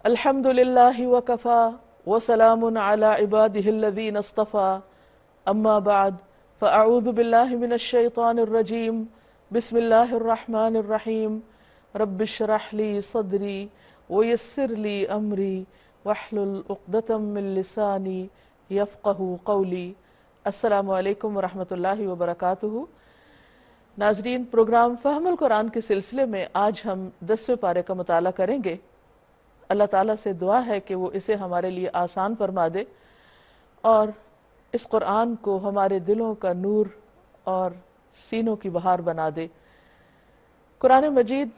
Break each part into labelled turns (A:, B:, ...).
A: الحمد للہ وکفا وسلام علی عبادہ الذین اصطفا اما بعد فاعوذ باللہ من الشیطان الرجیم بسم اللہ الرحمن الرحیم رب اشرح لی صدری ویسر لی امری واحلل عقدۃ من لسانی یفقہوا قولی۔ السلام علیکم ورحمۃ اللہ وبرکاتہ۔ ناظرین، پروگرام فہم القرآن کے سلسلے میں آج ہم 10ویں پارے کا مطالعہ کریں گے۔ اللہ تعالیٰ سے دعا ہے کہ وہ اسے ہمارے لیے آسان فرما دے اور اس قرآن کو ہمارے دلوں کا نور اور سینوں کی بہار بنا دے۔ قرآن مجید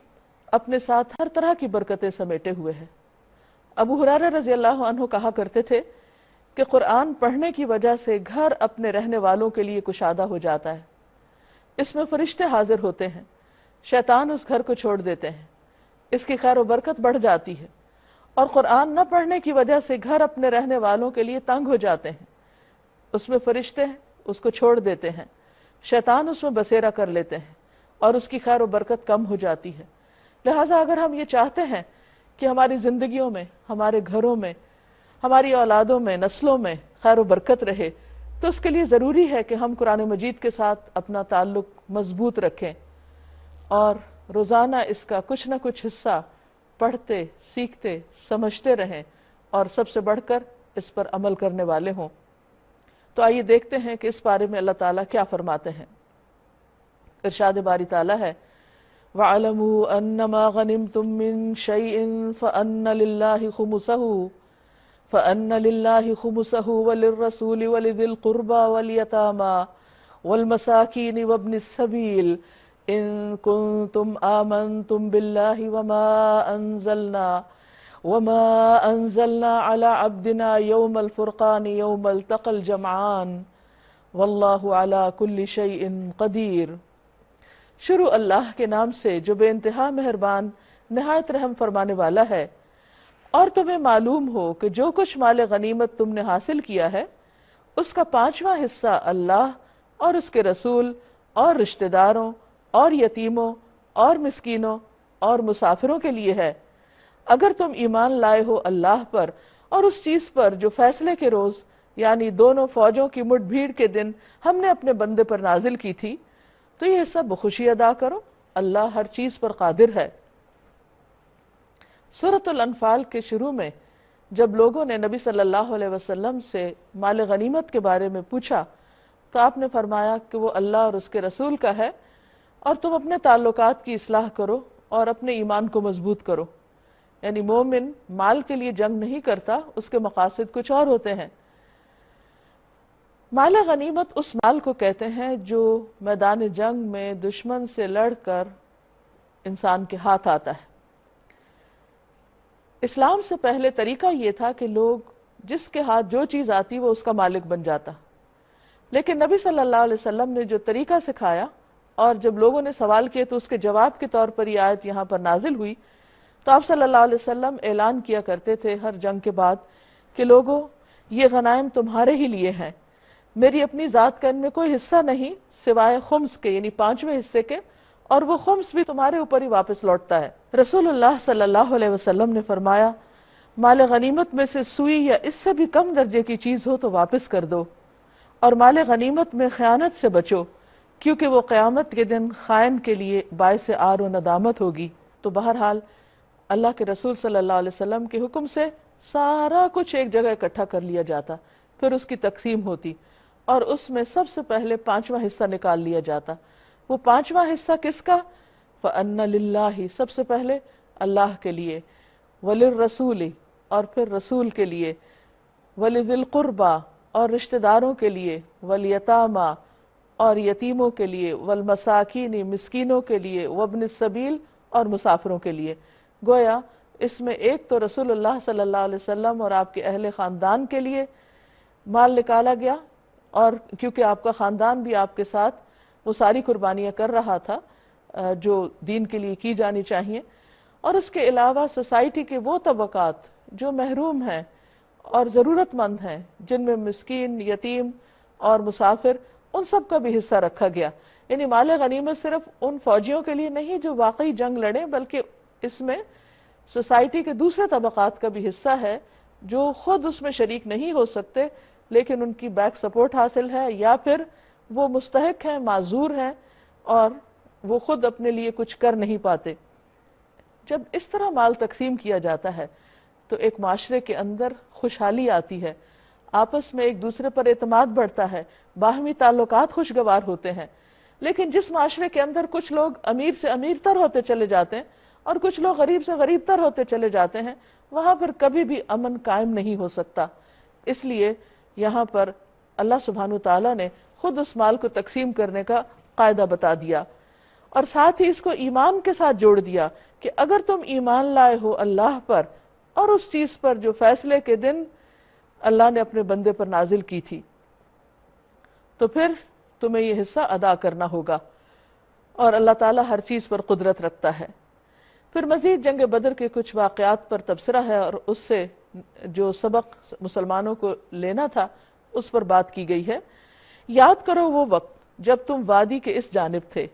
A: اپنے ساتھ ہر طرح کی برکتیں سمیٹے ہوئے ہے۔ ابو ہریرہ رضی اللہ عنہ کہا کرتے تھے کہ قرآن پڑھنے کی وجہ سے گھر اپنے رہنے والوں کے لیے کشادہ ہو جاتا ہے۔ اس میں فرشتے حاضر ہوتے ہیں، شیطان اس گھر کو چھوڑ دیتے ہیں، اس کی خیر و برکت بڑھ جاتی ہے۔ اور قرآن نہ پڑھنے کی وجہ سے گھر اپنے رہنے والوں کے لیے تنگ ہو جاتے ہیں، اس میں فرشتے اس کو چھوڑ دیتے ہیں، شیطان اس میں بسیرا کر لیتے ہیں اور اس کی خیر و برکت کم ہو جاتی ہے۔ لہٰذا اگر ہم یہ چاہتے ہیں کہ ہماری زندگیوں میں، ہمارے گھروں میں، ہماری اولادوں میں، نسلوں میں خیر و برکت رہے، تو اس کے لیے ضروری ہے کہ ہم قرآن مجید کے ساتھ اپنا تعلق مضبوط رکھیں اور روزانہ اس کا کچھ نہ کچھ حصہ پڑھتے، سیکھتے، سمجھتے رہیں اور سب سے بڑھ کر اس پر عمل کرنے والے ہوں۔ تو آئیے دیکھتے ہیں کہ اس بارے میں اللہ تعالیٰ کیا فرماتے ہیں۔ ارشاد باری تعالیٰ ہے وَاعْلَمُوا أَنَّمَا غَنِمْتُم مِّن شَيْءٍ فَأَنَّ لِلَّهِ خُمُسَهُ وَلِلرَّسُولِ وَلِذِي الْقُرْبَى وَالْيَتَامَى وَالْمَسَاكِينِ وَابْنِ السَّبِيلِ إِن كُنتُمْ آمَنتُم بِاللَّهِ وما أنزلنا على عبدنا يوم الفرقان يوم التقى الجمعان واللہ على كل شيء قدیر۔ شروع اللہ کے نام سے جو بے انتہا مہربان نہایت رحم فرمانے والا ہے۔ اور تمہیں معلوم ہو کہ جو کچھ مال غنیمت تم نے حاصل کیا ہے اس کا 5واں حصہ اللہ اور اس کے رسول اور رشتہ داروں اور یتیموں اور مسکینوں اور مسافروں کے لیے ہے، اگر تم ایمان لائے ہو اللہ پر اور اس چیز پر جو فیصلے کے روز یعنی دونوں فوجوں کی مٹ بھیڑ کے دن ہم نے اپنے بندے پر نازل کی تھی، تو یہ حصہ بخوشی ادا کرو، اللہ ہر چیز پر قادر ہے۔ سورۃ الانفال کے شروع میں جب لوگوں نے نبی صلی اللہ علیہ وسلم سے مال غنیمت کے بارے میں پوچھا تو آپ نے فرمایا کہ وہ اللہ اور اس کے رسول کا ہے، اور تم اپنے تعلقات کی اصلاح کرو اور اپنے ایمان کو مضبوط کرو۔ یعنی مومن مال کے لیے جنگ نہیں کرتا، اس کے مقاصد کچھ اور ہوتے ہیں۔ مال غنیمت اس مال کو کہتے ہیں جو میدان جنگ میں دشمن سے لڑ کر انسان کے ہاتھ آتا ہے۔ اسلام سے پہلے طریقہ یہ تھا کہ لوگ جس کے ہاتھ جو چیز آتی وہ اس کا مالک بن جاتا، لیکن نبی صلی اللہ علیہ وسلم نے جو طریقہ سکھایا اور جب لوگوں نے سوال کیے تو اس کے جواب کے طور پر یہ آیت یہاں پر نازل ہوئی، تو آپ صلی اللہ علیہ وسلم اعلان کیا کرتے تھے ہر جنگ کے بعد کہ لوگوں، یہ غنائم تمہارے ہی لیے ہیں، میری اپنی ذات کا ان میں کوئی حصہ نہیں سوائے خمس کے یعنی 5ویں حصے کے، اور وہ خمس بھی تمہارے اوپر ہی واپس لوٹتا ہے۔ رسول اللہ صلی اللہ علیہ وسلم نے فرمایا مال غنیمت میں سے سوئی یا اس سے بھی کم درجے کی چیز ہو تو واپس کر دو، اور مال غنیمت میں خیانت سے بچو کیونکہ وہ قیامت کے دن خائن کے لیے باعث عار و ندامت ہوگی۔ تو بہرحال اللہ کے رسول صلی اللہ علیہ وسلم کے حکم سے سارا کچھ ایک جگہ اکٹھا کر لیا جاتا، پھر اس کی تقسیم ہوتی اور اس میں سب سے پہلے 5واں حصہ نکال لیا جاتا۔ وہ 5واں حصہ کس کا؟ فَأَنَّ لِلَّهِ، سب سے پہلے اللہ کے لیے، وَلِلرَّسُولِ، اور پھر رسول کے لیے، وَلِذِي الْقُرْبَى، اور رشتہ داروں کے لیے، وَالْيَتَامَى، اور یتیموں کے لیے، وَالْمَسَاكِينِ، مسکینوں کے لیے، وَابْنِ السَّبِيلِ، اور مسافروں کے لیے۔ گویا اس میں ایک تو رسول اللہ صلی اللہ علیہ وسلم اور آپ کے اہل خاندان کے لیے مال نکالا گیا، اور کیونکہ آپ کا خاندان بھی آپ کے ساتھ وہ ساری قربانیاں کر رہا تھا جو دین کے لیے کی جانی چاہیے، اور اس کے علاوہ سوسائٹی کے وہ طبقات جو محروم ہیں اور ضرورت مند ہیں، جن میں مسکین، یتیم اور مسافر، ان سب کا بھی حصہ رکھا گیا۔ یعنی مال غنیمت صرف ان فوجیوں کے لیے نہیں جو واقعی جنگ لڑیں، بلکہ اس میں سوسائٹی کے دوسرے طبقات کا بھی حصہ ہے جو خود اس میں شریک نہیں ہو سکتے لیکن ان کی بیک سپورٹ حاصل ہے، یا پھر وہ مستحق ہیں، معذور ہیں اور وہ خود اپنے لیے کچھ کر نہیں پاتے۔ جب اس طرح مال تقسیم کیا جاتا ہے تو ایک معاشرے کے اندر خوشحالی آتی ہے، آپس میں ایک دوسرے پر اعتماد بڑھتا ہے، باہمی تعلقات خوشگوار ہوتے ہیں۔ لیکن جس معاشرے کے اندر کچھ لوگ امیر سے امیر تر ہوتے چلے جاتے ہیں اور کچھ لوگ غریب سے غریب تر ہوتے چلے جاتے ہیں، وہاں پر کبھی بھی امن قائم نہیں ہو سکتا۔ اس لیے یہاں پر اللہ سبحانہ وتعالیٰ نے خود اس مال کو تقسیم کرنے کا قاعدہ بتا دیا، اور ساتھ ہی اس کو ایمان کے ساتھ جوڑ دیا کہ اگر تم ایمان لائے ہو اللہ پر اور اس چیز پر جو فیصلے کے دن اللہ نے اپنے بندے پر نازل کی تھی، تو پھر تمہیں یہ حصہ ادا کرنا ہوگا، اور اللہ تعالیٰ ہر چیز پر قدرت رکھتا ہے۔ پھر مزید جنگ بدر کے کچھ واقعات پر تبصرہ ہے، اور اس سے جو سبق مسلمانوں کو لینا تھا اس پر بات کی گئی ہے۔ یاد کرو وہ وقت جب تم وادی کے اس جانب تھے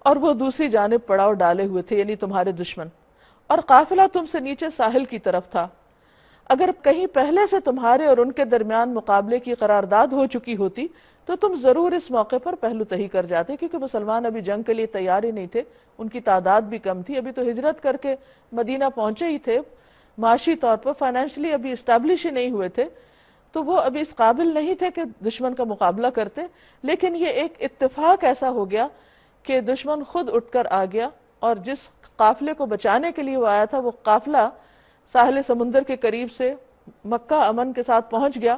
A: اور وہ دوسری جانب پڑاؤ ڈالے ہوئے تھے، یعنی تمہارے دشمن، اور قافلہ تم سے نیچے ساحل کی طرف تھا۔ اگر کہیں پہلے سے تمہارے اور ان کے درمیان مقابلے کی قرارداد ہو چکی ہوتی تو تم ضرور اس موقع پر پہلو تہی کر جاتے، کیونکہ مسلمان ابھی جنگ کے لیے تیار ہی نہیں تھے، ان کی تعداد بھی کم تھی، ابھی تو ہجرت کر کے مدینہ پہنچے ہی تھے، معاشی طور پر فائنینشلی ابھی اسٹیبلش ہی نہیں ہوئے تھے، تو وہ ابھی اس قابل نہیں تھے کہ دشمن کا مقابلہ کرتے۔ لیکن یہ ایک اتفاق ایسا ہو گیا کہ دشمن خود اٹھ کر آ گیا، اور جس قافلے کو بچانے کے لیے وہ آیا تھا وہ قافلہ ساحل سمندر کے قریب سے مکہ امن کے ساتھ پہنچ گیا،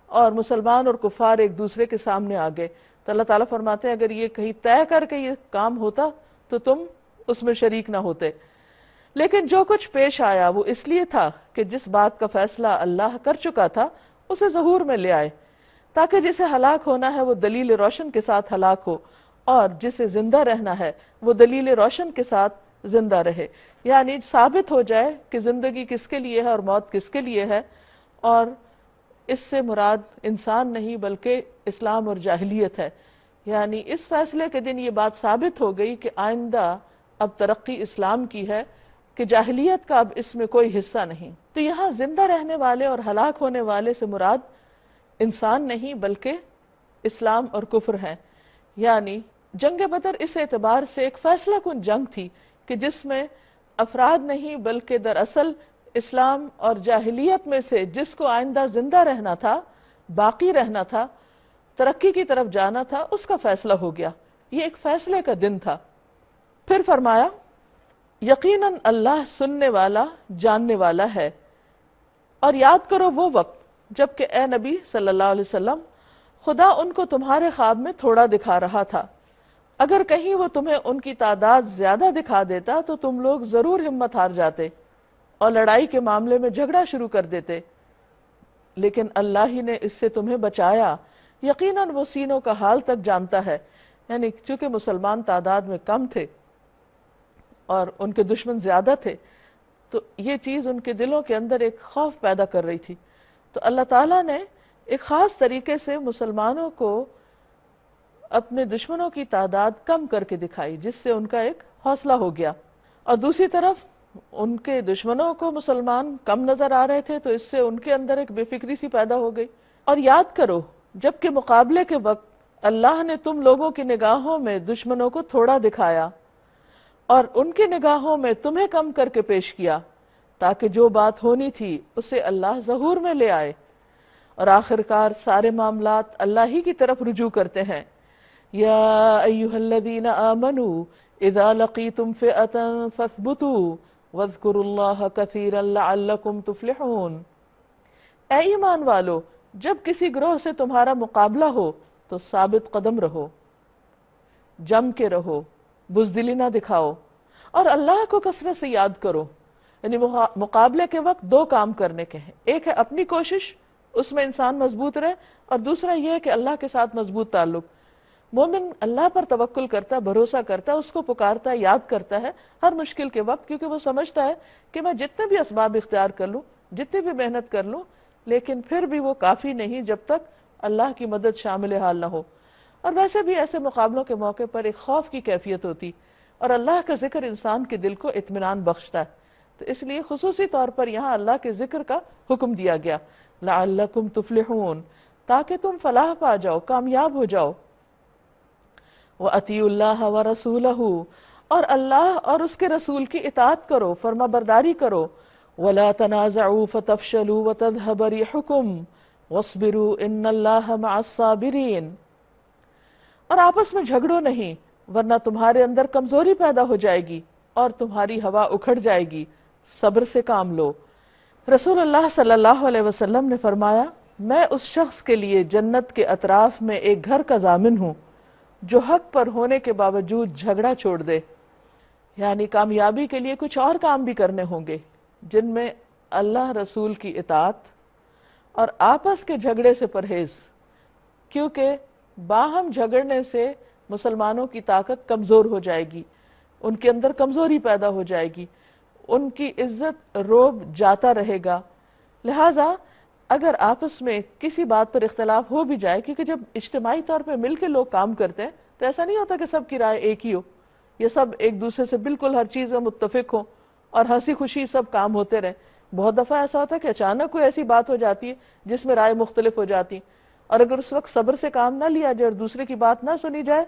A: اور مسلمان اور کفار ایک دوسرے کے سامنے آ گئے۔ تو اللہ تعالیٰ فرماتے ہیں اگر یہ کہیں طے کر کے یہ کام ہوتا تو تم اس میں شریک نہ ہوتے، لیکن جو کچھ پیش آیا وہ اس لیے تھا کہ جس بات کا فیصلہ اللہ کر چکا تھا اسے ظہور میں لے آئے، تاکہ جسے ہلاک ہونا ہے وہ دلیل روشن کے ساتھ ہلاک ہو، اور جسے زندہ رہنا ہے وہ دلیل روشن کے ساتھ زندہ رہے، یعنی ثابت ہو جائے کہ زندگی کس کے لیے ہے اور موت کس کے لیے ہے۔ اور اس سے مراد انسان نہیں بلکہ اسلام اور جاہلیت ہے، یعنی اس فیصلے کے دن یہ بات ثابت ہو گئی کہ آئندہ اب ترقی اسلام کی ہے، کہ جاہلیت کا اب اس میں کوئی حصہ نہیں۔ تو یہاں زندہ رہنے والے اور ہلاک ہونے والے سے مراد انسان نہیں بلکہ اسلام اور کفر ہیں، یعنی جنگ بدر اس اعتبار سے ایک فیصلہ کن جنگ تھی کہ جس میں افراد نہیں بلکہ دراصل اسلام اور جاہلیت میں سے جس کو آئندہ زندہ رہنا تھا، باقی رہنا تھا، ترقی کی طرف جانا تھا، اس کا فیصلہ ہو گیا۔ یہ ایک فیصلے کا دن تھا۔ پھر فرمایا یقیناً اللہ سننے والا جاننے والا ہے، اور یاد کرو وہ وقت جب کہ اے نبی صلی اللہ علیہ وسلم خدا ان کو تمہارے خواب میں تھوڑا دکھا رہا تھا، اگر کہیں وہ تمہیں ان کی تعداد زیادہ دکھا دیتا تو تم لوگ ضرور ہمت ہار جاتے اور لڑائی کے معاملے میں جھگڑا شروع کر دیتے، لیکن اللہ ہی نے اس سے تمہیں بچایا، یقیناً وہ سینوں کا حال تک جانتا ہے۔ یعنی چونکہ مسلمان تعداد میں کم تھے اور ان کے دشمن زیادہ تھے، تو یہ چیز ان کے دلوں کے اندر ایک خوف پیدا کر رہی تھی، تو اللہ تعالیٰ نے ایک خاص طریقے سے مسلمانوں کو اپنے دشمنوں کی تعداد کم کر کے دکھائی، جس سے ان کا ایک حوصلہ ہو گیا، اور دوسری طرف ان کے دشمنوں کو مسلمان کم نظر آ رہے تھے تو اس سے ان کے اندر ایک بے فکری سی پیدا ہو گئی۔ اور یاد کرو جب کہ مقابلے کے وقت اللہ نے تم لوگوں کی نگاہوں میں دشمنوں کو تھوڑا دکھایا اور ان کی نگاہوں میں تمہیں کم کر کے پیش کیا، تاکہ جو بات ہونی تھی اسے اللہ ظہور میں لے آئے، اور آخرکار سارے معاملات اللہ ہی کی طرف رجوع کرتے ہیں۔ یا ایھا الذین آمنوا اذا لقیتم فئۃ فاثبتوا واذکروا اللہ کثیرا لعلکم تفلحون۔ اے ایمان والو، جب کسی گروہ سے تمہارا مقابلہ ہو تو ثابت قدم رہو، جم کے رہو، بزدلی نہ دکھاؤ، اور اللہ کو کثرت سے یاد کرو۔ یعنی مقابلے کے وقت دو کام کرنے کے ہیں، ایک ہے اپنی کوشش، اس میں انسان مضبوط رہے، اور دوسرا یہ ہے کہ اللہ کے ساتھ مضبوط تعلق۔ مومن اللہ پر توکل کرتا ہے، بھروسہ کرتا ہے، اس کو پکارتا ہے، یاد کرتا ہے ہر مشکل کے وقت، کیونکہ وہ سمجھتا ہے کہ میں جتنے بھی اسباب اختیار کر لوں، جتنی بھی محنت کر لوں، لیکن پھر بھی وہ کافی نہیں جب تک اللہ کی مدد شامل حال نہ ہو۔ اور ویسے بھی ایسے مقابلوں کے موقع پر ایک خوف کی کیفیت ہوتی، اور اللہ کا ذکر انسان کے دل کو اطمینان بخشتا ہے۔ تو اس لیے خصوصی طور پر یہاں اللہ کے ذکر کا حکم دیا گیا، لعلکم تفلحون، تاکہ تم فلاح پا جاؤ، کامیاب ہو جاؤ۔ وَأَطِیعُوا اللَّهَ وَرَسُولَهُ، اور اللہ اور اس کے رسول کی اطاعت کرو، فرما برداری کرو۔ وَلَا تَنَازَعُوا فَتَفْشَلُوا وَتَذْهَبَ رِيحُكُمْ وَاصْبِرُوا إِنَّ اللَّهَ مَعَ الصَّابِرِينَ، اور آپس میں جھگڑو نہیں، ورنہ تمہارے اندر کمزوری پیدا ہو جائے گی اور تمہاری ہوا اکھڑ جائے گی، صبر سے کام لو۔ رسول اللہ صلی اللہ علیہ وسلم نے فرمایا، میں اس شخص کے لیے جنت کے اطراف میں ایک گھر کا ضامن ہوں جو حق پر ہونے کے باوجود جھگڑا چھوڑ دے۔ یعنی کامیابی کے لیے کچھ اور کام بھی کرنے ہوں گے جن میں اللہ رسول کی اطاعت اور آپس کے جھگڑے سے پرہیز، کیونکہ باہم جھگڑنے سے مسلمانوں کی طاقت کمزور ہو جائے گی، ان کے اندر کمزوری پیدا ہو جائے گی، ان کی عزت روب جاتا رہے گا۔ لہٰذا اگر آپس میں کسی بات پر اختلاف ہو بھی جائے، کیونکہ جب اجتماعی طور پہ مل کے لوگ کام کرتے ہیں تو ایسا نہیں ہوتا کہ سب کی رائے ایک ہی ہو، یہ سب ایک دوسرے سے بالکل ہر چیز میں متفق ہو اور ہنسی خوشی سب کام ہوتے رہے۔ بہت دفعہ ایسا ہوتا ہے کہ اچانک کوئی ایسی بات ہو جاتی ہے جس میں رائے مختلف ہو جاتی، اور اگر اس وقت صبر سے کام نہ لیا جائے اور دوسرے کی بات نہ سنی جائے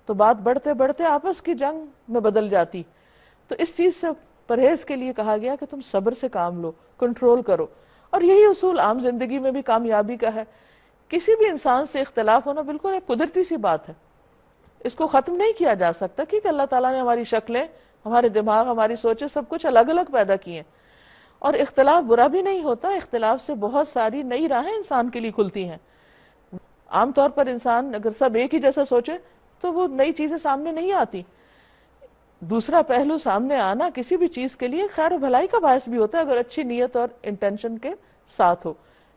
A: تو بات بڑھتے بڑھتے آپس کی جنگ میں بدل جاتی۔ تو اس چیز سے پرہیز کے لیے کہا گیا کہ تم صبر سے کام لو، کنٹرول کرو، اور یہی اصول عام زندگی میں بھی کامیابی کا ہے۔ کسی بھی انسان سے اختلاف ہونا بالکل ایک قدرتی سی بات ہے، اس کو ختم نہیں کیا جا سکتا، کیونکہ اللہ تعالیٰ نے ہماری شکلیں، ہمارے دماغ، ہماری سوچیں سب کچھ الگ الگ پیدا کی ہیں، اور اختلاف برا بھی نہیں ہوتا، اختلاف سے بہت ساری نئی راہیں انسان کے لیے کھلتی ہیں۔ عام طور پر انسان اگر سب ایک ہی جیسا سوچے تو وہ نئی چیزیں سامنے نہیں آتی۔ دوسرا پہلو سامنے آنا کسی بھی چیز کے لیے خیر و بھلائی کا باعث بھی ہوتا ہے اگر اچھی نیت اور انٹینشن کے ساتھ ہو،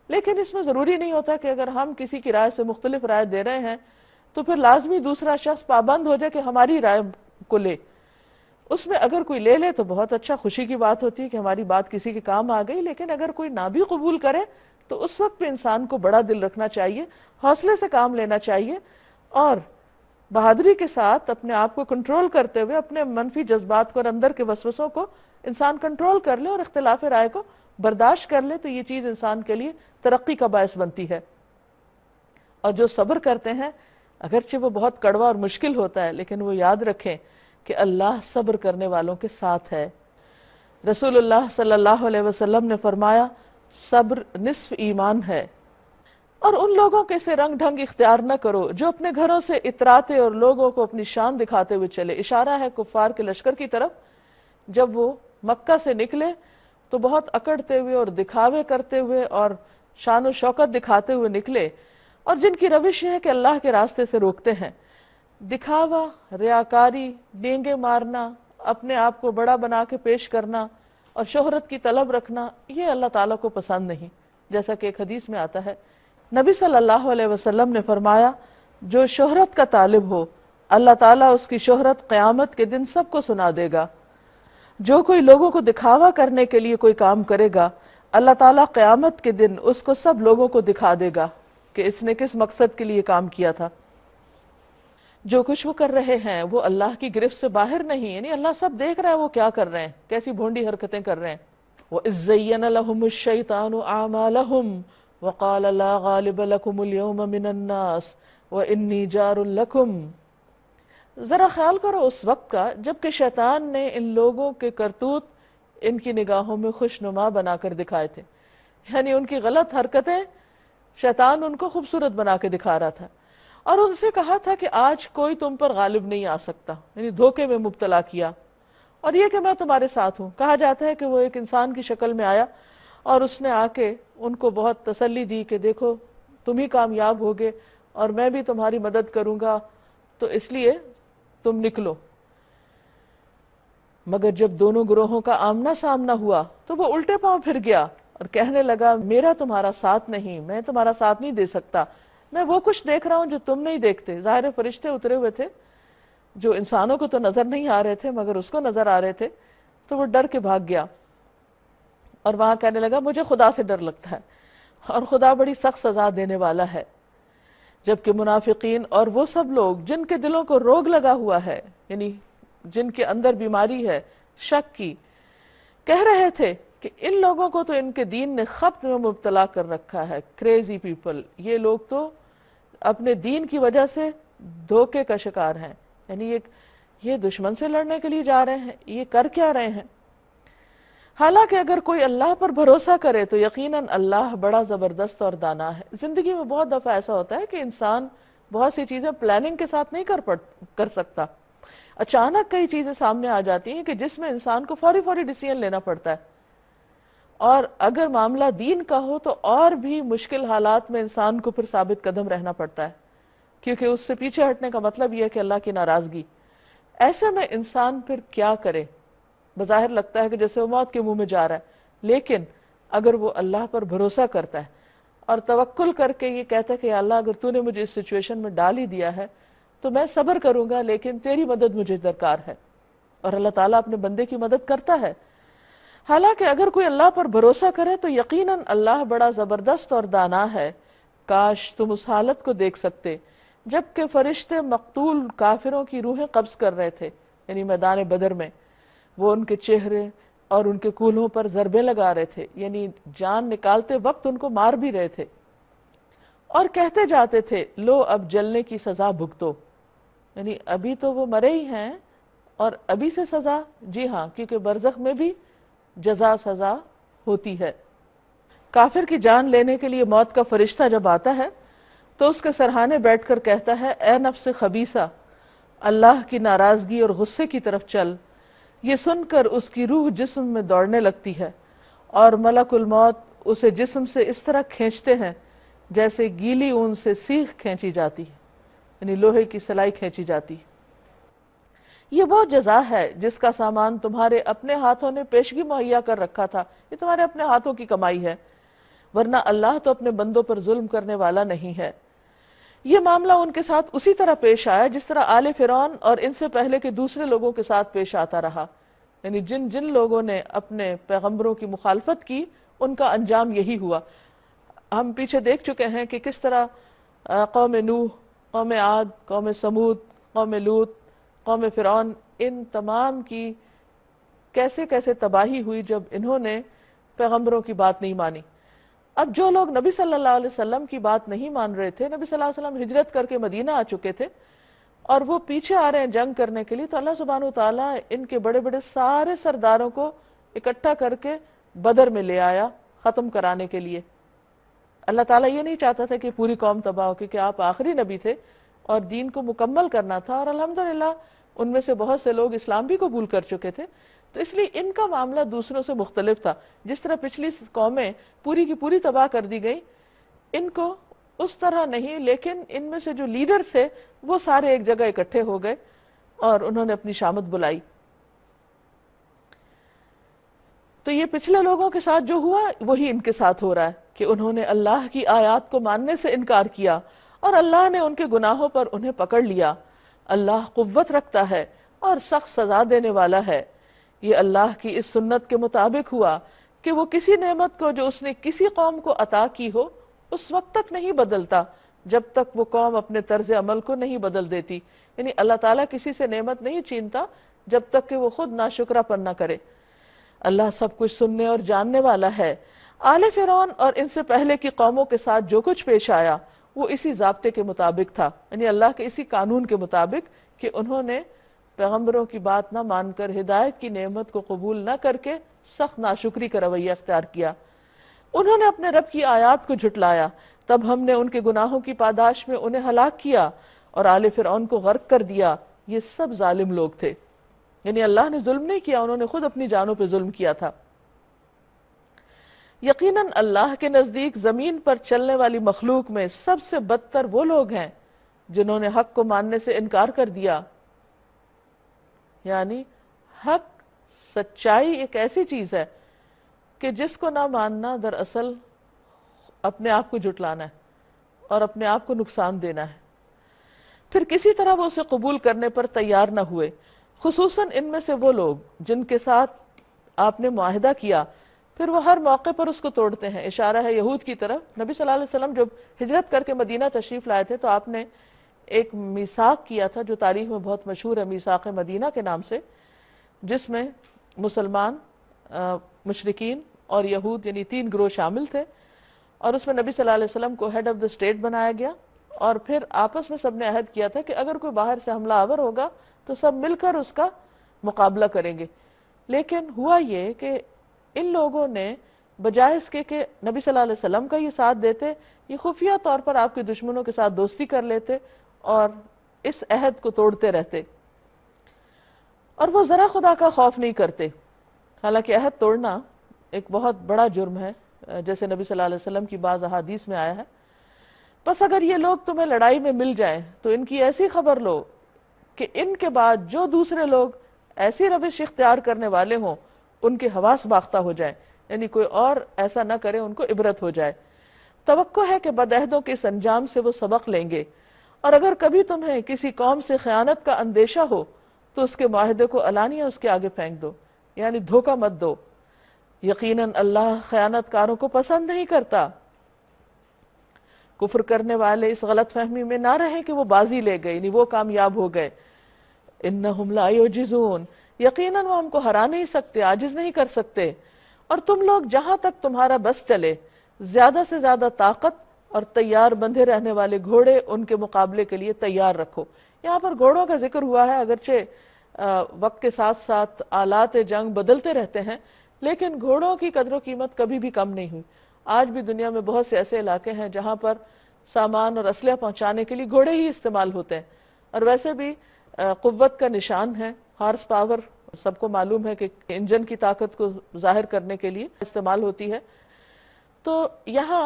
A: لیکن اس میں ضروری نہیں ہوتا کہ اگر ہم کسی کی رائے سے مختلف رائے دے رہے ہیں تو پھر لازمی دوسرا شخص پابند ہو جائے کہ ہماری رائے کو لے۔ اس میں اگر کوئی لے لے تو بہت اچھا، خوشی کی بات ہوتی ہے کہ ہماری بات کسی کے کام آ گئی، لیکن اگر کوئی نہ بھی قبول کرے تو اس وقت پہ انسان کو بڑا دل رکھنا چاہیے، حوصلے سے کام لینا چاہیے، اور بہادری کے ساتھ اپنے آپ کو کنٹرول کرتے ہوئے اپنے منفی جذبات کو اور اندر کے وسوسوں کو انسان کنٹرول کر لے اور اختلاف رائے کو برداشت کر لے، تو یہ چیز انسان کے لیے ترقی کا باعث بنتی ہے۔ اور جو صبر کرتے ہیں اگرچہ وہ بہت کڑوا اور مشکل ہوتا ہے، لیکن وہ یاد رکھیں کہ اللہ صبر کرنے والوں کے ساتھ ہے۔ رسول اللہ صلی اللہ علیہ وسلم نے فرمایا، صبر نصف ایمان ہے۔ اور ان لوگوں کے سے رنگ ڈھنگ اختیار نہ کرو جو اپنے گھروں سے اتراتے اور لوگوں کو اپنی شان دکھاتے ہوئے چلے۔ اشارہ ہے کفار کے لشکر کی طرف، جب وہ مکہ سے نکلے تو بہت اکڑتے ہوئے اور دکھاوے کرتے ہوئے اور شان و شوکت دکھاتے ہوئے نکلے، اور جن کی روش یہ ہے کہ اللہ کے راستے سے روکتے ہیں۔ دکھاوا، ریاکاری، ڈینگے مارنا، اپنے آپ کو بڑا بنا کے پیش کرنا اور شہرت کی طلب رکھنا، یہ اللہ تعالیٰ کو پسند نہیں، جیسا کہ ایک حدیث میں آتا ہے۔ نبی صلی اللہ علیہ وسلم نے فرمایا، جو شہرت کا طالب ہو اللہ تعالیٰ اس کی شہرت قیامت کے دن سب کو سنا دے گا۔ جو کوئی لوگوں کو دکھاوا کرنے کے لیے کوئی کام کرے گا اللہ تعالیٰ قیامت کے دن اس کو سب لوگوں کو دکھا دے گا کہ اس نے کس مقصد کے لیے کام کیا تھا۔ جو کچھ وہ کر رہے ہیں وہ اللہ کی گرفت سے باہر نہیں، یعنی اللہ سب دیکھ رہا ہے وہ کیا کر رہے ہیں، کیسی بھونڈی حرکتیں کر رہے ہیں۔ وَإِذْ زَيَّنَ لَهُمُ الشَّيْطَانُ أَعْمَالَهُمْ وَقَالَ لَا غَالِبَ لَكُمُ الْيَوْمَ مِنَ النَّاسِ وَإِنِّي جَارٌ لَكُمْ۔ ذرا خیال کرو اس وقت کا جب کہ شیطان نے ان لوگوں کے کرتوت ان کی نگاہوں میں خوشنما بنا کر دکھائے تھے، یعنی ان کی غلط حرکتیں شیطان ان کو خوبصورت بنا کے دکھا رہا تھا، اور ان سے کہا تھا کہ آج کوئی تم پر غالب نہیں آ سکتا، یعنی دھوکے میں مبتلا کیا، اور یہ کہ میں تمہارے ساتھ ہوں۔ کہا جاتا ہے کہ وہ ایک انسان کی شکل میں آیا اور اس نے آ کے ان کو بہت تسلی دی کہ دیکھو تم ہی کامیاب ہوگے اور میں بھی تمہاری مدد کروں گا، تو اس لیے تم نکلو۔ مگر جب دونوں گروہوں کا آمنا سامنا ہوا تو وہ الٹے پاؤں پھر گیا اور کہنے لگا میرا تمہارا ساتھ نہیں، میں تمہارا ساتھ نہیں دے سکتا، میں وہ کچھ دیکھ رہا ہوں جو تم نہیں دیکھتے۔ ظاہر فرشتے اترے ہوئے تھے جو انسانوں کو تو نظر نہیں آ رہے تھے مگر اس کو نظر آ رہے تھے، تو وہ ڈر کے بھاگ گیا اور وہاں کہنے لگا مجھے خدا سے ڈر لگتا ہے اور خدا بڑی سخت سزا دینے والا ہے۔ جبکہ منافقین اور وہ سب لوگ جن کے دلوں کو روگ لگا ہوا ہے، یعنی جن کے اندر بیماری ہے شک کی، کہہ رہے تھے کہ ان لوگوں کو تو ان کے دین نے خبط میں مبتلا کر رکھا ہے، کریزی پیپل، یہ لوگ تو اپنے دین کی وجہ سے دھوکے کا شکار ہیں، یعنی یہ دشمن سے لڑنے کے لیے جا رہے ہیں، یہ کر کیا رہے ہیں؟ حالانکہ اگر کوئی اللہ پر بھروسہ کرے تو یقیناً اللہ بڑا زبردست اور دانا ہے۔ زندگی میں بہت دفعہ ایسا ہوتا ہے کہ انسان بہت سی چیزیں پلاننگ کے ساتھ نہیں کر سکتا، اچانک کئی چیزیں سامنے آ جاتی ہیں کہ جس میں انسان کو فوری ڈیسیژن لینا پڑتا ہے، اور اگر معاملہ دین کا ہو تو اور بھی مشکل حالات میں انسان کو پھر ثابت قدم رہنا پڑتا ہے، کیونکہ اس سے پیچھے ہٹنے کا مطلب یہ ہے کہ اللہ کی ناراضگی۔ ایسے میں انسان پھر کیا کرے؟ بظاہر لگتا ہے کہ جیسے وہ موت کے منہ میں جا رہا ہے، لیکن اگر وہ اللہ پر بھروسہ کرتا ہے اور توکل کر کے یہ کہتا ہے کہ یا اللہ اگر تو نے مجھے اس سچویشن میں ڈال ہی دیا ہے تو میں صبر کروں گا، لیکن تیری مدد مجھے درکار ہے، اور اللہ تعالیٰ اپنے بندے کی مدد کرتا ہے۔ حالانکہ اگر کوئی اللہ پر بھروسہ کرے تو یقیناً اللہ بڑا زبردست اور دانا ہے۔ کاش تم اس حالت کو دیکھ سکتے جبکہ فرشتے مقتول کافروں کی روحیں قبض کر رہے تھے، یعنی میدان بدر میں وہ ان کے چہرے اور ان کے کولہوں پر ضربے لگا رہے تھے، یعنی جان نکالتے وقت ان کو مار بھی رہے تھے، اور کہتے جاتے تھے لو اب جلنے کی سزا بھگتو، یعنی ابھی تو وہ مرے ہی ہیں اور ابھی سے سزا، جی ہاں، کیونکہ برزخ میں بھی جزا سزا ہوتی ہے۔ کافر کی جان لینے کے لیے موت کا فرشتہ جب آتا ہے تو اس کے سرہانے بیٹھ کر کہتا ہے اے نفس خبیثہ، اللہ کی ناراضگی اور غصے کی طرف چل۔ یہ سن کر اس کی روح جسم میں دوڑنے لگتی ہے اور ملک الموت اسے جسم سے اس طرح کھینچتے ہیں جیسے گیلی اون سے سیخ کھینچی جاتی ہے، یعنی لوہے کی سلائی کھینچی جاتی ہے۔ یہ وہ جزا ہے جس کا سامان تمہارے اپنے ہاتھوں نے پیشگی مہیا کر رکھا تھا، یہ تمہارے اپنے ہاتھوں کی کمائی ہے، ورنہ اللہ تو اپنے بندوں پر ظلم کرنے والا نہیں ہے۔ یہ معاملہ ان کے ساتھ اسی طرح پیش آیا جس طرح آل فرعون اور ان سے پہلے کے دوسرے لوگوں کے ساتھ پیش آتا رہا، یعنی جن جن لوگوں نے اپنے پیغمبروں کی مخالفت کی ان کا انجام یہی ہوا۔ ہم پیچھے دیکھ چکے ہیں کہ کس طرح قوم نوح، قوم عاد، قوم سمود، قوم لوط، قوم فرعون، ان تمام کی کیسے کیسے تباہی ہوئی جب انہوں نے پیغمبروں کی بات نہیں مانی۔ اب جو لوگ نبی صلی اللہ علیہ وسلم کی بات نہیں مان رہے تھے، نبی صلی اللہ علیہ وسلم ہجرت کر کے مدینہ آ چکے تھے اور وہ پیچھے آ رہے ہیں جنگ کرنے کے لیے، تو اللہ سبحانہ وتعالیٰ ان کے بڑے بڑے سارے سرداروں کو اکٹھا کر کے بدر میں لے آیا ختم کرانے کے لیے۔ اللہ تعالیٰ یہ نہیں چاہتا تھا کہ پوری قوم تباہ ہو، کیونکہ آپ آخری نبی تھے اور دین کو مکمل کرنا تھا، اور الحمدللہ ان میں سے بہت سے لوگ اسلام بھی قبول کر چکے تھے، تو اس لیے ان کا معاملہ دوسروں سے مختلف تھا۔ جس طرح پچھلی قومیں پوری کی پوری تباہ کر دی گئی، ان کو اس طرح نہیں، لیکن ان میں سے جو لیڈرز تھے وہ سارے ایک جگہ اکٹھے ہو گئے اور انہوں نے اپنی شامت بلائی۔ تو یہ پچھلے لوگوں کے ساتھ جو ہوا وہی ان کے ساتھ ہو رہا ہے کہ انہوں نے اللہ کی آیات کو ماننے سے انکار کیا اور اللہ نے ان کے گناہوں پر انہیں پکڑ لیا۔ اللہ قوت رکھتا ہے اور سخت سزا دینے والا ہے۔ یہ اللہ کی اس سنت کے مطابق ہوا کہ وہ کسی نعمت کو جو اس نے کسی قوم کو عطا کی ہو اس وقت تک نہیں بدلتا جب تک وہ قوم اپنے طرز عمل کو نہیں بدل دیتی، یعنی اللہ تعالیٰ کسی سے نعمت نہیں چھینتا جب تک کہ وہ خود ناشکرہ پن نہ کرے۔ اللہ سب کچھ سننے اور جاننے والا ہے۔ آل فرعون اور ان سے پہلے کی قوموں کے ساتھ جو کچھ پیش آیا وہ اسی ضابطے کے مطابق تھا، یعنی اللہ کے اسی قانون کے مطابق کہ انہوں نے پیغمبروں کی بات نہ مان کر ہدایت کی نعمت کو قبول نہ کر کے سخت ناشکری کا رویہ اختیار کیا۔ انہوں نے اپنے رب کی آیات کو جھٹلایا، تب ہم نے ان کے گناہوں کی پاداش میں انہیں ہلاک کیا اور آل فرعون کو غرق کر دیا۔ یہ سب ظالم لوگ تھے، یعنی اللہ نے ظلم نہیں کیا، انہوں نے خود اپنی جانوں پہ ظلم کیا تھا۔ یقیناً اللہ کے نزدیک زمین پر چلنے والی مخلوق میں سب سے بدتر وہ لوگ ہیں جنہوں نے حق کو ماننے سے انکار کر دیا۔ یعنی حق، سچائی ایک ایسی چیز ہے کہ جس کو نہ ماننا دراصل اپنے آپ کو جھٹلانا ہے اور اپنے آپ کو نقصان دینا ہے۔ پھر کسی طرح وہ اسے قبول کرنے پر تیار نہ ہوئے، خصوصاً ان میں سے وہ لوگ جن کے ساتھ آپ نے معاہدہ کیا، پھر وہ ہر موقع پر اس کو توڑتے ہیں۔ اشارہ ہے یہود کی طرف۔ نبی صلی اللہ علیہ وسلم جب ہجرت کر کے مدینہ تشریف لائے تھے تو آپ نے ایک میثاق کیا تھا جو تاریخ میں بہت مشہور ہے، میثاق مدینہ کے نام سے، جس میں مسلمان مشرکین اور یہود یعنی 3 گروہ شامل تھے، اور اس میں نبی صلی اللہ علیہ وسلم کو ہیڈ آف دا اسٹیٹ بنایا گیا، اور پھر آپس میں سب نے عہد کیا تھا کہ اگر کوئی باہر سے حملہ آور ہوگا تو سب مل کر اس کا مقابلہ کریں گے۔ لیکن ہوا یہ کہ ان لوگوں نے بجائے اس کے کہ نبی صلی اللہ علیہ وسلم کا یہ ساتھ دیتے، یہ خفیہ طور پر آپ کے دشمنوں کے ساتھ دوستی کر لیتے اور اس عہد کو توڑتے رہتے، اور وہ ذرا خدا کا خوف نہیں کرتے۔ حالانکہ عہد توڑنا ایک بہت بڑا جرم ہے، جیسے نبی صلی اللہ علیہ وسلم کی بعض احادیث میں آیا ہے۔ بس اگر یہ لوگ تمہیں لڑائی میں مل جائیں تو ان کی ایسی خبر لو کہ ان کے بعد جو دوسرے لوگ ایسی روش اختیار کرنے والے ہوں ان کے حواس باختہ ہو جائیں، یعنی کوئی اور ایسا نہ کرے، ان کو عبرت ہو جائے۔ توقع ہے کہ بدعہدوں کے اس انجام سے وہ سبق لیں گے، اور اگر کبھی تمہیں کسی قوم سے خیانت کا اندیشہ ہو تو اس کے معاہدے کو علانیہ اس کے آگے پھینک دو، یعنی دھوکہ مت دو۔ یقیناً اللہ خیانت کاروں کو پسند نہیں کرتا۔ کفر کرنے والے اس غلط فہمی میں نہ رہیں کہ وہ بازی لے گئے، یعنی وہ کامیاب ہو گئے۔ انہم لا یعجزون، یقیناً وہ ہم کو ہرا نہیں سکتے، عاجز نہیں کر سکتے، اور تم لوگ جہاں تک تمہارا بس چلے زیادہ سے زیادہ طاقت اور تیار بندھے رہنے والے گھوڑے ان کے مقابلے کے لیے تیار رکھو۔ یہاں پر گھوڑوں کا ذکر ہوا ہے، اگرچہ وقت کے ساتھ ساتھ آلات جنگ بدلتے رہتے ہیں، لیکن گھوڑوں کی قدر و قیمت کبھی بھی کم نہیں ہوئی۔ آج بھی دنیا میں بہت سے ایسے علاقے ہیں جہاں پر سامان اور اسلحہ پہنچانے کے لیے گھوڑے ہی استعمال ہوتے ہیں، اور ویسے بھی قوت کا نشان ہے۔ ہارس پاور سب کو معلوم ہے کہ انجن کی طاقت کو ظاہر کرنے کے لیے استعمال ہوتی ہے۔ تو یہاں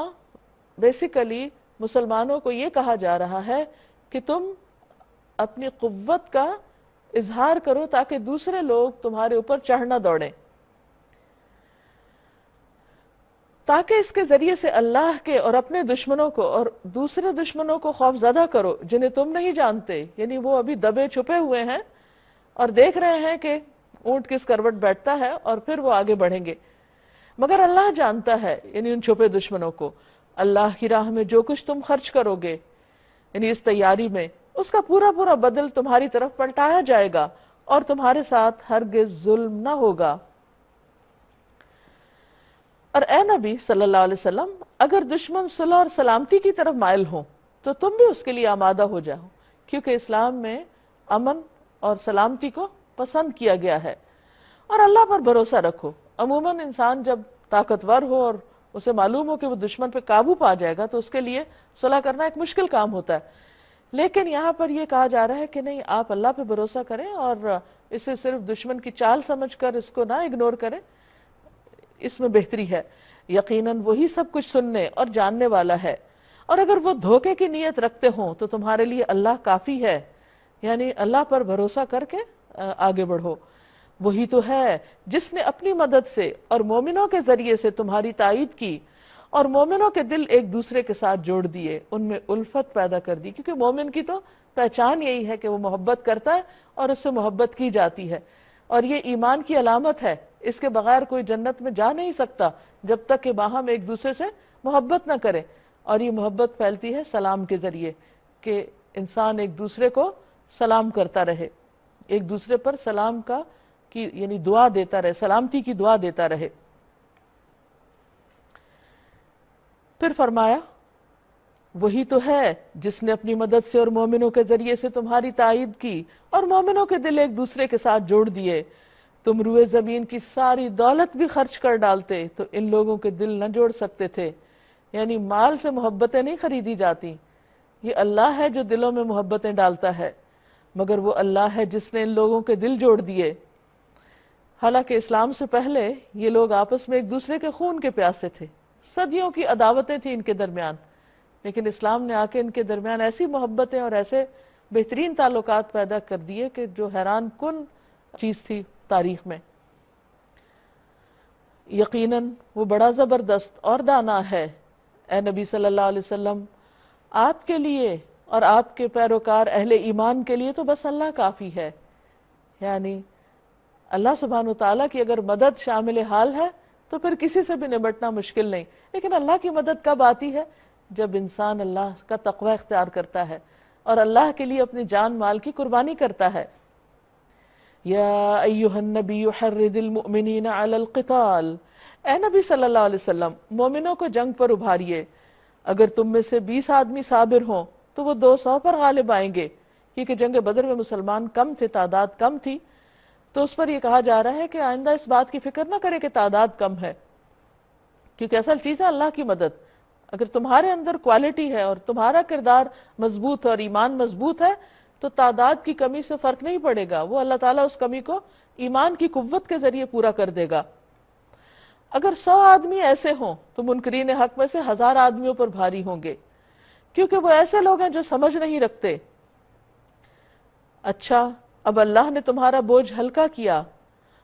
A: بیسیکلی مسلمانوں کو یہ کہا جا رہا ہے کہ تم اپنی قوت کا اظہار کرو تاکہ دوسرے لوگ تمہارے اوپر چڑھنا دوڑیں، تاکہ اس کے ذریعے سے اللہ کے اور اپنے دشمنوں کو اور دوسرے دشمنوں کو خوف زدہ کرو جنہیں تم نہیں جانتے، یعنی وہ ابھی دبے چھپے ہوئے ہیں اور دیکھ رہے ہیں کہ اونٹ کس کروٹ بیٹھتا ہے، اور پھر وہ آگے بڑھیں گے۔ مگر اللہ جانتا ہے، یعنی ان چھپے دشمنوں کو، اللہ کی راہ میں جو کچھ تم خرچ کرو گے، یعنی اس تیاری میں، اس کا پورا پورا بدل تمہاری طرف پلٹایا جائے گا، اور تمہارے ساتھ ہرگز ظلم نہ ہوگا۔ اور اے نبی صلی اللہ علیہ وسلم، اگر دشمن صلح اور سلامتی کی طرف مائل ہوں تو تم بھی اس کے لیے آمادہ ہو جاؤ، کیونکہ اسلام میں امن اور سلامتی کو پسند کیا گیا ہے، اور اللہ پر بھروسہ رکھو۔ عموماً انسان جب طاقتور ہو اور اسے معلوم ہو کہ وہ دشمن پہ قابو پا جائے گا تو اس کے لیے صلح کرنا ایک مشکل کام ہوتا ہے، لیکن یہاں پر یہ کہا جا رہا ہے کہ نہیں، آپ اللہ پہ بھروسہ کریں اور اسے صرف دشمن کی چال سمجھ کر اس کو نہ اگنور کریں، اس میں بہتری ہے۔ یقیناً وہی سب کچھ سننے اور جاننے والا ہے، اور اگر وہ دھوکے کی نیت رکھتے ہوں تو تمہارے لیے اللہ کافی ہے، یعنی اللہ پر بھروسہ کر کے آگے بڑھو۔ وہی تو ہے جس نے اپنی مدد سے اور مومنوں کے ذریعے سے تمہاری تائید کی، اور مومنوں کے دل ایک دوسرے کے ساتھ جوڑ دیے، ان میں الفت پیدا کر دی، کیونکہ مومن کی تو پہچان یہی ہے کہ وہ محبت کرتا ہے اور اس سے محبت کی جاتی ہے، اور یہ ایمان کی علامت ہے۔ اس کے بغیر کوئی جنت میں جا نہیں سکتا جب تک کہ باہم ایک دوسرے سے محبت نہ کرے، اور یہ محبت پھیلتی ہے سلام کے ذریعے، کہ انسان ایک دوسرے کو سلام کرتا رہے، ایک دوسرے پر سلام کا یعنی دعا دیتا رہے، سلامتی کی دعا دیتا رہے۔ پھر فرمایا وہی تو ہے جس نے اپنی مدد سے اور مومنوں کے ذریعے سے تمہاری تائید کی، اور مومنوں کے دل ایک دوسرے کے ساتھ جوڑ دیے۔ تم روئے زمین کی ساری دولت بھی خرچ کر ڈالتے تو ان لوگوں کے دل نہ جوڑ سکتے تھے، یعنی مال سے محبتیں نہیں خریدی جاتی، یہ اللہ ہے جو دلوں میں محبتیں ڈالتا ہے، مگر وہ اللہ ہے جس نے ان لوگوں کے دل جوڑ دیے۔ حالانکہ اسلام سے پہلے یہ لوگ آپس میں ایک دوسرے کے خون کے پیاسے تھے، صدیوں کی عداوتیں تھیں ان کے درمیان، لیکن اسلام نے آ کے ان کے درمیان ایسی محبتیں اور ایسے بہترین تعلقات پیدا کر دیے کہ جو حیران کن چیز تھی تاریخ میں۔ یقیناً وہ بڑا زبردست اور دانا ہے۔ اے نبی صلی اللہ علیہ وسلم، آپ کے لیے اور آپ کے پیروکار اہل ایمان کے لیے تو بس اللہ کافی ہے، یعنی اللہ سبحانہ وتعالیٰ کی اگر مدد شامل حال ہے تو پھر کسی سے بھی نمٹنا مشکل نہیں، لیکن اللہ کی مدد کب آتی ہے؟ جب انسان اللہ کا تقوی اختیار کرتا ہے اور اللہ کے لیے اپنی جان مال کی قربانی کرتا ہے۔ یا ایھا النبی حرض المؤمنین علی القتال، اے نبی صلی اللہ علیہ وسلم مومنوں کو جنگ پر ابھاریے، اگر تم میں سے 20 آدمی صابر ہوں تو وہ 200 پر غالب آئیں گے، کیونکہ جنگ بدر میں مسلمان کم تھے، تعداد کم تھی، تو اس پر یہ کہا جا رہا ہے کہ آئندہ اس بات کی فکر نہ کریں کہ تعداد کم ہے، کیونکہ اصل چیز ہے اللہ کی مدد۔ اگر تمہارے اندر کوالٹی ہے اور تمہارا کردار مضبوط ہے اور ایمان مضبوط ہے تو تعداد کی کمی سے فرق نہیں پڑے گا، وہ اللہ تعالیٰ اس کمی کو ایمان کی قوت کے ذریعے پورا کر دے گا۔ اگر 100 آدمی ایسے ہوں تو منکرین حق میں سے 1000 آدمیوں پر بھاری ہوں گے، کیونکہ وہ ایسے لوگ ہیں جو سمجھ نہیں رکھتے۔ اچھا، اب اللہ نے تمہارا بوجھ ہلکا کیا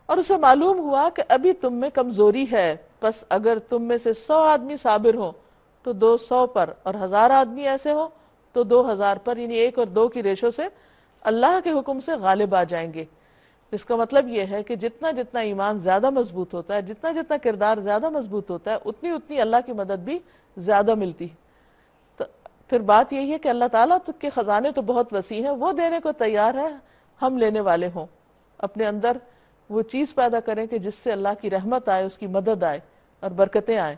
A: اور اسے معلوم ہوا کہ ابھی تم میں کمزوری ہے، پس اگر تم میں سے 100 آدمی صابر ہوں تو 200 پر، اور 1000 آدمی ایسے ہوں تو 2000 پر، یعنی 1 اور 2 کی ریشو سے اللہ کے حکم سے غالب آ جائیں گے۔ اس کا مطلب یہ ہے کہ جتنا جتنا ایمان زیادہ مضبوط ہوتا ہے، جتنا جتنا کردار زیادہ مضبوط ہوتا ہے، اتنی اتنی اللہ کی مدد بھی زیادہ ملتی ہے۔ تو پھر بات یہی ہے کہ اللہ تعالیٰ کے خزانے تو بہت وسیع ہیں، وہ دینے کو تیار ہے، ہم لینے والے ہوں، اپنے اندر وہ چیز پیدا کریں کہ جس سے اللہ کی رحمت آئے، اس کی مدد آئے اور برکتیں آئیں۔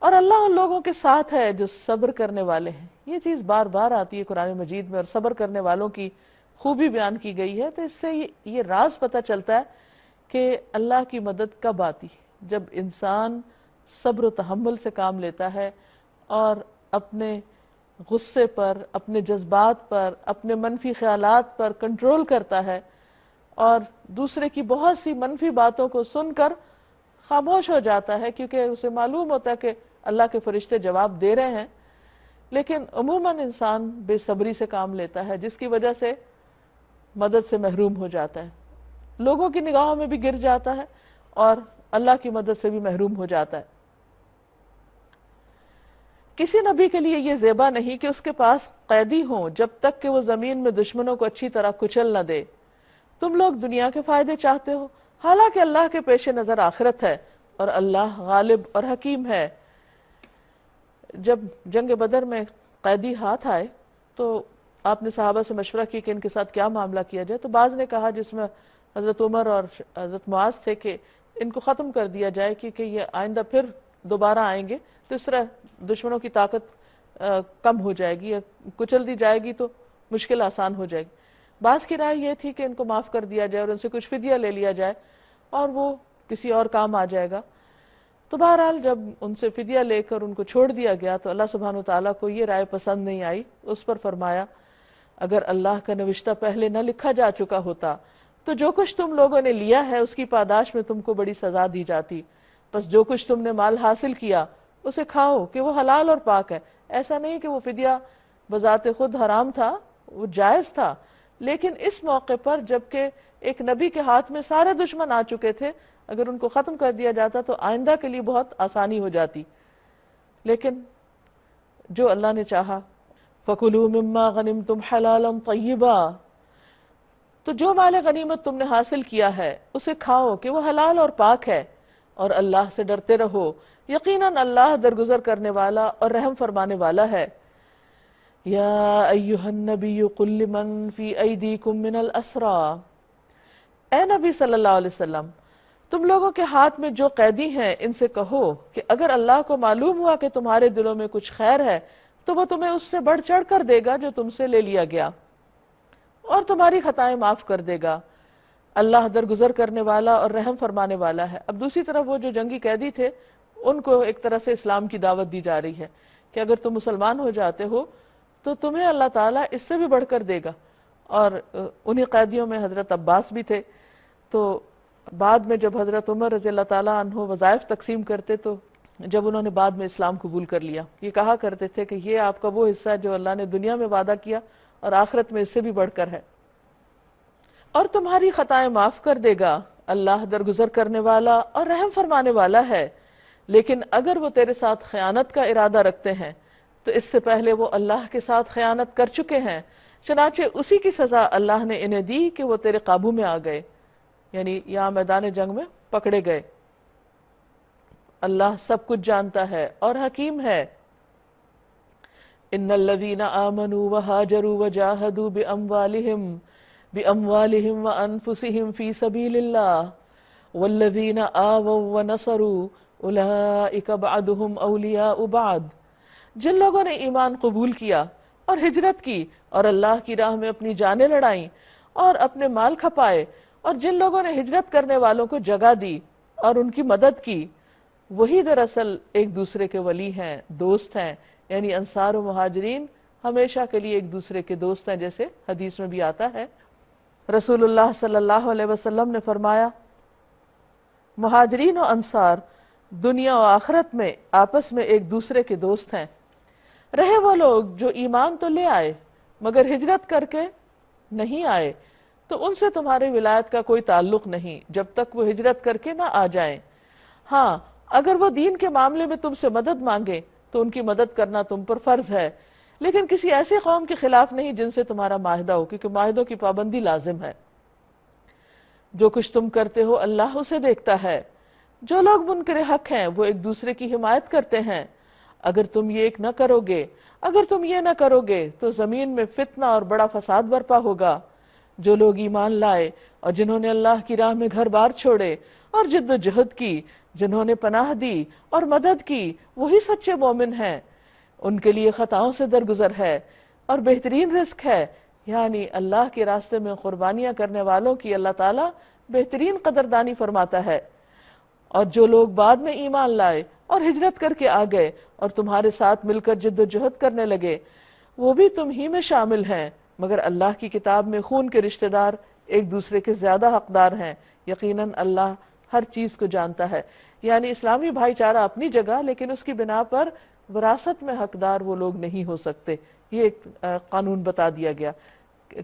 A: اور اللہ ان لوگوں کے ساتھ ہے جو صبر کرنے والے ہیں، یہ چیز بار بار آتی ہے قرآن مجید میں، اور صبر کرنے والوں کی خوبی بیان کی گئی ہے۔ تو اس سے یہ راز پتہ چلتا ہے کہ اللہ کی مدد کب آتی ہے، جب انسان صبر و تحمل سے کام لیتا ہے اور اپنے غصے پر، اپنے جذبات پر، اپنے منفی خیالات پر کنٹرول کرتا ہے اور دوسرے کی بہت سی منفی باتوں کو سن کر خاموش ہو جاتا ہے، کیونکہ اسے معلوم ہوتا ہے کہ اللہ کے فرشتے جواب دے رہے ہیں۔ لیکن عموماً انسان بے صبری سے کام لیتا ہے، جس کی وجہ سے مدد سے محروم ہو جاتا ہے، لوگوں کی نگاہوں میں بھی گر جاتا ہے اور اللہ کی مدد سے بھی محروم ہو جاتا ہے۔ کسی نبی کے لیے یہ زیبا نہیں کہ اس کے پاس قیدی ہوں جب تک کہ وہ زمین میں دشمنوں کو اچھی طرح کچل نہ دے۔ تم لوگ دنیا کے فائدے چاہتے ہو، حالانکہ اللہ کے پیش نظر آخرت ہے، اور اللہ غالب اور حکیم ہے۔ جب جنگ بدر میں قیدی ہاتھ آئے تو آپ نے صحابہ سے مشورہ کی کہ ان کے ساتھ کیا معاملہ کیا جائے، تو بعض نے کہا، جس میں حضرت عمر اور حضرت معاذ تھے، کہ ان کو ختم کر دیا جائے، کیونکہ یہ آئندہ پھر دوبارہ آئیں گے تو اس طرح دشمنوں کی طاقت کم ہو جائے گی، یا کچل دی جائے گی تو مشکل آسان ہو جائے گی۔ بعض کی رائے یہ تھی کہ ان کو معاف کر دیا جائے اور ان سے کچھ فدیہ لے لیا جائے اور وہ کسی اور کام آ جائے گا۔ تو بہرحال جب ان سے فدیہ لے کر ان کو چھوڑ دیا گیا تو اللہ سبحانہ وتعالیٰ کو یہ رائے پسند نہیں آئی۔ اس پر فرمایا، اگر اللہ کا نوشتہ پہلے نہ لکھا جا چکا ہوتا تو جو کچھ تم لوگوں نے لیا ہے اس کی پاداش میں تم کو بڑی سزا دی جاتی، بس جو کچھ تم نے مال حاصل کیا اسے کھاؤ کہ وہ حلال اور پاک ہے۔ ایسا نہیں کہ وہ فدیہ بذات خود حرام تھا، وہ جائز تھا، لیکن اس موقع پر جبکہ ایک نبی کے ہاتھ میں سارے دشمن آ چکے تھے، اگر ان کو ختم کر دیا جاتا تو آئندہ کے لیے بہت آسانی ہو جاتی۔ لیکن جو اللہ نے چاہا، فَكُلُوا مِمَّا غَنِمْتُمْ حَلَالًا طَيِّبًا، تو جو مال غنیمت تم نے حاصل کیا ہے اسے کھاؤ کہ وہ حلال اور پاک ہے، اور اللہ سے ڈرتے رہو، یقیناً اللہ درگزر کرنے والا اور رحم فرمانے والا ہے۔ یا ایھا النبی قل لمن فی ایدیکم من الاسریٰ، اے نبی صلی اللہ علیہ وسلم تم لوگوں کے ہاتھ میں جو قیدی ہیں ان سے کہو کہ اگر اللہ کو معلوم ہوا کہ تمہارے دلوں میں کچھ خیر ہے تو وہ تمہیں اس سے بڑھ چڑھ کر دے گا جو تم سے لے لیا گیا، اور تمہاری خطائیں معاف کر دے گا۔ اللہ درگزر کرنے والا اور رحم فرمانے والا ہے۔ اب دوسری طرف وہ جو جنگی قیدی تھے ان کو ایک طرح سے اسلام کی دعوت دی جا رہی ہے کہ اگر تم مسلمان ہو جاتے ہو تو تمہیں اللہ تعالیٰ اس سے بھی بڑھ کر دے گا۔ اور انہی قیدیوں میں حضرت عباس بھی تھے۔ تو بعد میں جب حضرت عمر رضی اللہ تعالیٰ عنہ وظائف تقسیم کرتے تو جب انہوں نے بعد میں اسلام قبول کر لیا، یہ کہا کرتے تھے کہ یہ آپ کا وہ حصہ ہے جو اللہ نے دنیا میں وعدہ کیا اور آخرت میں اس سے بھی بڑھ کر ہے، اور تمہاری خطائیں معاف کر دے گا، اللہ درگزر کرنے والا اور رحم فرمانے والا ہے۔ لیکن اگر وہ تیرے ساتھ خیانت کا ارادہ رکھتے ہیں تو اس سے پہلے وہ اللہ کے ساتھ خیانت کر چکے ہیں، چنانچہ اسی کی سزا اللہ نے انہیں دی کہ وہ تیرے قابو میں آ گئے، یعنی یہاں میدان جنگ میں پکڑے گئے۔ اللہ سب کچھ جانتا ہے اور حکیم ہے۔ ان الذین آمنوا وہاجروا وجاہدوا باموالہم بِأَمْوَالِهِمْ وَأَنفُسِهِمْ فِي سَبِيلِ اللَّهِ وَالَّذِينَ آوَوا وَنَصَرُوا أُولَئِكَ بَعْضُهُمْ أَوْلِيَاءُ بَعْضٍ۔ جن لوگوں نے ایمان قبول کیا اور ہجرت کی اور اللہ کی راہ میں اپنی جانیں لڑائیں اور اپنے مال کھپائے، اور جن لوگوں نے ہجرت کرنے والوں کو جگہ دی اور ان کی مدد کی، وہی دراصل ایک دوسرے کے ولی ہیں، دوست ہیں۔ یعنی انصار و مہاجرین ہمیشہ کے لیے ایک دوسرے کے دوست ہیں، جیسے حدیث میں بھی آتا ہے۔ رسول اللہ صلی اللہ علیہ وسلم نے فرمایا، مہاجرین و انصار دنیا و آخرت میں آپس میں ایک دوسرے کے دوست ہیں۔ رہے وہ لوگ جو ایمان تو لے آئے مگر ہجرت کر کے نہیں آئے، تو ان سے تمہاری ولایت کا کوئی تعلق نہیں جب تک وہ ہجرت کر کے نہ آ جائیں۔ ہاں، اگر وہ دین کے معاملے میں تم سے مدد مانگے تو ان کی مدد کرنا تم پر فرض ہے، لیکن کسی ایسے قوم کے خلاف نہیں جن سے تمہارا معاہدہ ہو، کیونکہ معاہدوں کی پابندی لازم ہے۔ جو کچھ تم کرتے ہو اللہ اسے دیکھتا ہے۔ جو لوگ منکر حق ہیں وہ ایک دوسرے کی حمایت کرتے ہیں۔ اگر تم یہ نہ کرو گے تو زمین میں فتنہ اور بڑا فساد برپا ہوگا۔ جو لوگ ایمان لائے اور جنہوں نے اللہ کی راہ میں گھر بار چھوڑے اور جد و جہد کی، جنہوں نے پناہ دی اور مدد کی، وہی سچے مومن ہیں۔ ان کے لیے خطاؤں سے درگزر ہے اور بہترین رزق ہے۔ یعنی اللہ کے راستے میں قربانیاں کرنے والوں کی اللہ تعالیٰ بہترین قدردانی فرماتا ہے۔ اور جو لوگ بعد میں ایمان لائے اور ہجرت کر کے آ گئے اور تمہارے ساتھ مل کر جد و جہد کرنے لگے، وہ بھی تم ہی میں شامل ہیں، مگر اللہ کی کتاب میں خون کے رشتہ دار ایک دوسرے کے زیادہ حقدار ہیں۔ یقیناً اللہ ہر چیز کو جانتا ہے۔ یعنی اسلامی بھائی چارہ اپنی جگہ، لیکن اس کی بنا پر وراثت میں حقدار وہ لوگ نہیں ہو سکتے۔ یہ ایک قانون بتا دیا گیا،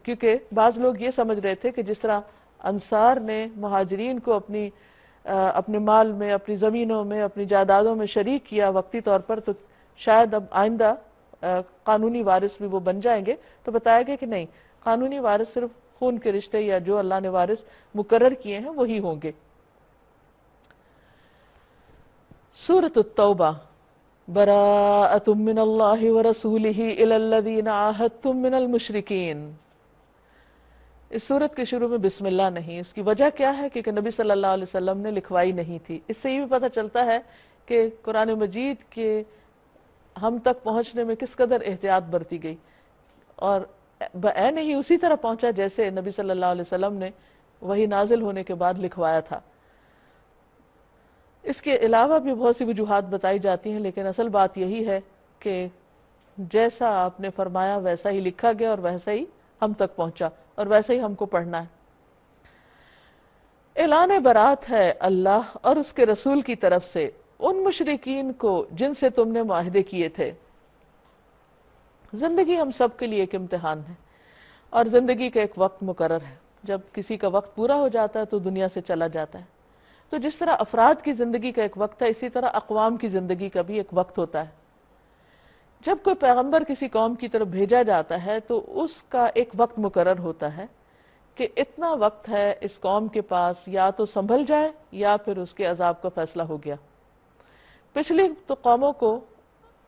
A: کیونکہ بعض لوگ یہ سمجھ رہے تھے کہ جس طرح انصار نے مہاجرین کو اپنے مال میں، اپنی زمینوں میں، اپنی جائیدادوں میں شریک کیا وقتی طور پر، تو شاید اب آئندہ قانونی وارث بھی وہ بن جائیں گے۔ تو بتایا گیا کہ نہیں، قانونی وارث صرف خون کے رشتے یا جو اللہ نے وارث مقرر کیے ہیں وہی ہوں گے۔ سورۃ التوبہ، براءۃ من اللہ ورسولہ الی الذین عاہدتم من المشرکین۔ اس سورت کے شروع میں بسم اللہ نہیں۔ اس کی وجہ کیا ہے؟ کیونکہ نبی صلی اللہ علیہ وسلم نے لکھوائی نہیں تھی۔ اس سے یہ بھی پتہ چلتا ہے کہ قرآن مجید کے ہم تک پہنچنے میں کس قدر احتیاط برتی گئی، اور بعین ہی اسی طرح پہنچا جیسے نبی صلی اللہ علیہ وسلم نے وحی نازل ہونے کے بعد لکھوایا تھا۔ اس کے علاوہ بھی بہت سی وجوہات بتائی جاتی ہیں، لیکن اصل بات یہی ہے کہ جیسا آپ نے فرمایا ویسا ہی لکھا گیا اور ویسا ہی ہم تک پہنچا، اور ویسے ہی ہم کو پڑھنا ہے۔ اعلان برات ہے اللہ اور اس کے رسول کی طرف سے ان مشرکین کو جن سے تم نے معاہدے کیے تھے۔ زندگی ہم سب کے لیے ایک امتحان ہے، اور زندگی کا ایک وقت مقرر ہے۔ جب کسی کا وقت پورا ہو جاتا ہے تو دنیا سے چلا جاتا ہے۔ تو جس طرح افراد کی زندگی کا ایک وقت ہے، اسی طرح اقوام کی زندگی کا بھی ایک وقت ہوتا ہے۔ جب کوئی پیغمبر کسی قوم کی طرف بھیجا جاتا ہے تو اس کا ایک وقت مقرر ہوتا ہے کہ اتنا وقت ہے اس قوم کے پاس، یا تو سنبھل جائے یا پھر اس کے عذاب کا فیصلہ ہو گیا۔ پچھلی تو قوموں کو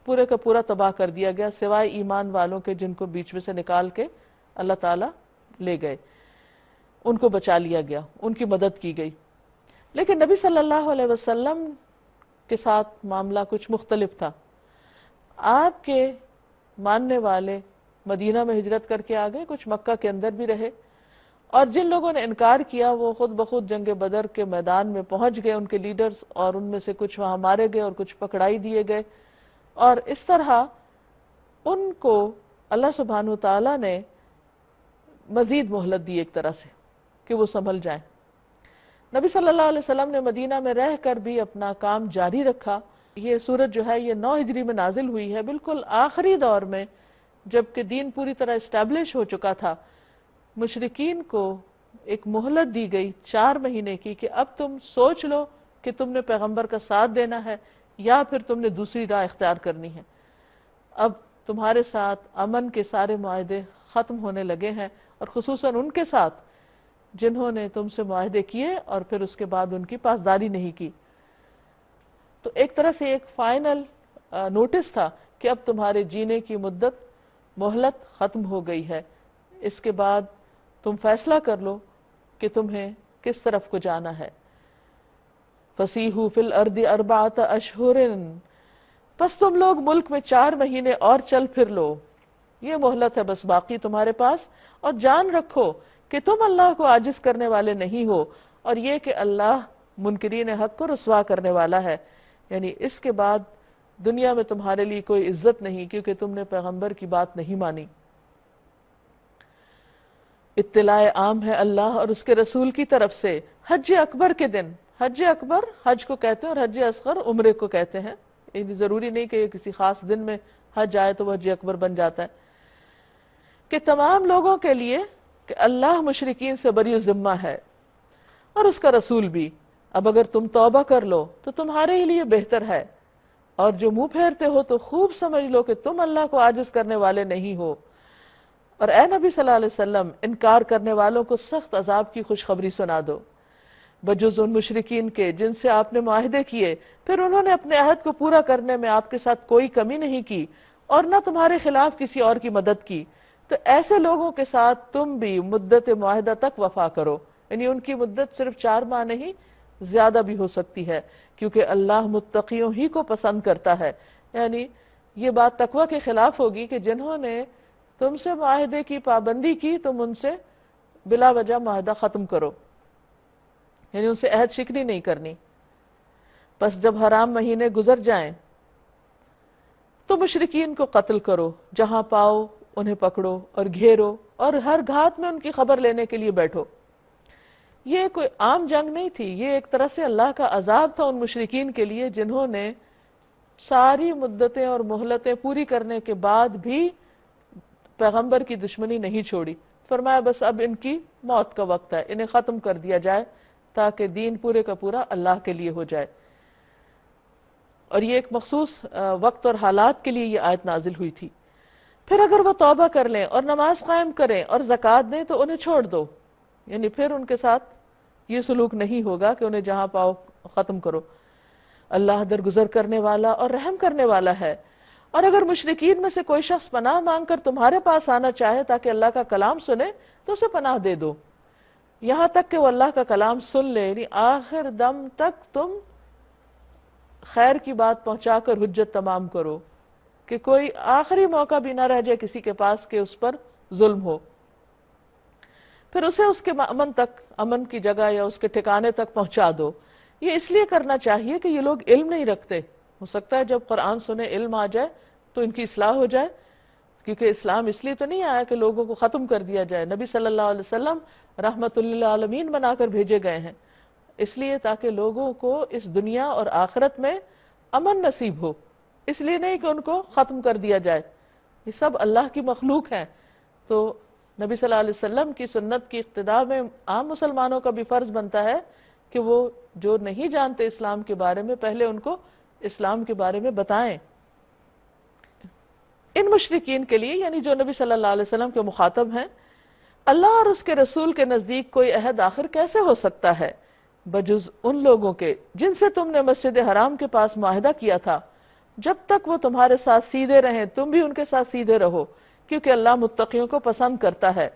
A: پورے کا پورا تباہ کر دیا گیا، سوائے ایمان والوں کے جن کو بیچ میں سے نکال کے اللہ تعالیٰ لے گئے، ان کو بچا لیا گیا، ان کی مدد کی گئی۔ لیکن نبی صلی اللہ علیہ وسلم کے ساتھ معاملہ کچھ مختلف تھا۔ آپ کے ماننے والے مدینہ میں ہجرت کر کے آ گئے، کچھ مکہ کے اندر بھی رہے، اور جن لوگوں نے انکار کیا وہ خود بخود جنگ بدر کے میدان میں پہنچ گئے، ان کے لیڈرز، اور ان میں سے کچھ وہاں مارے گئے اور کچھ پکڑائی دیے گئے۔ اور اس طرح ان کو اللہ سبحانہ وتعالیٰ نے مزید مہلت دی ایک طرح سے کہ وہ سنبھل جائیں۔ نبی صلی اللہ علیہ وسلم نے مدینہ میں رہ کر بھی اپنا کام جاری رکھا۔ یہ سورت جو ہے یہ 9 ہجری میں نازل ہوئی ہے، بالکل آخری دور میں، جبکہ دین پوری طرح اسٹیبلش ہو چکا تھا۔ مشرکین کو ایک مہلت دی گئی 4 مہینے کی کہ اب تم سوچ لو کہ تم نے پیغمبر کا ساتھ دینا ہے یا پھر تم نے دوسری راہ اختیار کرنی ہے۔ اب تمہارے ساتھ امن کے سارے معاہدے ختم ہونے لگے ہیں، اور خصوصاً ان کے ساتھ جنہوں نے تم سے معاہدے کیے اور پھر اس کے بعد ان کی پاسداری نہیں کی۔ تو ایک طرح سے ایک فائنل نوٹس تھا کہ اب تمہارے جینے کی مدت، مہلت ختم ہو گئی ہے۔ اس کے بعد تم فیصلہ کر لو کہ تمہیں کس طرف کو جانا ہے۔ فَسِیحُوا فِی الْأَرْضِ أَرْبَعَةَ أَشْهُرٍ، پس تم لوگ ملک میں 4 مہینے اور چل پھر لو، یہ مہلت ہے بس باقی تمہارے پاس، اور جان رکھو کہ تم اللہ کو عاجز کرنے والے نہیں ہو، اور یہ کہ اللہ منکرین حق کو رسوا کرنے والا ہے، یعنی اس کے بعد دنیا میں تمہارے لیے کوئی عزت نہیں کیونکہ تم نے پیغمبر کی بات نہیں مانی۔ اطلاع عام ہے اللہ اور اس کے رسول کی طرف سے حج اکبر کے دن، حج اکبر حج کو کہتے ہیں اور حج اصغر عمرے کو کہتے ہیں، یعنی ضروری نہیں کہ کسی خاص دن میں حج آئے تو وہ حج اکبر بن جاتا ہے، کہ تمام لوگوں کے لیے کہ اللہ مشرکین سے بری ذمہ ہے اور اس کا رسول بھی، اب اگر تم توبہ کر لو تو تمہارے ہی لیے بہتر ہے، اور جو منہ پھیرتے ہو تو خوب سمجھ لو کہ تم اللہ کو عاجز کرنے والے نہیں ہو، اور اے نبی صلی اللہ علیہ وسلم انکار کرنے والوں کو سخت عذاب کی خوشخبری سنا دو، بجز ان مشرکین کے جن سے آپ نے معاہدے کیے پھر انہوں نے اپنے عہد کو پورا کرنے میں آپ کے ساتھ کوئی کمی نہیں کی اور نہ تمہارے خلاف کسی اور کی مدد کی، تو ایسے لوگوں کے ساتھ تم بھی مدت معاہدہ تک وفا کرو، یعنی ان کی مدت صرف 4 ماہ نہیں زیادہ بھی ہو سکتی ہے، کیونکہ اللہ متقیوں ہی کو پسند کرتا ہے۔ یعنی یہ بات تقوی کے خلاف ہوگی کہ جنہوں نے تم سے معاہدے کی پابندی کی تم ان سے بلا وجہ معاہدہ ختم کرو، یعنی ان سے عہد شکنی نہیں کرنی۔ پس جب حرام مہینے گزر جائیں تو مشرکین کو قتل کرو، جہاں پاؤ انہیں پکڑو اور گھیرو اور ہر گھات میں ان کی خبر لینے کے لیے بیٹھو۔ یہ کوئی عام جنگ نہیں تھی، یہ ایک طرح سے اللہ کا عذاب تھا ان مشرکین کے لیے جنہوں نے ساری مدتیں اور مہلتیں پوری کرنے کے بعد بھی پیغمبر کی دشمنی نہیں چھوڑی۔ فرمایا بس اب ان کی موت کا وقت ہے، انہیں ختم کر دیا جائے تاکہ دین پورے کا پورا اللہ کے لیے ہو جائے۔ اور یہ ایک مخصوص وقت اور حالات کے لیے یہ آیت نازل ہوئی تھی۔ پھر اگر وہ توبہ کر لیں اور نماز قائم کریں اور زکوٰۃ دیں تو انہیں چھوڑ دو، یعنی پھر ان کے ساتھ یہ سلوک نہیں ہوگا کہ انہیں جہاں پاؤ ختم کرو۔ اللہ درگزر کرنے والا اور رحم کرنے والا ہے۔ اور اگر مشرکین میں سے کوئی شخص پناہ مانگ کر تمہارے پاس آنا چاہے تاکہ اللہ کا کلام سنے تو اسے پناہ دے دو، یہاں تک کہ وہ اللہ کا کلام سن لے، یعنی آخر دم تک تم خیر کی بات پہنچا کر حجت تمام کرو کہ کوئی آخری موقع بھی نہ رہ جائے کسی کے پاس کہ اس پر ظلم ہو، پھر اسے اس کے امن تک، امن کی جگہ یا اس کے ٹھکانے تک پہنچا دو۔ یہ اس لیے کرنا چاہیے کہ یہ لوگ علم نہیں رکھتے، ہو سکتا ہے جب قرآن سنے علم آ جائے تو ان کی اصلاح ہو جائے، کیونکہ اسلام اس لیے تو نہیں آیا کہ لوگوں کو ختم کر دیا جائے، نبی صلی اللہ علیہ وسلم رحمت للعالمین بنا کر بھیجے گئے ہیں اس لیے تاکہ لوگوں کو اس دنیا اور آخرت میں امن نصیب ہو، اس لیے نہیں کہ ان کو ختم کر دیا جائے۔ یہ سب اللہ کی مخلوق ہیں، تو نبی صلی اللہ علیہ وسلم کی سنت کی اقتداء میں عام مسلمانوں کا بھی فرض بنتا ہے کہ وہ جو نہیں جانتے اسلام کے بارے میں پہلے ان کو اسلام کے بارے میں بتائیں۔ ان مشرکین کے لیے، یعنی جو نبی صلی اللہ علیہ وسلم کے مخاطب ہیں، اللہ اور اس کے رسول کے نزدیک کوئی عہد آخر کیسے ہو سکتا ہے بجز ان لوگوں کے جن سے تم نے مسجد حرام کے پاس معاہدہ کیا تھا، جب تک وہ تمہارے ساتھ سیدھے رہیں تم بھی ان کے ساتھ سیدھے رہو، کیونکہ اللہ متقیوں کو پسند کرتا ہے۔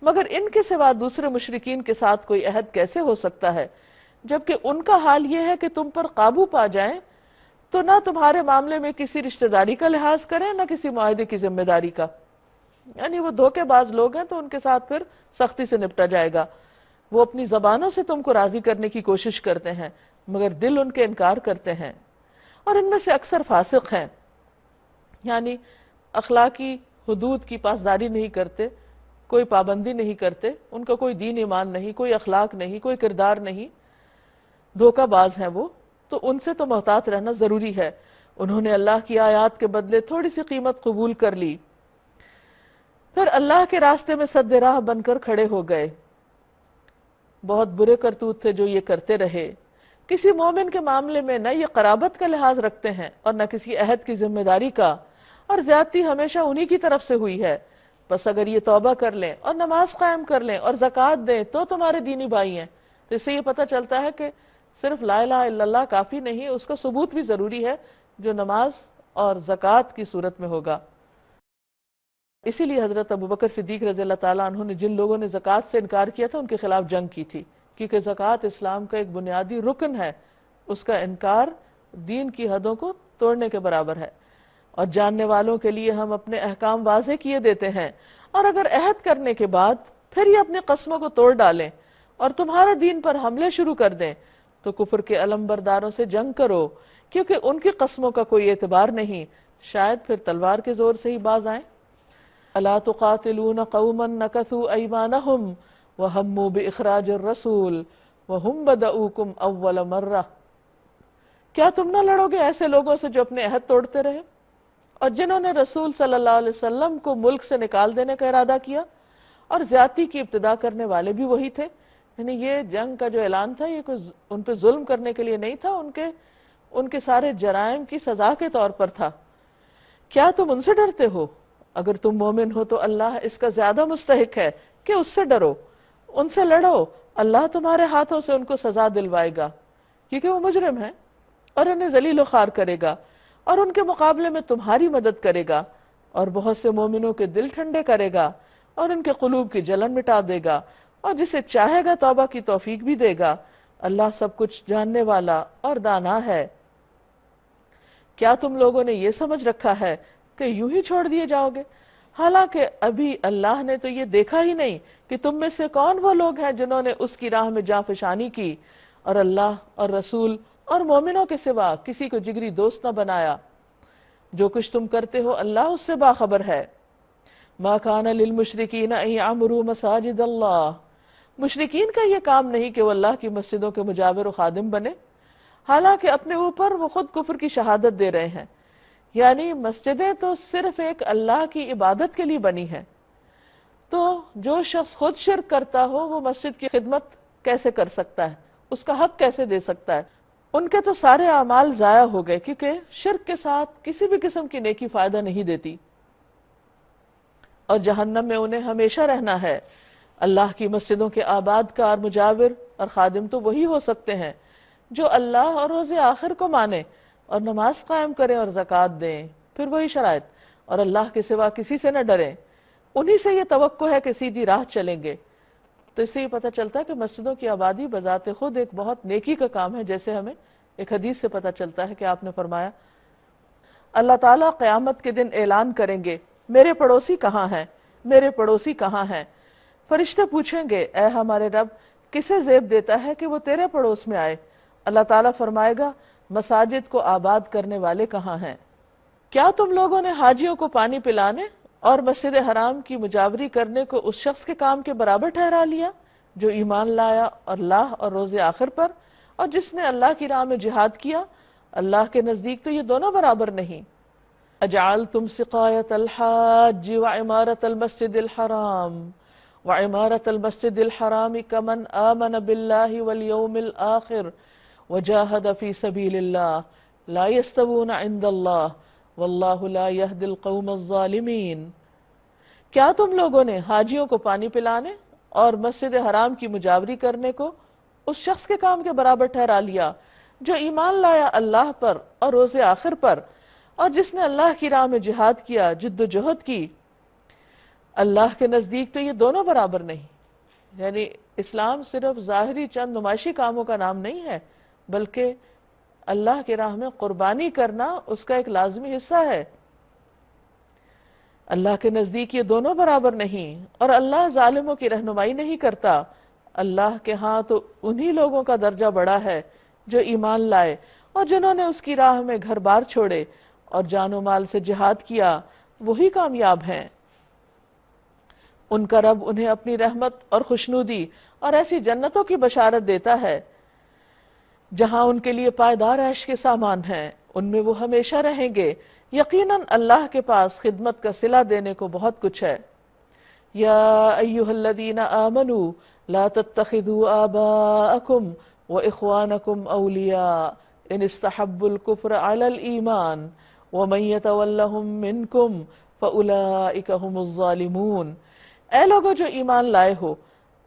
A: مگر ان کے سوا دوسرے مشرکین کے ساتھ کوئی عہد کیسے ہو سکتا ہے، جبکہ ان کا حال یہ ہے کہ تم پر قابو پا جائیں تو نہ تمہارے معاملے میں کسی رشتہ داری کا لحاظ کریں نہ کسی معاہدے کی ذمہ داری کا، یعنی وہ دھوکے باز لوگ ہیں تو ان کے ساتھ پھر سختی سے نپٹا جائے گا۔ وہ اپنی زبانوں سے تم کو راضی کرنے کی کوشش کرتے ہیں مگر دل ان کے انکار کرتے ہیں، اور ان میں سے اکثر فاسق ہیں، یعنی اخلاقی حدود کی پاسداری نہیں کرتے، کوئی پابندی نہیں کرتے، ان کا کوئی دین ایمان نہیں، کوئی اخلاق نہیں، کوئی کردار نہیں، دھوکہ باز ہیں وہ، تو ان سے تو محتاط رہنا ضروری ہے۔ انہوں نے اللہ کی آیات کے بدلے تھوڑی سی قیمت قبول کر لی، پھر اللہ کے راستے میں سد راہ بن کر کھڑے ہو گئے۔ بہت برے کرتوت تھے جو یہ کرتے رہے۔ کسی مومن کے معاملے میں نہ یہ قرابت کا لحاظ رکھتے ہیں اور نہ کسی عہد کی ذمہ داری کا، اور زیادتی ہمیشہ انہی کی طرف سے ہوئی ہے۔ بس اگر یہ توبہ کر لیں اور نماز قائم کر لیں اور زکوٰۃ دیں تو تمہارے دینی بھائی ہیں۔ تو اس سے یہ پتہ چلتا ہے کہ صرف لا الہ الا اللہ کافی نہیں، اس کا ثبوت بھی ضروری ہے جو نماز اور زکوٰۃ کی صورت میں ہوگا۔ اسی لیے حضرت ابوبکر صدیق رضی اللہ تعالیٰ عنہ نے جن لوگوں نے زکوٰۃ سے انکار کیا تھا ان کے خلاف جنگ کی تھی، کیونکہ زکوٰۃ اسلام کا ایک بنیادی رکن ہے، اس کا انکار دین کی حدوں کو توڑنے کے برابر ہے۔ اور جاننے والوں کے لیے ہم اپنے احکام واضح کیے دیتے ہیں، اور اگر عہد کرنے کے بعد پھر یہ اپنی قسموں کو توڑ ڈالیں اور تمہارے دین پر حملے شروع کر دیں تو کفر کے علم برداروں سے جنگ کرو، کیونکہ ان کی قسموں کا کوئی اعتبار نہیں، شاید پھر تلوار کے زور سے ہی باز آئیں۔ الا تقاتلون قوما نکثوا ایمانہم وہموا باخراج الرسول وہم بدؤوکم اول مرہ، کیا تم نہ لڑو گے ایسے لوگوں سے جو اپنے عہد توڑتے رہے اور جنہوں نے رسول صلی اللہ علیہ وسلم کو ملک سے نکال دینے کا ارادہ کیا، اور زیادتی کی ابتدا کرنے والے بھی وہی تھے۔ یعنی یہ جنگ کا جو اعلان تھا یہ کوئی ان پہ ظلم کرنے کے لیے نہیں تھا، ان کے سارے جرائم کی سزا کے طور پر تھا۔ کیا تم ان سے ڈرتے ہو؟ اگر تم مومن ہو تو اللہ اس کا زیادہ مستحق ہے کہ اس سے ڈرو، ان سے لڑو، اللہ تمہارے ہاتھوں سے ان کو سزا دلوائے گا، کیونکہ وہ مجرم ہیں، اور انہیں ذلیل و خوار کرے گا اور ان کے مقابلے میں تمہاری مدد کرے گا، اور بہت سے مومنوں کے دل ٹھنڈے کرے گا اور ان کے قلوب کی جلن مٹا دے گا، اور جسے چاہے گا توبہ کی توفیق بھی دے گا۔ اللہ سب کچھ جاننے والا اور دانا ہے۔ کیا تم لوگوں نے یہ سمجھ رکھا ہے کہ یوں ہی چھوڑ دیے جاؤ گے؟ حالانکہ ابھی اللہ نے تو یہ دیکھا ہی نہیں کہ تم میں سے کون وہ لوگ ہیں جنہوں نے اس کی راہ میں جانفشانی کی اور اللہ اور رسول اور مومنوں کے سوا کسی کو جگری دوست نہ بنایا۔ جو کچھ تم کرتے ہو اللہ اس سے باخبر ہے۔ ما کان للمشرکین ان یعمروا مساجد اللہ، مشرکین کا یہ کام نہیں کہ وہ اللہ کی مسجدوں کے مجاور و خادم بنے، حالانکہ اپنے اوپر وہ خود کفر کی شہادت دے رہے ہیں۔ یعنی مسجدیں تو صرف ایک اللہ کی عبادت کے لیے بنی ہیں، تو جو شخص خود شرک کرتا ہو وہ مسجد کی خدمت کیسے کر سکتا ہے، اس کا حق کیسے دے سکتا ہے؟ ان کے تو سارے اعمال ضائع ہو گئے، کیونکہ شرک کے ساتھ کسی بھی قسم کی نیکی فائدہ نہیں دیتی، اور جہنم میں انہیں ہمیشہ رہنا ہے۔ اللہ کی مسجدوں کے آباد کار، مجاور اور خادم تو وہی ہو سکتے ہیں جو اللہ اور روز آخر کو مانے اور نماز قائم کریں اور زکوٰۃ دیں، پھر وہی شرائط، اور اللہ کے سوا کسی سے نہ ڈریں، انہی سے یہ توقع ہے کہ سیدھی راہ چلیں گے۔ تو اس سے یہ پتہ چلتا ہے کہ مسجدوں کی آبادی بذات خود ایک بہت نیکی کا کام ہے، جیسے ہمیں ایک حدیث سے پتہ چلتا ہے کہ آپ نے فرمایا اللہ تعالیٰ قیامت کے دن اعلان کریں گے میرے پڑوسی کہاں ہیں، میرے پڑوسی کہاں ہیں؟ فرشتے پوچھیں گے اے ہمارے رب کسے زیب دیتا ہے کہ وہ تیرے پڑوس میں آئے؟ اللہ تعالیٰ فرمائے گا مساجد کو آباد کرنے والے کہاں ہیں؟ کیا تم لوگوں نے حاجیوں کو پانی پلانے اور مسجد حرام کی مجاوری کرنے کو اس شخص کے کام کے برابر ٹھہرا لیا جو ایمان لایا اللہ اور روز آخر پر، اور جس نے اللہ کی راہ میں جہاد کیا؟ اللہ کے نزدیک تو یہ دونوں برابر نہیں۔ اجعلتم سقایت الحاج وعمارت المسجد الحرام وعمارت المسجد الحرام کمن آمن باللہ والیوم الآخر وجاہد فی سبیل اللہ لا یستوون عند اللہ واللہ لا یہدی القوم الظالمین۔ کیا تم لوگوں نے حاجیوں کو پانی پلانے اور مسجد حرام کی مجاوری کرنے کو اس شخص کے کام کے برابر ٹھہرا لیا جو ایمان لایا اللہ پر اور روز آخر پر، اور جس نے اللہ کی راہ میں جہاد کیا، جد و جہد کی؟ اللہ کے نزدیک تو یہ دونوں برابر نہیں۔ یعنی اسلام صرف ظاہری چند نمائشی کاموں کا نام نہیں ہے، بلکہ اللہ کی راہ میں قربانی کرنا اس کا ایک لازمی حصہ ہے۔ اللہ کے نزدیک یہ دونوں برابر نہیں، اور اللہ ظالموں کی رہنمائی نہیں کرتا۔ اللہ کے ہاں تو انہی لوگوں کا درجہ بڑا ہے جو ایمان لائے اور جنہوں نے اس کی راہ میں گھر بار چھوڑے اور جان و مال سے جہاد کیا، وہی کامیاب ہیں۔ ان کا رب انہیں اپنی رحمت اور خوشنودی اور ایسی جنتوں کی بشارت دیتا ہے جہاں ان کے لیے پائیدار عیش کے سامان ہیں، ان میں وہ ہمیشہ رہیں گے۔ یقیناً اللہ کے پاس خدمت کا صلہ دینے کو بہت کچھ ہے۔ یا ایہا الذین آمنوا لا تتخذوا آباءکم واخوانکم اولیاء ان استحبوا الکفر علی الایمان ومن یتولہم منکم فاولئک هم الظالمون۔ اے لوگوں جو ایمان لائے ہو،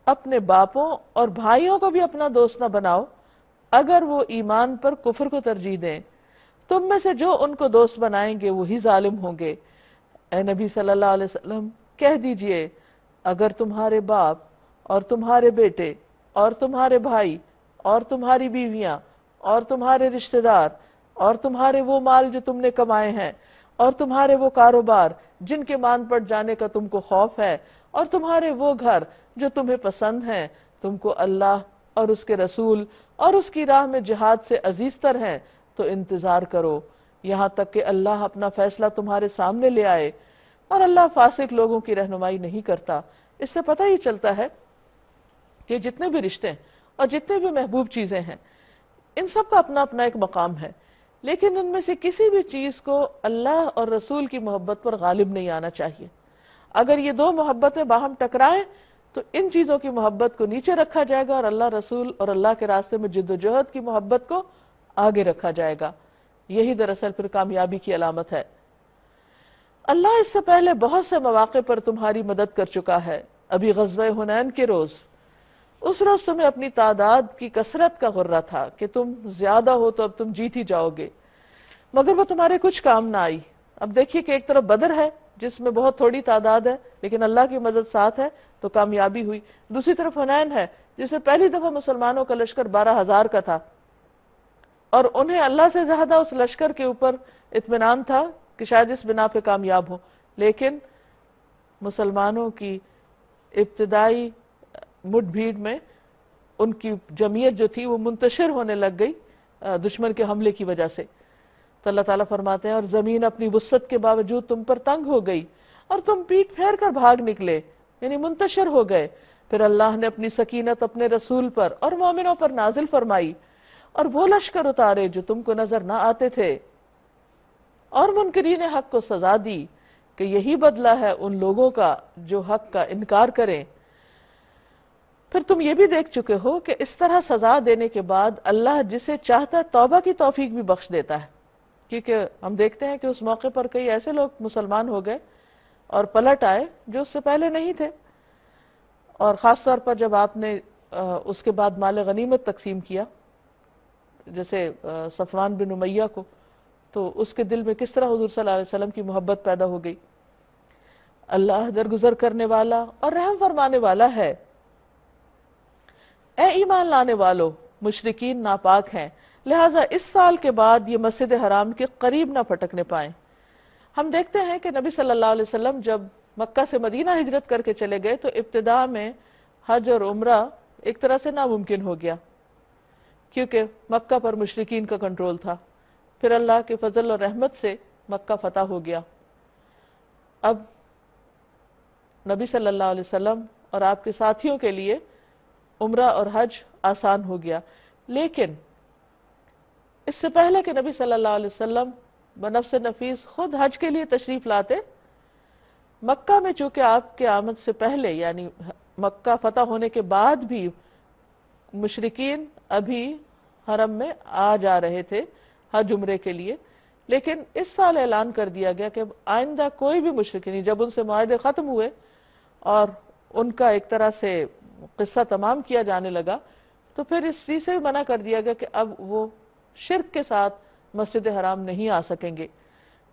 A: اپنے باپوں اور بھائیوں کو بھی اپنا دوست نہ بناؤ اگر وہ ایمان پر کفر کو ترجیح دیں، تم میں سے جو ان کو دوست بنائیں گے وہی ظالم ہوں گے۔ اے نبی صلی اللہ علیہ وسلم کہہ دیجئے اگر تمہارے باپ اور تمہارے بیٹے اور تمہارے بھائی اور تمہاری بیویاں اور تمہارے رشتہ دار اور تمہارے وہ مال جو تم نے کمائے ہیں اور تمہارے وہ کاروبار جن کے مان پڑ جانے کا تم کو خوف ہے اور تمہارے وہ گھر جو تمہیں پسند ہیں، تم کو اللہ اور اس کے رسول اور اس کی راہ میں جہاد سے عزیز تر ہیں، تو انتظار کرو یہاں تک کہ اللہ اپنا فیصلہ تمہارے سامنے لے آئے، اور اللہ فاسق لوگوں کی رہنمائی نہیں کرتا۔ اس سے پتہ ہی چلتا ہے کہ جتنے بھی رشتے اور جتنے بھی محبوب چیزیں ہیں ان سب کا اپنا اپنا ایک مقام ہے، لیکن ان میں سے کسی بھی چیز کو اللہ اور رسول کی محبت پر غالب نہیں آنا چاہیے۔ اگر یہ دو محبتیں باہم ٹکرائیں تو ان چیزوں کی محبت کو نیچے رکھا جائے گا اور اللہ رسول اور اللہ کے راستے میں جد و جہد کی محبت کو آگے رکھا جائے گا۔ یہی دراصل پھر کامیابی کی علامت ہے۔ اللہ اس سے پہلے بہت سے مواقع پر تمہاری مدد کر چکا ہے۔ ابھی غزوہ حنین کے روز، اس روز تمہیں اپنی تعداد کی کثرت کا غرہ تھا کہ تم زیادہ ہو تو اب تم جیت ہی جاؤ گے، مگر وہ تمہارے کچھ کام نہ آئی۔ اب دیکھیے کہ ایک طرف بدر ہے جس میں بہت تھوڑی تعداد ہے لیکن اللہ کی مدد ساتھ ہے تو کامیابی ہوئی، دوسری طرف حنین ہے جسے پہلی دفعہ مسلمانوں کا لشکر 12,000 کا تھا اور انہیں اللہ سے زیادہ اس لشکر کے اوپر اطمینان تھا کہ شاید اس بنا پہ کامیاب ہوں، لیکن مسلمانوں کی ابتدائی مٹ بھیڑ میں ان کی جمعیت جو تھی وہ منتشر ہونے لگ گئی دشمن کے حملے کی وجہ سے۔ تو اللہ تعالیٰ فرماتے ہیں اور زمین اپنی وسعت کے باوجود تم پر تنگ ہو گئی اور تم پیٹ پھیر کر بھاگ نکلے، یعنی منتشر ہو گئے۔ پھر اللہ نے اپنی سکینت اپنے رسول پر اور مومنوں پر نازل فرمائی اور وہ لشکر اتارے جو تم کو نظر نہ آتے تھے، اور منکرین حق کو سزا دی کہ یہی بدلہ ہے ان لوگوں کا جو حق کا انکار کریں۔ پھر تم یہ بھی دیکھ چکے ہو کہ اس طرح سزا دینے کے بعد اللہ جسے چاہتا ہے توبہ کی توفیق بھی بخش دیتا ہے، کیونکہ ہم دیکھتے ہیں کہ اس موقع پر کئی ایسے لوگ مسلمان ہو گئے اور پلٹ آئے جو اس سے پہلے نہیں تھے، اور خاص طور پر جب آپ نے اس کے بعد مال غنیمت تقسیم کیا جیسے صفوان بن امیہ کو، تو اس کے دل میں کس طرح حضور صلی اللہ علیہ وسلم کی محبت پیدا ہو گئی۔ اللہ درگزر کرنے والا اور رحم فرمانے والا ہے۔ اے ایمان لانے والو، مشرکین ناپاک ہیں، لہٰذا اس سال کے بعد یہ مسجد حرام کے قریب نہ پھٹکنے پائیں۔ ہم دیکھتے ہیں کہ نبی صلی اللہ علیہ وسلم جب مکہ سے مدینہ ہجرت کر کے چلے گئے تو ابتداء میں حج اور عمرہ ایک طرح سے ناممکن ہو گیا، کیونکہ مکہ پر مشرکین کا کنٹرول تھا۔ پھر اللہ کے فضل اور رحمت سے مکہ فتح ہو گیا۔ اب نبی صلی اللہ علیہ وسلم اور آپ کے ساتھیوں کے لیے عمرہ اور حج آسان ہو گیا، لیکن اس سے پہلے کہ نبی صلی اللہ علیہ وسلم بنفس نفیس خود حج کے لیے تشریف لاتے، مکہ میں چونکہ آپ کے آمد سے پہلے یعنی مکہ فتح ہونے کے بعد بھی مشرکین ابھی حرم میں آ جا رہے تھے حج عمرے کے لیے، لیکن اس سال اعلان کر دیا گیا کہ آئندہ کوئی بھی مشرک نہیں۔ جب ان سے معاہدے ختم ہوئے اور ان کا ایک طرح سے قصہ تمام کیا جانے لگا تو پھر اس چیز سے بھی منع کر دیا گیا کہ اب وہ شرک کے ساتھ مسجد حرام نہیں آ سکیں گے،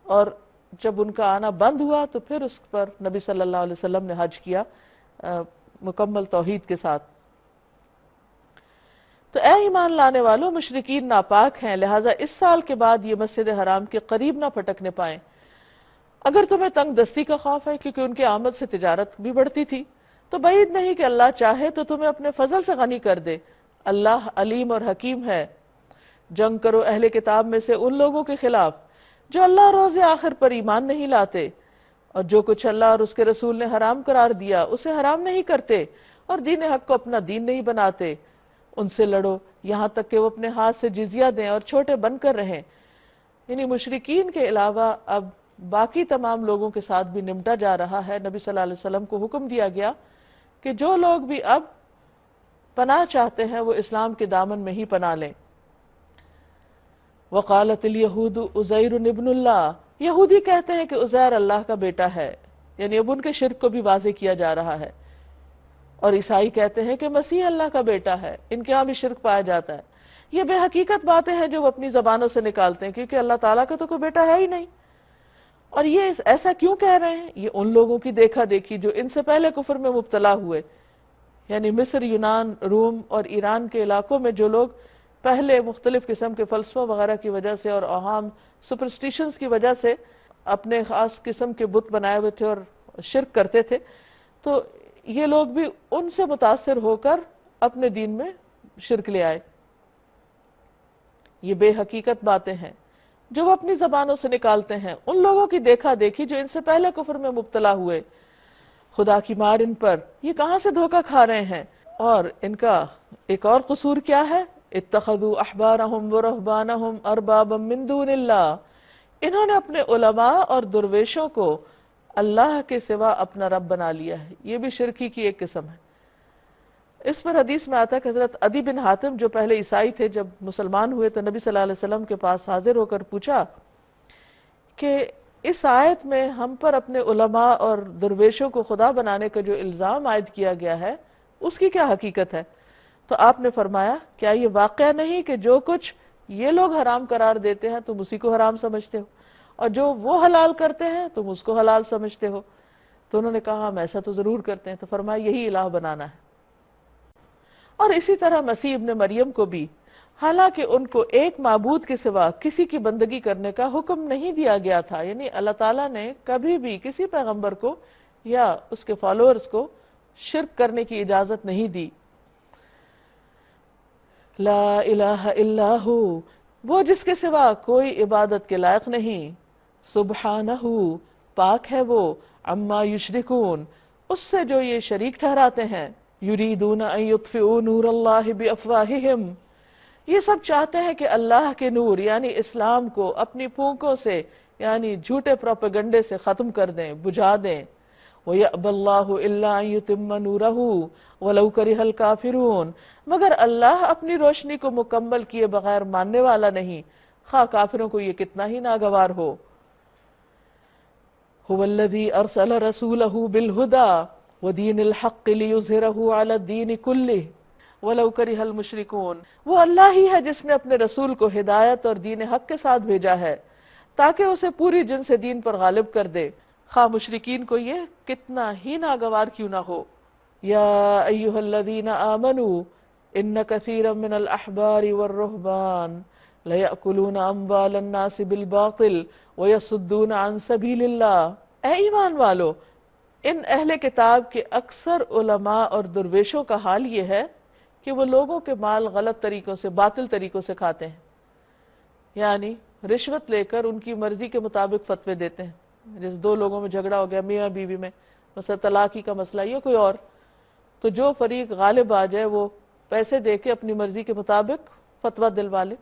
A: اور جب ان کا آنا بند ہوا تو پھر اس پر نبی صلی اللہ علیہ وسلم نے حج کیا مکمل توحید کے ساتھ۔ تو اے ایمان لانے والوں، مشرکین ناپاک ہیں، لہٰذا اس سال کے بعد یہ مسجد حرام کے قریب نہ پھٹکنے پائیں۔ اگر تمہیں تنگ دستی کا خوف ہے کیونکہ ان کے آمد سے تجارت بھی بڑھتی تھی، تو بعید نہیں کہ اللہ چاہے تو تمہیں اپنے فضل سے غنی کر دے۔ اللہ علیم اور حکیم ہے۔ جنگ کرو اہل کتاب میں سے ان لوگوں کے خلاف جو اللہ اور روز آخر پر ایمان نہیں لاتے، اور جو کچھ اللہ اور اس کے رسول نے حرام قرار دیا اسے حرام نہیں کرتے، اور دین حق کو اپنا دین نہیں بناتے۔ ان سے لڑو یہاں تک کہ وہ اپنے ہاتھ سے جزیہ دیں اور چھوٹے بن کر رہیں۔ یعنی مشرکین کے علاوہ اب باقی تمام لوگوں کے ساتھ بھی نمٹا جا رہا ہے۔ نبی صلی اللہ علیہ وسلم کو حکم دیا گیا کہ جو لوگ بھی اب پناہ چاہتے ہیں وہ اسلام کے دامن میں ہی پناہ لیں۔ وقالت الیہود عزیر ابن اللہ، یہودی کہتے ہیں کہ عزیر اللہ کا بیٹا ہے، یعنی اب ان کے شرک کو بھی واضح کیا جا رہا ہے۔ اور عیسائی کہتے ہیں کہ مسیح اللہ کا بیٹا ہے، ان کے ہاں بھی شرک پایا جاتا ہے۔ یہ بے حقیقت باتیں ہیں جو وہ اپنی زبانوں سے نکالتے ہیں، کیونکہ اللہ تعالیٰ کا تو کوئی بیٹا ہے ہی نہیں۔ اور یہ ایسا کیوں کہہ رہے ہیں؟ یہ ان لوگوں کی دیکھا دیکھی جو ان سے پہلے کفر میں مبتلا ہوئے، یعنی مصر، یونان، روم اور ایران کے علاقوں میں جو لوگ پہلے مختلف قسم کے فلسفہ وغیرہ کی وجہ سے اور اوہام سپرسٹیشنز کی وجہ سے اپنے خاص قسم کے بت بنائے ہوئے تھے اور شرک کرتے تھے، تو یہ لوگ بھی ان سے متاثر ہو کر اپنے دین میں شرک لے آئے۔ یہ بے حقیقت باتیں ہیں جو وہ اپنی زبانوں سے نکالتے ہیں، ان لوگوں کی دیکھا دیکھی جو ان سے پہلے کفر میں مبتلا ہوئے۔ خدا کی مار ان پر، یہ کہاں سے دھوکہ کھا رہے ہیں؟ اور ان کا ایک اور قصور کیا ہے؟ اتخذوا احبارهم ورهبانهم اربابا من دون اللہ، انہوں نے اپنے علماء اور درویشوں کو اللہ کے سوا اپنا رب بنا لیا ہے۔ یہ بھی شرکی کی ایک قسم ہے۔ اس پر حدیث میں آتا ہے کہ حضرت عدی بن حاتم جو پہلے عیسائی تھے، جب مسلمان ہوئے تو نبی صلی اللہ علیہ وسلم کے پاس حاضر ہو کر پوچھا کہ اس آیت میں ہم پر اپنے علماء اور درویشوں کو خدا بنانے کا جو الزام عائد کیا گیا ہے اس کی کیا حقیقت ہے؟ تو آپ نے فرمایا، کیا یہ واقعہ نہیں کہ جو کچھ یہ لوگ حرام قرار دیتے ہیں تم اسی کو حرام سمجھتے ہو، اور جو وہ حلال کرتے ہیں تم اس کو حلال سمجھتے ہو؟ تو انہوں نے کہا ہم ایسا تو ضرور کرتے ہیں۔ تو فرمایا یہی الہ بنانا ہے۔ اور اسی طرح مسیح ابن مریم کو بھی، حالانکہ ان کو ایک معبود کے سوا کسی کی بندگی کرنے کا حکم نہیں دیا گیا تھا، یعنی اللہ تعالیٰ نے کبھی بھی کسی پیغمبر کو یا اس کے فالوورز کو شرک کرنے کی اجازت نہیں دی۔ لا الہ الا ہو، وہ جس کے سوا کوئی عبادت کے لائق نہیں، سبحانہ، پاک ہے وہ، عما یشرکون، اس سے جو یہ شریک ٹھہراتے ہیں، یریدون ان یطفئوا نور اللہ بافواہہم، یہ سب چاہتے ہیں کہ اللہ کے نور یعنی اسلام کو اپنی پھونکوں سے یعنی جھوٹے پروپیگنڈے سے ختم کر دیں، بجھا دیں۔ وَيَأْبَى اللَّهُ إِلَّا أَن يُتِمَّ نُورَهُ وَلَوْ كَرِهَ الْكَافِرُونَ، مگر اللہ اپنی روشنی کو مکمل کیے بغیر ماننے والا نہیں، خواہ کافروں کو یہ کتنا ہی ناگوار ہو۔ هُوَ الَّذِي أَرْسَلَ رَسُولَهُ بِالْهُدَى وَدِينِ الْحَقِّ لِيُظْهِرَهُ عَلَى الدِّينِ كُلِّهِ وَلَوْ كَرِهَ الْمُشْرِكُونَ، وہ اللہ ہی ہے جس نے اپنے رسول کو ہدایت اور دین حق کے ساتھ بھیجا ہے تاکہ اسے پوری جن سے دین پر غالب کر دے، خواہ مشرکین کو یہ کتنا ہی ناگوار کیوں نہ ہو۔ یا ایہا الذین آمنوا ان کثیرا من الاحبار والرہبان لیأکلون اموال الناس بالباطل ویصدون عن سبیل اللہ، اے ایمان والو، ان اہل کتاب کے اکثر علماء اور درویشوں کا حال یہ ہے کہ وہ لوگوں کے مال غلط طریقوں سے، باطل طریقوں سے کھاتے ہیں، یعنی رشوت لے کر ان کی مرضی کے مطابق فتوے دیتے ہیں۔ جیسے دو لوگوں میں جھگڑا ہو گیا، میاں بیوی میں، مثلا طلاق کا مسئلہ یا کوئی اور، تو جو فریق غالب آ جائے وہ پیسے دے کے اپنی مرضی کے مطابق فتویٰ دلوا لے،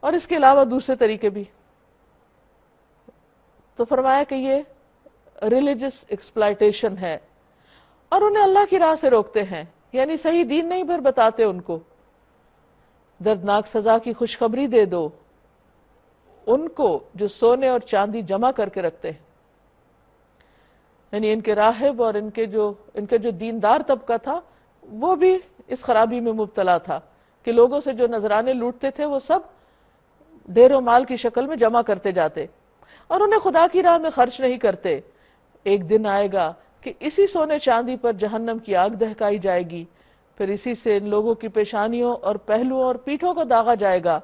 A: اور اس کے علاوہ دوسرے طریقے بھی۔ تو فرمایا کہ یہ ریلیجس ایکسپلائٹیشن ہے، اور انہیں اللہ کی راہ سے روکتے ہیں، یعنی صحیح دین نہیں پھر بتاتے ان کو۔ دردناک سزا کی خوشخبری دے دو ان کو جو سونے اور چاندی جمع کر کے رکھتے ہیں، یعنی ان کے راہب اور ان کے جو دیندار طبقہ تھا وہ بھی اس خرابی میں مبتلا تھا کہ لوگوں سے جو نذرانے لوٹتے تھے وہ سب ڈیر و مال کی شکل میں جمع کرتے جاتے اور انہیں خدا کی راہ میں خرچ نہیں کرتے۔ ایک دن آئے گا کہ اسی سونے چاندی پر جہنم کی آگ دہکائی جائے گی، پھر اسی سے ان لوگوں کی پیشانیوں اور پہلوؤں اور پیٹھوں کو داغا جائے گا۔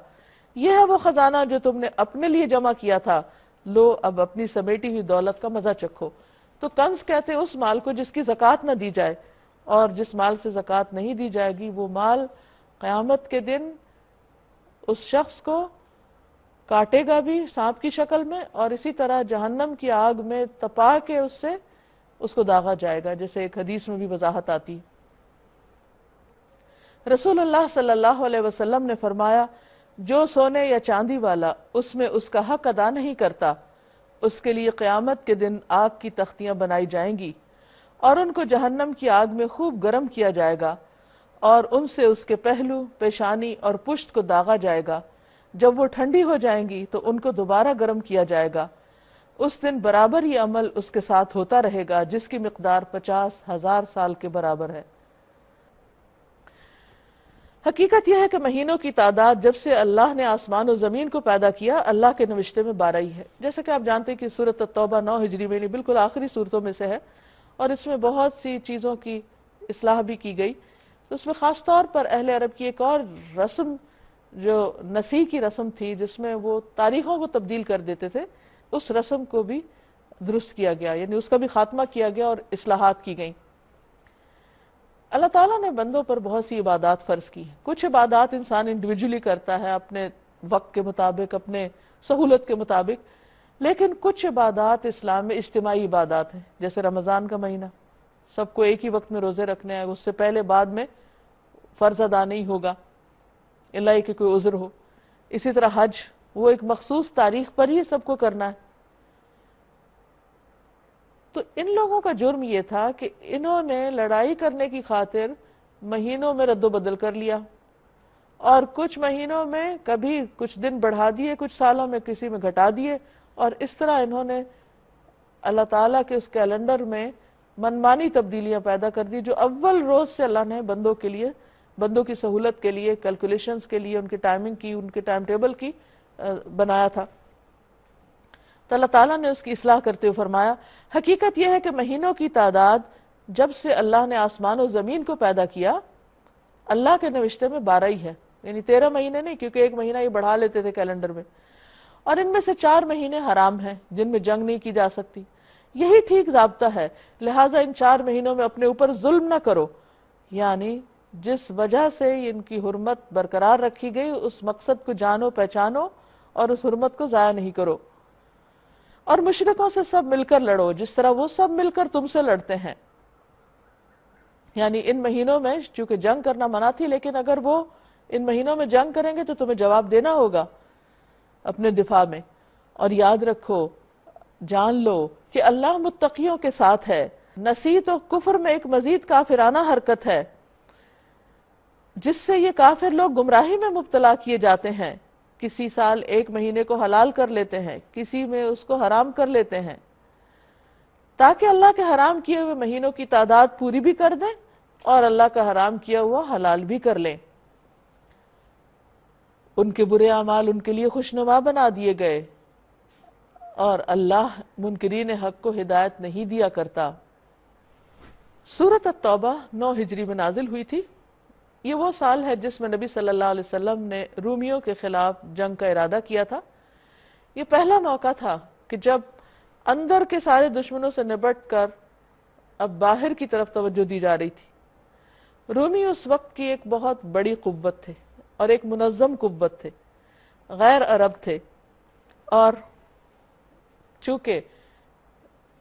A: یہ ہے وہ خزانہ جو تم نے اپنے لیے جمع کیا تھا، لو اب اپنی سمیٹی ہوئی دولت کا مزہ چکھو۔ تو کنز کہتے اس مال کو جس کی زکوٰۃ نہ دی جائے، اور جس مال سے زکوٰۃ نہیں دی جائے گی وہ مال قیامت کے دن اس شخص کو کاٹے گا بھی سانپ کی شکل میں، اور اسی طرح جہنم کی آگ میں تپا کے اس کو داغا جائے گا، جیسے ایک حدیث میں بھی وضاحت آتی۔ رسول اللہ صلی اللہ علیہ وسلم نے فرمایا، جو سونے یا چاندی والا اس میں اس کا حق ادا نہیں کرتا، اس کے لیے قیامت کے دن آگ کی تختیاں بنائی جائیں گی اور ان کو جہنم کی آگ میں خوب گرم کیا جائے گا، اور ان سے اس کے پہلو، پیشانی اور پشت کو داغا جائے گا۔ جب وہ ٹھنڈی ہو جائیں گی تو ان کو دوبارہ گرم کیا جائے گا۔ اس دن برابر یہ عمل اس کے ساتھ ہوتا رہے گا جس کی مقدار 50,000 سال کے برابر ہے۔ حقیقت یہ ہے کہ مہینوں کی تعداد جب سے اللہ نے آسمان و زمین کو پیدا کیا اللہ کے نوشتے میں 12 ہی ہے. جیسا کہ آپ جانتے ہیں کہ سورۃ التوبہ 9 ہجری میں بالکل آخری صورتوں میں سے ہے اور اس میں بہت سی چیزوں کی اصلاح بھی کی گئی. اس میں خاص طور پر اہل عرب کی ایک اور رسم جو نسی کی رسم تھی جس میں وہ تاریخوں کو تبدیل کر دیتے تھے، اس رسم کو بھی درست کیا گیا، یعنی اس کا بھی خاتمہ کیا گیا اور اصلاحات کی گئیں. اللہ تعالیٰ نے بندوں پر بہت سی عبادات فرض کی ہیں. کچھ عبادات انسان انڈیویجولی کرتا ہے اپنے وقت کے مطابق، اپنے سہولت کے مطابق، لیکن کچھ عبادات اسلام میں اجتماعی عبادات ہیں. جیسے رمضان کا مہینہ، سب کو ایک ہی وقت میں روزے رکھنے ہیں، اس سے پہلے بعد میں فرض ادا نہیں ہوگا الا کہ کوئی عذر ہو. اسی طرح حج، وہ ایک مخصوص تاریخ پر ہی سب کو کرنا ہے. تو ان لوگوں کا جرم یہ تھا کہ انہوں نے لڑائی کرنے کی خاطر مہینوں میں رد و بدل کر لیا، اور کچھ مہینوں میں کبھی کچھ دن بڑھا دیے، کچھ سالوں میں کسی میں گھٹا دیے، اور اس طرح انہوں نے اللہ تعالیٰ کے اس کیلنڈر میں منمانی تبدیلیاں پیدا کر دی جو اول روز سے اللہ نے بندوں کے لیے، بندوں کی سہولت کے لیے، کیلکولیشنز کے لیے، ان کی ٹائمنگ کی، ان کے ٹائم ٹیبل کی بنایا تھا. تو اللہ تعالیٰ نے اس کی اصلاح کرتے ہوئے فرمایا حقیقت یہ ہے کہ مہینوں کی تعداد جب سے اللہ نے آسمان و زمین کو پیدا کیا اللہ کے نوشتے میں 12 ہی ہے، یعنی 13 مہینے نہیں، کیونکہ ایک مہینہ یہ بڑھا لیتے تھے کیلنڈر میں، اور ان میں سے 4 مہینے حرام ہیں جن میں جنگ نہیں کی جا سکتی. یہی ٹھیک ضابطہ ہے، لہٰذا ان 4 مہینوں میں اپنے اوپر ظلم نہ کرو، یعنی جس وجہ سے ان کی حرمت برقرار رکھی گئی اس مقصد کو جانو پہچانو اور اس حرمت کو ضائع نہیں کرو. اور مشرکوں سے سب مل کر لڑو جس طرح وہ سب مل کر تم سے لڑتے ہیں. یعنی ان مہینوں میں چونکہ جنگ کرنا منع تھی، لیکن اگر وہ ان مہینوں میں جنگ کریں گے تو تمہیں جواب دینا ہوگا اپنے دفاع میں. اور یاد رکھو، جان لو کہ اللہ متقیوں کے ساتھ ہے. نسی تو کفر میں ایک مزید کافرانہ حرکت ہے جس سے یہ کافر لوگ گمراہی میں مبتلا کیے جاتے ہیں. کسی سال ایک مہینے کو حلال کر لیتے ہیں، کسی میں اس کو حرام کر لیتے ہیں، تاکہ اللہ کے حرام کیے ہوئے مہینوں کی تعداد پوری بھی کر دیں اور اللہ کا حرام کیا ہوا حلال بھی کر لیں. ان کے برے اعمال ان کے لیے خوشنما بنا دیے گئے اور اللہ منکرین حق کو ہدایت نہیں دیا کرتا. سورۃ التوبہ 9 ہجری میں نازل ہوئی تھی. یہ وہ سال ہے جس میں نبی صلی اللہ علیہ وسلم نے رومیوں کے خلاف جنگ کا ارادہ کیا تھا. یہ پہلا موقع تھا کہ جب اندر کے سارے دشمنوں سے نبٹ کر اب باہر کی طرف توجہ دی جا رہی تھی. رومی اس وقت کی ایک بہت بڑی قوت تھے اور ایک منظم قوت تھے، غیر عرب تھے، اور چونکہ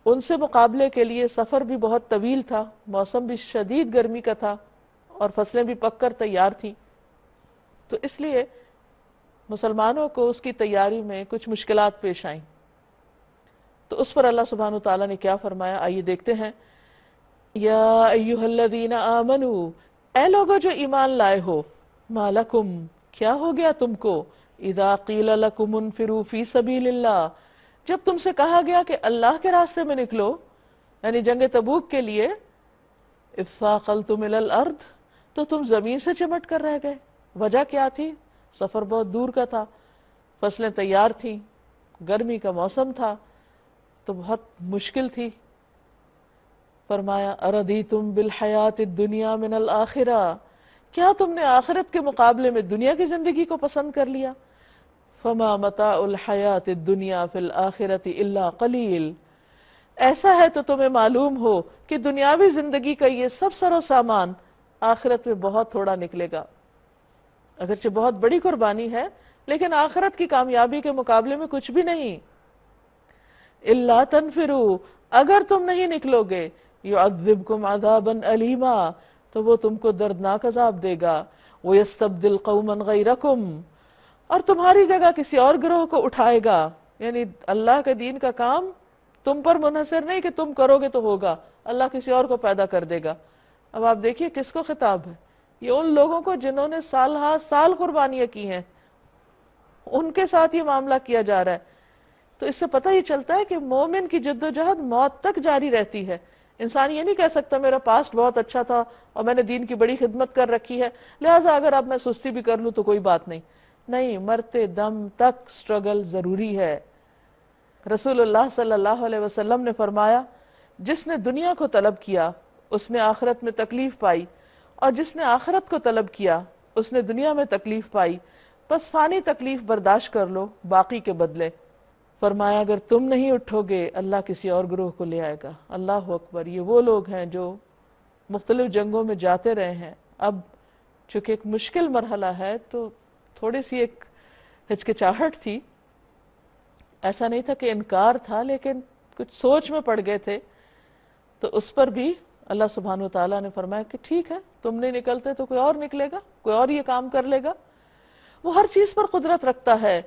A: ان سے مقابلے کے لیے سفر بھی بہت طویل تھا، موسم بھی شدید گرمی کا تھا اور فصلیں بھی پک کر تیار تھیں، تو اس لیے مسلمانوں کو اس کی تیاری میں کچھ مشکلات پیش آئیں. تو اس پر اللہ سبحانہ وتعالیٰ نے کیا فرمایا، آئیے دیکھتے ہیں. یا ایھا الذین آمنوا، اے لوگو جو ایمان لائے ہو، ما لکم، کیا ہو گیا تم کو، اذا قیل لکم انفروا فی سبیل اللہ، جب تم سے کہا گیا کہ اللہ کے راستے میں نکلو، یعنی جنگ تبوک کے لیے، اثاقلتم الی الارض، تو تم زمین سے چمٹ کر رہ گئے. وجہ کیا تھی؟ سفر بہت دور کا تھا، فصلیں تیار تھیں، گرمی کا موسم تھا، تو بہت مشکل تھی. فرمایا اردیتم بالحیات الدنیا من الآخرہ، کیا تم نے آخرت کے مقابلے میں دنیا کی زندگی کو پسند کر لیا؟ فما متاع الحیات الدنیا فی الآخرۃ الا قلیل، ایسا ہے تو تمہیں معلوم ہو کہ دنیاوی زندگی کا یہ سب سر و سامان آخرت میں بہت تھوڑا نکلے گا. اگرچہ بہت بڑی قربانی ہے لیکن آخرت کی کامیابی کے مقابلے میں کچھ بھی نہیں. الا تنفروا، اگر تم نہیں نکلو گے، یعذبکم عذابا علیما، تو وہ تم کو دردناک عذاب دے گا. ویستبدل قوما غیرکم، اور تمہاری جگہ کسی اور گروہ کو اٹھائے گا. یعنی اللہ کے دین کا کام تم پر منحصر نہیں کہ تم کرو گے تو ہوگا، اللہ کسی اور کو پیدا کر دے گا. اب آپ دیکھیے کس کو خطاب ہے، یہ ان لوگوں کو جنہوں نے سال ہا سال قربانیاں کی ہیں، ان کے ساتھ یہ معاملہ کیا جا رہا ہے. تو اس سے پتہ یہ چلتا ہے کہ مومن کی جد و جہد موت تک جاری رہتی ہے. انسان یہ نہیں کہہ سکتا میرا پاسٹ بہت اچھا تھا اور میں نے دین کی بڑی خدمت کر رکھی ہے لہٰذا اگر اب میں سستی بھی کر لوں تو کوئی بات نہیں. نہیں، مرتے دم تک سٹرگل ضروری ہے. رسول اللہ صلی اللہ علیہ وسلم نے فرمایا جس نے دنیا کو طلب کیا اس نے آخرت میں تکلیف پائی، اور جس نے آخرت کو طلب کیا اس نے دنیا میں تکلیف پائی. بس فانی تکلیف برداشت کر لو باقی کے بدلے. فرمایا اگر تم نہیں اٹھو گے اللہ کسی اور گروہ کو لے آئے گا. اللہ اکبر. یہ وہ لوگ ہیں جو مختلف جنگوں میں جاتے رہے ہیں. اب چونکہ ایک مشکل مرحلہ ہے تو تھوڑی سی ایک ہچکچاہٹ تھی، ایسا نہیں تھا کہ انکار تھا، لیکن کچھ سوچ میں پڑ گئے تھے. تو اس پر بھی اللہ سبحانہ و تعالیٰ نے فرمایا کہ ٹھیک ہے تم نہیں نکلتے تو کوئی اور نکلے گا، کوئی اور یہ کام کر لے گا. وہ ہر چیز پر قدرت رکھتا ہے.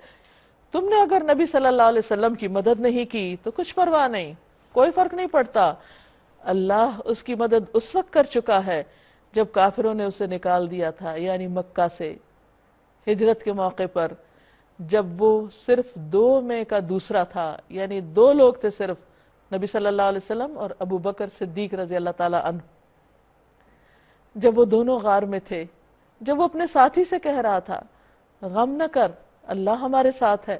A: تم نے اگر نبی صلی اللہ علیہ وسلم کی مدد نہیں کی تو کچھ پرواہ نہیں، کوئی فرق نہیں پڑتا. اللہ اس کی مدد اس وقت کر چکا ہے جب کافروں نے اسے نکال دیا تھا، یعنی مکہ سے ہجرت کے موقع پر، جب وہ صرف 2 میں کا دوسرا تھا، یعنی 2 لوگ تھے صرف، نبی صلی اللہ علیہ وسلم اور ابو بکر صدیق رضی اللہ تعالیٰ عنہ. جب وہ دونوں غار میں تھے، جب وہ اپنے ساتھی سے کہہ رہا تھا غم نہ کر اللہ ہمارے ساتھ ہے.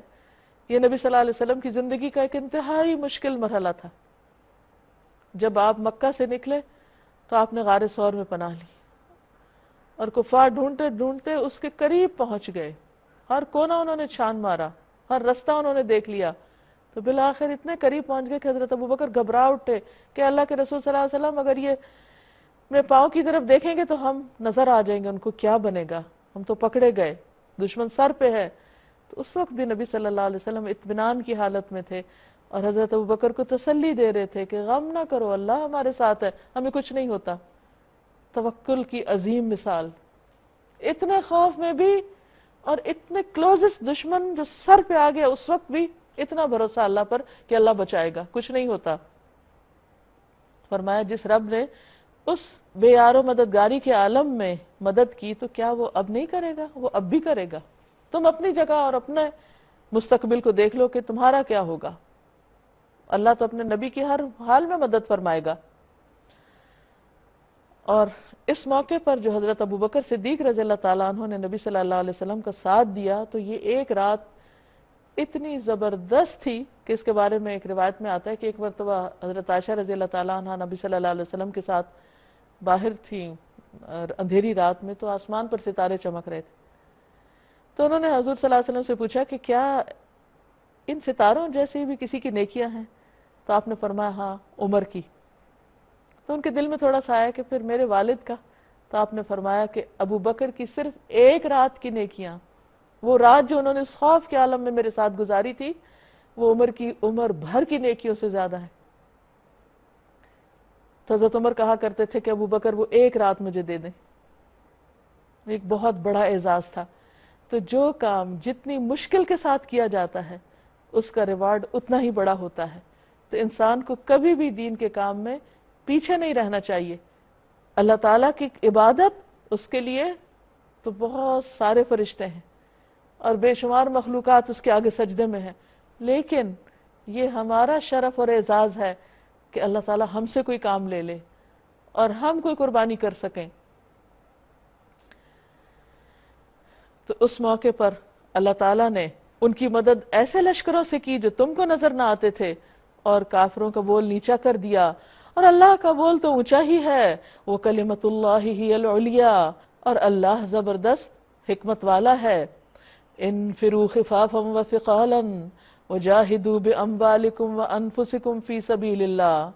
A: یہ نبی صلی اللہ علیہ وسلم کی زندگی کا ایک انتہائی مشکل مرحلہ تھا. جب آپ مکہ سے نکلے تو آپ نے غار ثور میں پناہ لی اور کفار ڈھونڈتے ڈھونڈتے اس کے قریب پہنچ گئے. ہر کونا انہوں نے چھان مارا، ہر رستہ انہوں نے دیکھ لیا، تو بالآخر اتنے قریب پہنچ گئے کہ حضرت ابوبکر گھبرا اٹھے کہ اللہ کے رسول صلی اللہ علیہ وسلم اگر یہ اپنے پاؤں کی طرف دیکھیں گے تو ہم نظر آ جائیں گے، ان کو کیا بنے گا، ہم تو پکڑے گئے، دشمن سر پہ ہے. تو اس وقت بھی نبی صلی اللہ علیہ وسلم اطمینان کی حالت میں تھے اور حضرت ابوبکر کو تسلی دے رہے تھے کہ غم نہ کرو اللہ ہمارے ساتھ ہے، ہمیں کچھ نہیں ہوتا. توکل کی عظیم مثال. اتنے خوف میں بھی اور اتنے کلوزسٹ دشمن جو سر پہ آ گیا اس وقت بھی اتنا بھروسہ اللہ پر کہ اللہ بچائے گا، کچھ نہیں ہوتا. فرمایا جس رب نے اس بے یار و مددگاری کے عالم میں مدد کی تو کیا وہ اب نہیں کرے گا؟ وہ اب بھی کرے گا. تم اپنی جگہ اور اپنے مستقبل کو دیکھ لو کہ تمہارا کیا ہوگا. اللہ تو اپنے نبی کی ہر حال میں مدد فرمائے گا. اور اس موقع پر جو حضرت ابوبکر صدیق رضی اللہ تعالیٰ عنہ نے نبی صلی اللہ علیہ وسلم کا ساتھ دیا تو یہ ایک رات اتنی زبردست تھی کہ اس کے بارے میں ایک روایت میں آتا ہے کہ ایک مرتبہ حضرت عائشہ رضی اللہ تعالیٰ عنہ نبی صلی اللہ علیہ وسلم کے ساتھ باہر تھیں اندھیری رات میں، تو آسمان پر ستارے چمک رہے تھے. تو انہوں نے حضور صلی اللہ علیہ وسلم سے پوچھا کہ کیا ان ستاروں جیسی بھی کسی کی نیکیاں ہیں؟ تو آپ نے فرمایا ہاں عمر کی. تو ان کے دل میں تھوڑا سا آیا کہ پھر میرے والد کا. تو آپ نے فرمایا کہ ابو بکر کی صرف ایک رات کی نیکیاں، وہ رات جو انہوں نے اس خوف کے عالم میں میرے ساتھ گزاری تھی، وہ عمر بھر کی نیکیوں سے زیادہ ہے. تو حضرت عمر کہا کرتے تھے کہ ابو بکر وہ ایک رات مجھے دے دیں. ایک بہت بڑا اعزاز تھا. تو جو کام جتنی مشکل کے ساتھ کیا جاتا ہے اس کا ریوارڈ اتنا ہی بڑا ہوتا ہے. تو انسان کو کبھی بھی دین کے کام میں پیچھے نہیں رہنا چاہیے. اللہ تعالیٰ کی عبادت اس کے لیے تو بہت سارے فرشتے ہیں اور بے شمار مخلوقات اس کے آگے سجدے میں ہیں، لیکن یہ ہمارا شرف اور اعزاز ہے کہ اللہ تعالیٰ ہم سے کوئی کام لے لے اور ہم کوئی قربانی کر سکیں. تو اس موقع پر اللہ تعالیٰ نے ان کی مدد ایسے لشکروں سے کی جو تم کو نظر نہ آتے تھے، اور کافروں کا بول نیچا کر دیا، اور اللہ کا بول تو اونچا ہی ہے. وہ کلمت اللہ ہی العلیٰ، اور اللہ زبردست حکمت والا ہے. انفروا خفافا وثقالا وجاہدوا باموالکم وانفسکم فی سبیل اللہ.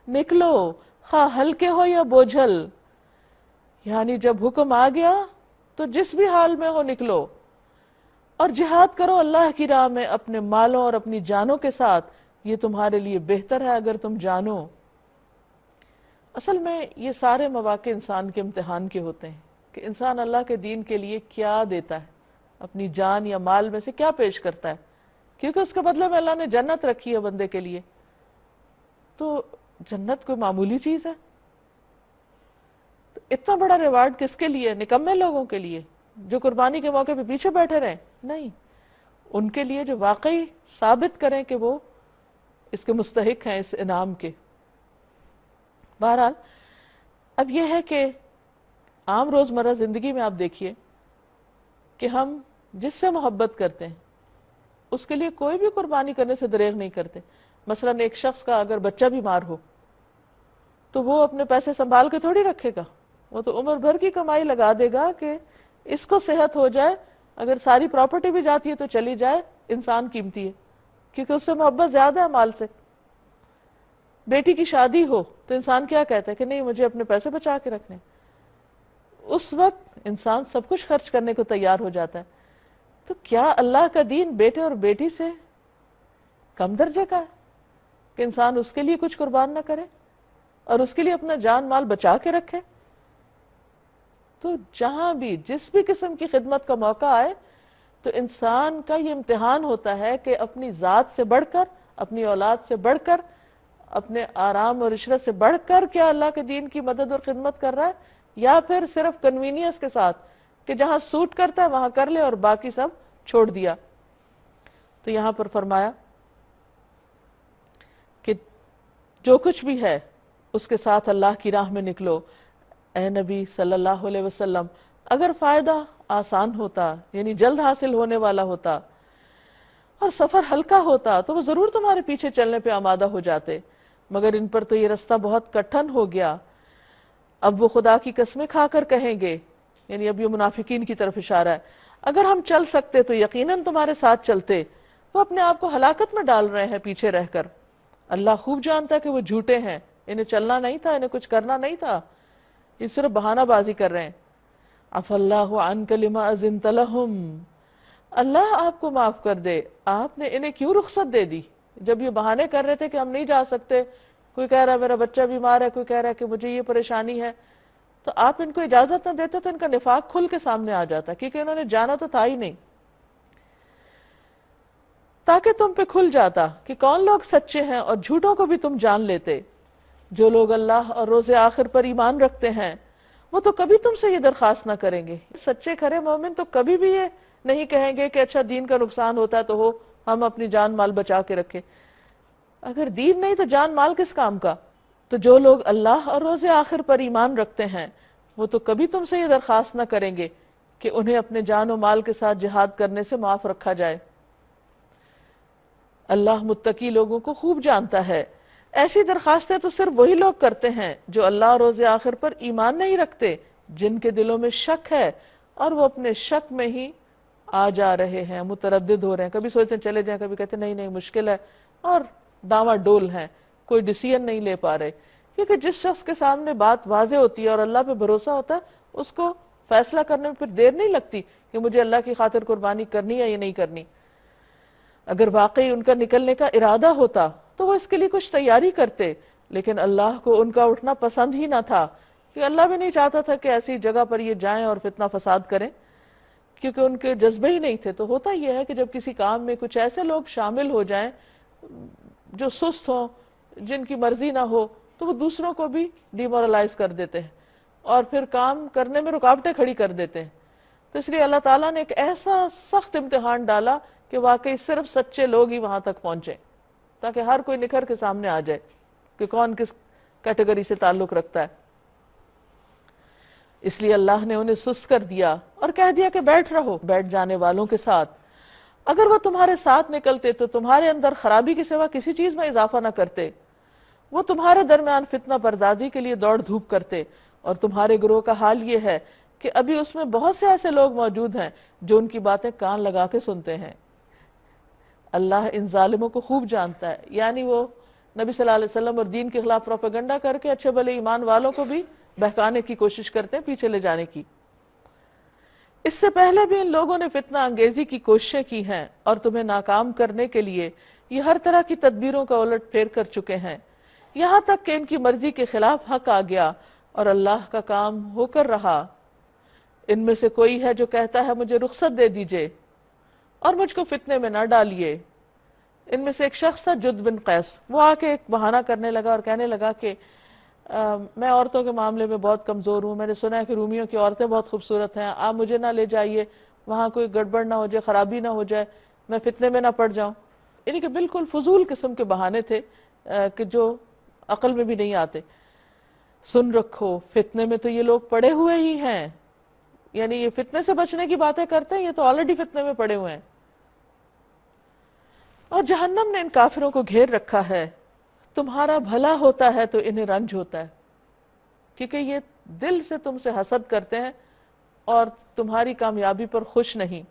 A: نکلو خواہ ہلکے ہو یا بوجھل، یعنی جب حکم آ گیا تو جس بھی حال میں ہو نکلو اور جہاد کرو اللہ کی راہ میں اپنے مالوں اور اپنی جانوں کے ساتھ. یہ تمہارے لیے بہتر ہے اگر تم جانو. اصل میں یہ سارے مواقع انسان کے امتحان کے ہوتے ہیں کہ انسان اللہ کے دین کے لیے کیا دیتا ہے، اپنی جان یا مال میں سے کیا پیش کرتا ہے، کیونکہ اس کے بدلے میں اللہ نے جنت رکھی ہے بندے کے لیے. تو جنت کوئی معمولی چیز ہے؟ تو اتنا بڑا ریوارڈ کس کے لیے؟ نکمے لوگوں کے لیے جو قربانی کے موقع پہ پیچھے بیٹھے رہیں؟ نہیں، ان کے لیے جو واقعی ثابت کریں کہ وہ اس کے مستحق ہیں اس انعام کے. بہرحال اب یہ ہے کہ عام روزمرہ زندگی میں آپ دیکھیے کہ ہم جس سے محبت کرتے ہیں اس کے لیے کوئی بھی قربانی کرنے سے دریغ نہیں کرتے. مثلا ایک شخص کا اگر بچہ بیمار ہو تو وہ اپنے پیسے سنبھال کے تھوڑی رکھے گا، وہ تو عمر بھر کی کمائی لگا دے گا کہ اس کو صحت ہو جائے. اگر ساری پراپرٹی بھی جاتی ہے تو چلی جائے، انسان قیمتی ہے کیونکہ اس سے محبت زیادہ ہے مال سے. بیٹی کی شادی ہو تو انسان کیا کہتا ہے کہ نہیں مجھے اپنے پیسے بچا کے رکھنے. اس وقت انسان سب کچھ خرچ کرنے کو تیار ہو جاتا ہے. تو کیا اللہ کا دین بیٹے اور بیٹی سے کم درجے کا ہے کہ انسان اس کے لیے کچھ قربان نہ کرے اور اس کے لیے اپنا جان مال بچا کے رکھے؟ تو جہاں بھی جس بھی قسم کی خدمت کا موقع آئے تو انسان کا یہ امتحان ہوتا ہے کہ اپنی ذات سے بڑھ کر، اپنی اولاد سے بڑھ کر، اپنے آرام اور عشرت سے بڑھ کر کیا اللہ کے دین کی مدد اور خدمت کر رہا ہے، یا پھر صرف کنوینئنس کے ساتھ کہ جہاں سوٹ کرتا ہے وہاں کر لے اور باقی سب چھوڑ دیا. تو یہاں پر فرمایا کہ جو کچھ بھی ہے اس کے ساتھ اللہ کی راہ میں نکلو. اے نبی صلی اللہ علیہ وسلم اگر فائدہ آسان ہوتا، یعنی جلد حاصل ہونے والا ہوتا اور سفر ہلکا ہوتا تو وہ ضرور تمہارے پیچھے چلنے پہ آمادہ ہو جاتے، مگر ان پر تو یہ رستہ بہت کٹھن ہو گیا. اب وہ خدا کی قسمیں کھا کر کہیں گے، یعنی اب یہ منافقین کی طرف اشارہ ہے، اگر ہم چل سکتے تو یقیناً تمہارے ساتھ چلتے. وہ اپنے آپ کو ہلاکت میں ڈال رہے ہیں پیچھے رہ کر. اللہ خوب جانتا ہے کہ وہ جھوٹے ہیں، انہیں چلنا نہیں تھا، انہیں کچھ کرنا نہیں تھا، یہ صرف بہانہ بازی کر رہے ہیں. عفا اللہ عنک لما اذنت لہم، اللہ آپ کو معاف کر دے، آپ نے انہیں کیوں رخصت دے دی جب یہ بہانے کر رہے تھے کہ ہم نہیں جا سکتے. کوئی کہہ رہا ہے میرا بچہ بیمار ہے، کوئی کہہ رہا ہے کہ مجھے یہ پریشانی ہے. تو آپ ان کو اجازت نہ دیتے تو ان کا نفاق کھل کے سامنے آ جاتا، کیونکہ انہوں نے جانا تو تھا ہی نہیں. تاکہ تم پہ کھل جاتا کہ کون لوگ سچے ہیں اور جھوٹوں کو بھی تم جان لیتے. جو لوگ اللہ اور روز آخر پر ایمان رکھتے ہیں وہ تو کبھی تم سے یہ درخواست نہ کریں گے. سچے کھرے مومن تو کبھی بھی یہ نہیں کہیں گے کہ اچھا دین کا نقصان ہوتا ہے تو ہو ہم اپنی جان مال بچا کے رکھیں. اگر دین نہیں تو جان مال کس کام کا؟ تو جو لوگ اللہ اور روز آخر پر ایمان رکھتے ہیں وہ تو کبھی تم سے یہ درخواست نہ کریں گے کہ انہیں اپنے جان و مال کے ساتھ جہاد کرنے سے معاف رکھا جائے. اللہ متقی لوگوں کو خوب جانتا ہے. ایسی درخواستیں تو صرف وہی لوگ کرتے ہیں جو اللہ اور روز آخر پر ایمان نہیں رکھتے، جن کے دلوں میں شک ہے اور وہ اپنے شک میں ہی آ جا رہے ہیں، متردد ہو رہے ہیں. کبھی سوچتے ہیں چلے جائیں، کبھی کہتے ہیں نہیں نہیں مشکل ہے، اور ڈاواں ڈول ہیں، کوئی ڈیسیژن نہیں لے پا رہے. کیونکہ جس شخص کے سامنے بات واضح ہوتی ہے اور اللہ پہ بھروسہ ہوتا ہے اس کو فیصلہ کرنے میں پھر دیر نہیں لگتی کہ مجھے اللہ کی خاطر قربانی کرنی ہے یا نہیں کرنی. اگر واقعی ان کا نکلنے کا ارادہ ہوتا تو وہ اس کے لیے کچھ تیاری کرتے، لیکن اللہ کو ان کا اٹھنا پسند ہی نہ تھا، کہ اللہ بھی نہیں چاہتا تھا کہ ایسی جگہ پر یہ جائیں اور فتنہ فساد کریں، کیونکہ ان کے جذبے ہی نہیں تھے. تو ہوتا یہ ہے کہ جب کسی کام میں کچھ ایسے لوگ شامل ہو جائیں جو سست ہوں، جن کی مرضی نہ ہو، تو وہ دوسروں کو بھی ڈیمورلائز کر دیتے ہیں اور پھر کام کرنے میں رکاوٹیں کھڑی کر دیتے ہیں. تو اس لیے اللہ تعالیٰ نے ایک ایسا سخت امتحان ڈالا کہ واقعی صرف سچے لوگ ہی وہاں تک پہنچے، تاکہ ہر کوئی نکھر کے سامنے آ جائے کہ کون کس کیٹیگری سے تعلق رکھتا ہے. اس لیے اللہ نے انہیں سست کر دیا اور کہہ دیا کہ بیٹھ رہو بیٹھ جانے والوں کے ساتھ. اگر وہ تمہارے ساتھ نکلتے تو تمہارے اندر خرابی کے سوا کسی چیز میں اضافہ نہ کرتے. وہ تمہارے درمیان فتنہ پردازی کے لیے دوڑ دھوپ کرتے، اور تمہارے گروہ کا حال یہ ہے کہ ابھی اس میں بہت سے ایسے لوگ موجود ہیں جو ان کی باتیں کان لگا کے سنتے ہیں. اللہ ان ظالموں کو خوب جانتا ہے، یعنی وہ نبی صلی اللہ علیہ وسلم اور دین کے خلاف پروپیگنڈا کر کے اچھے بھلے ایمان والوں کو بھی بہکانے کی کوشش کرتے ہیں، پیچھے لے جانے کی. اس سے پہلے بھی ان لوگوں نے فتنہ انگیزی کی کوششیں کی ہیں اور تمہیں ناکام کرنے کے لیے یہ ہر طرح کی تدبیروں کا الٹ پھیر کر چکے ہیں، یہاں تک کہ ان کی مرضی کے خلاف حق آ گیا اور اللہ کا کام ہو کر رہا. ان میں سے کوئی ہے جو کہتا ہے مجھے رخصت دے دیجئے اور مجھ کو فتنے میں نہ ڈالیے. ان میں سے ایک شخص تھا جد بن قیس، وہ آ کے ایک بہانہ کرنے لگا اور کہنے لگا کہ میں عورتوں کے معاملے میں بہت کمزور ہوں، میں نے سنا ہے کہ رومیوں کی عورتیں بہت خوبصورت ہیں، آپ مجھے نہ لے جائیے، وہاں کوئی گڑبڑ نہ ہو جائے، خرابی نہ ہو جائے، میں فتنے میں نہ پڑ جاؤں. یعنی کہ بالکل فضول قسم کے بہانے تھے کہ جو عقل میں بھی نہیں آتے. سن رکھو فتنے میں تو یہ لوگ پڑے ہوئے ہی ہیں، یعنی یہ فتنے سے بچنے کی باتیں کرتے ہیں، یہ تو آلریڈی فتنے میں پڑے ہوئے ہیں۔ اور جہنم نے ان کافروں کو گھیر رکھا ہے، تمہارا بھلا ہوتا ہے تو انہیں رنج ہوتا ہے، کیونکہ یہ دل سے تم سے حسد کرتے ہیں اور تمہاری کامیابی پر خوش نہیں۔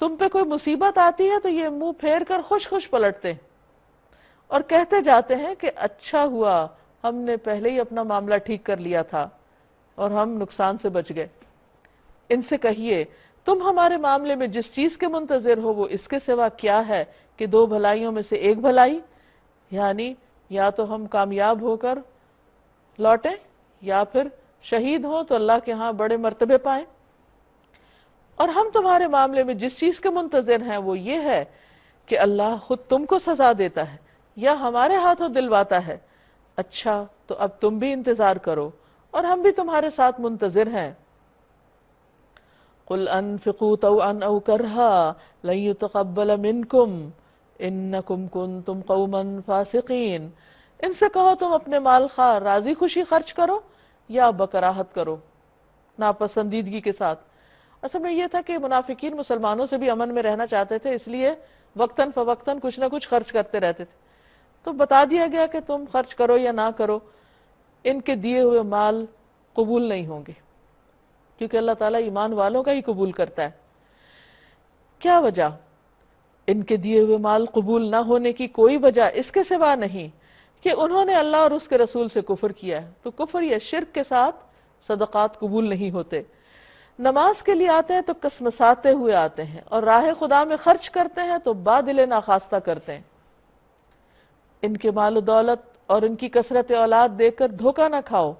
A: تم پہ کوئی مصیبت آتی ہے تو یہ منہ پھیر کر خوش خوش پلٹتے ہیں اور کہتے جاتے ہیں کہ اچھا ہوا ہم نے پہلے ہی اپنا معاملہ ٹھیک کر لیا تھا اور ہم نقصان سے بچ گئے۔ ان سے کہیے تم ہمارے معاملے میں جس چیز کے منتظر ہو وہ اس کے سوا کیا ہے کہ دو بھلائیوں میں سے ایک بھلائی، یعنی یا تو ہم کامیاب ہو کر لوٹیں یا پھر شہید ہوں تو اللہ کے ہاں بڑے مرتبے پائیں۔ اور ہم تمہارے معاملے میں جس چیز کے منتظر ہیں وہ یہ ہے کہ اللہ خود تم کو سزا دیتا ہے یا ہمارے ہاتھوں دلواتا ہے۔ اچھا تو اب تم بھی انتظار کرو اور ہم بھی تمہارے ساتھ منتظر ہیں۔ قُلْ أَنفِقُوا طَوْعًا أَوْ كَرْهًا لَن يُتَقَبَّلَ مِنْكُمْ إِنَّكُمْ كُنْتُمْ قَوْمًا فَاسِقِينَ۔ ان سے کہو تم اپنے مال خواہ راضی خوشی خرچ کرو یا بکراہت کرو، ناپسندیدگی کے ساتھ۔ اصل میں یہ تھا کہ منافقین مسلمانوں سے بھی امن میں رہنا چاہتے تھے، اس لیے وقتاً فوقتاً کچھ نہ کچھ خرچ کرتے رہتے تھے۔ تو بتا دیا گیا کہ تم خرچ کرو یا نہ کرو، ان کے دیے ہوئے مال قبول نہیں ہوں گے، کیونکہ اللہ تعالیٰ ایمان والوں کا ہی قبول کرتا ہے۔ کیا وجہ؟ ان کے دیے ہوئے مال قبول نہ ہونے کی کوئی وجہ اس کے سوا نہیں کہ انہوں نے اللہ اور اس کے رسول سے کفر کیا ہے۔ تو کفر یا شرک کے ساتھ صدقات قبول نہیں ہوتے۔ نماز کے لیے آتے ہیں تو کسمساتے ہوئے آتے ہیں، اور راہ خدا میں خرچ کرتے ہیں تو بادل ناخواستہ کرتے ہیں۔ ان کے مال و دولت اور ان کی کثرت اولاد دیکھ کر دھوکہ نہ کھاؤ،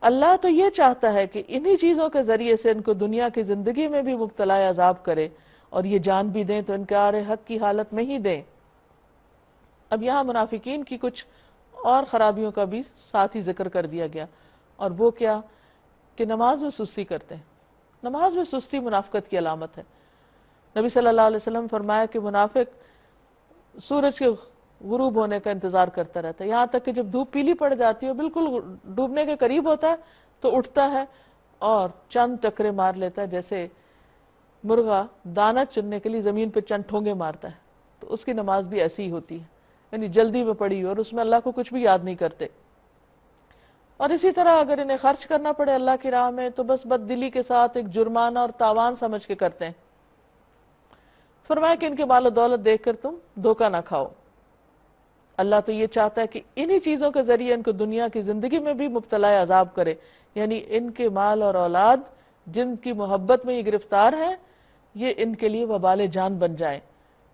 A: اللہ تو یہ چاہتا ہے کہ انہی چیزوں کے ذریعے سے ان کو دنیا کی زندگی میں بھی مبتلا عذاب کرے، اور یہ جان بھی دیں تو انکار حق کی حالت میں ہی دیں۔ اب یہاں منافقین کی کچھ اور خرابیوں کا بھی ساتھ ہی ذکر کر دیا گیا، اور وہ کیا کہ نماز میں سستی کرتے ہیں۔ نماز میں سستی منافقت کی علامت ہے۔ نبی صلی اللہ علیہ وسلم فرمایا کہ منافق سورج کے غروب ہونے کا انتظار کرتا رہتا ہے، یہاں تک کہ جب دھوپ پیلی پڑ جاتی ہے بالکل ڈوبنے کے قریب ہوتا ہے تو اٹھتا ہے اور چند ٹکرے مار لیتا ہے، جیسے مرغا دانہ چننے کے لیے زمین پہ چند ٹھونگے مارتا ہے۔ تو اس کی نماز بھی ایسی ہی ہوتی ہے، یعنی جلدی میں پڑی اور اس میں اللہ کو کچھ بھی یاد نہیں کرتے۔ اور اسی طرح اگر انہیں خرچ کرنا پڑے اللہ کی راہ میں تو بس بد دلی کے ساتھ ایک جرمانہ اور تاوان سمجھ کے کرتے ہیں۔ فرمایا کہ ان کے مال و دولت دیکھ کر تم دھوکہ نہ کھاؤ، اللہ تو یہ چاہتا ہے کہ انہی چیزوں کے ذریعے ان کو دنیا کی زندگی میں بھی مبتلا عذاب کرے، یعنی ان کے مال اور اولاد جن کی محبت میں یہ گرفتار ہیں یہ ان کے لیے وبال جان بن جائیں،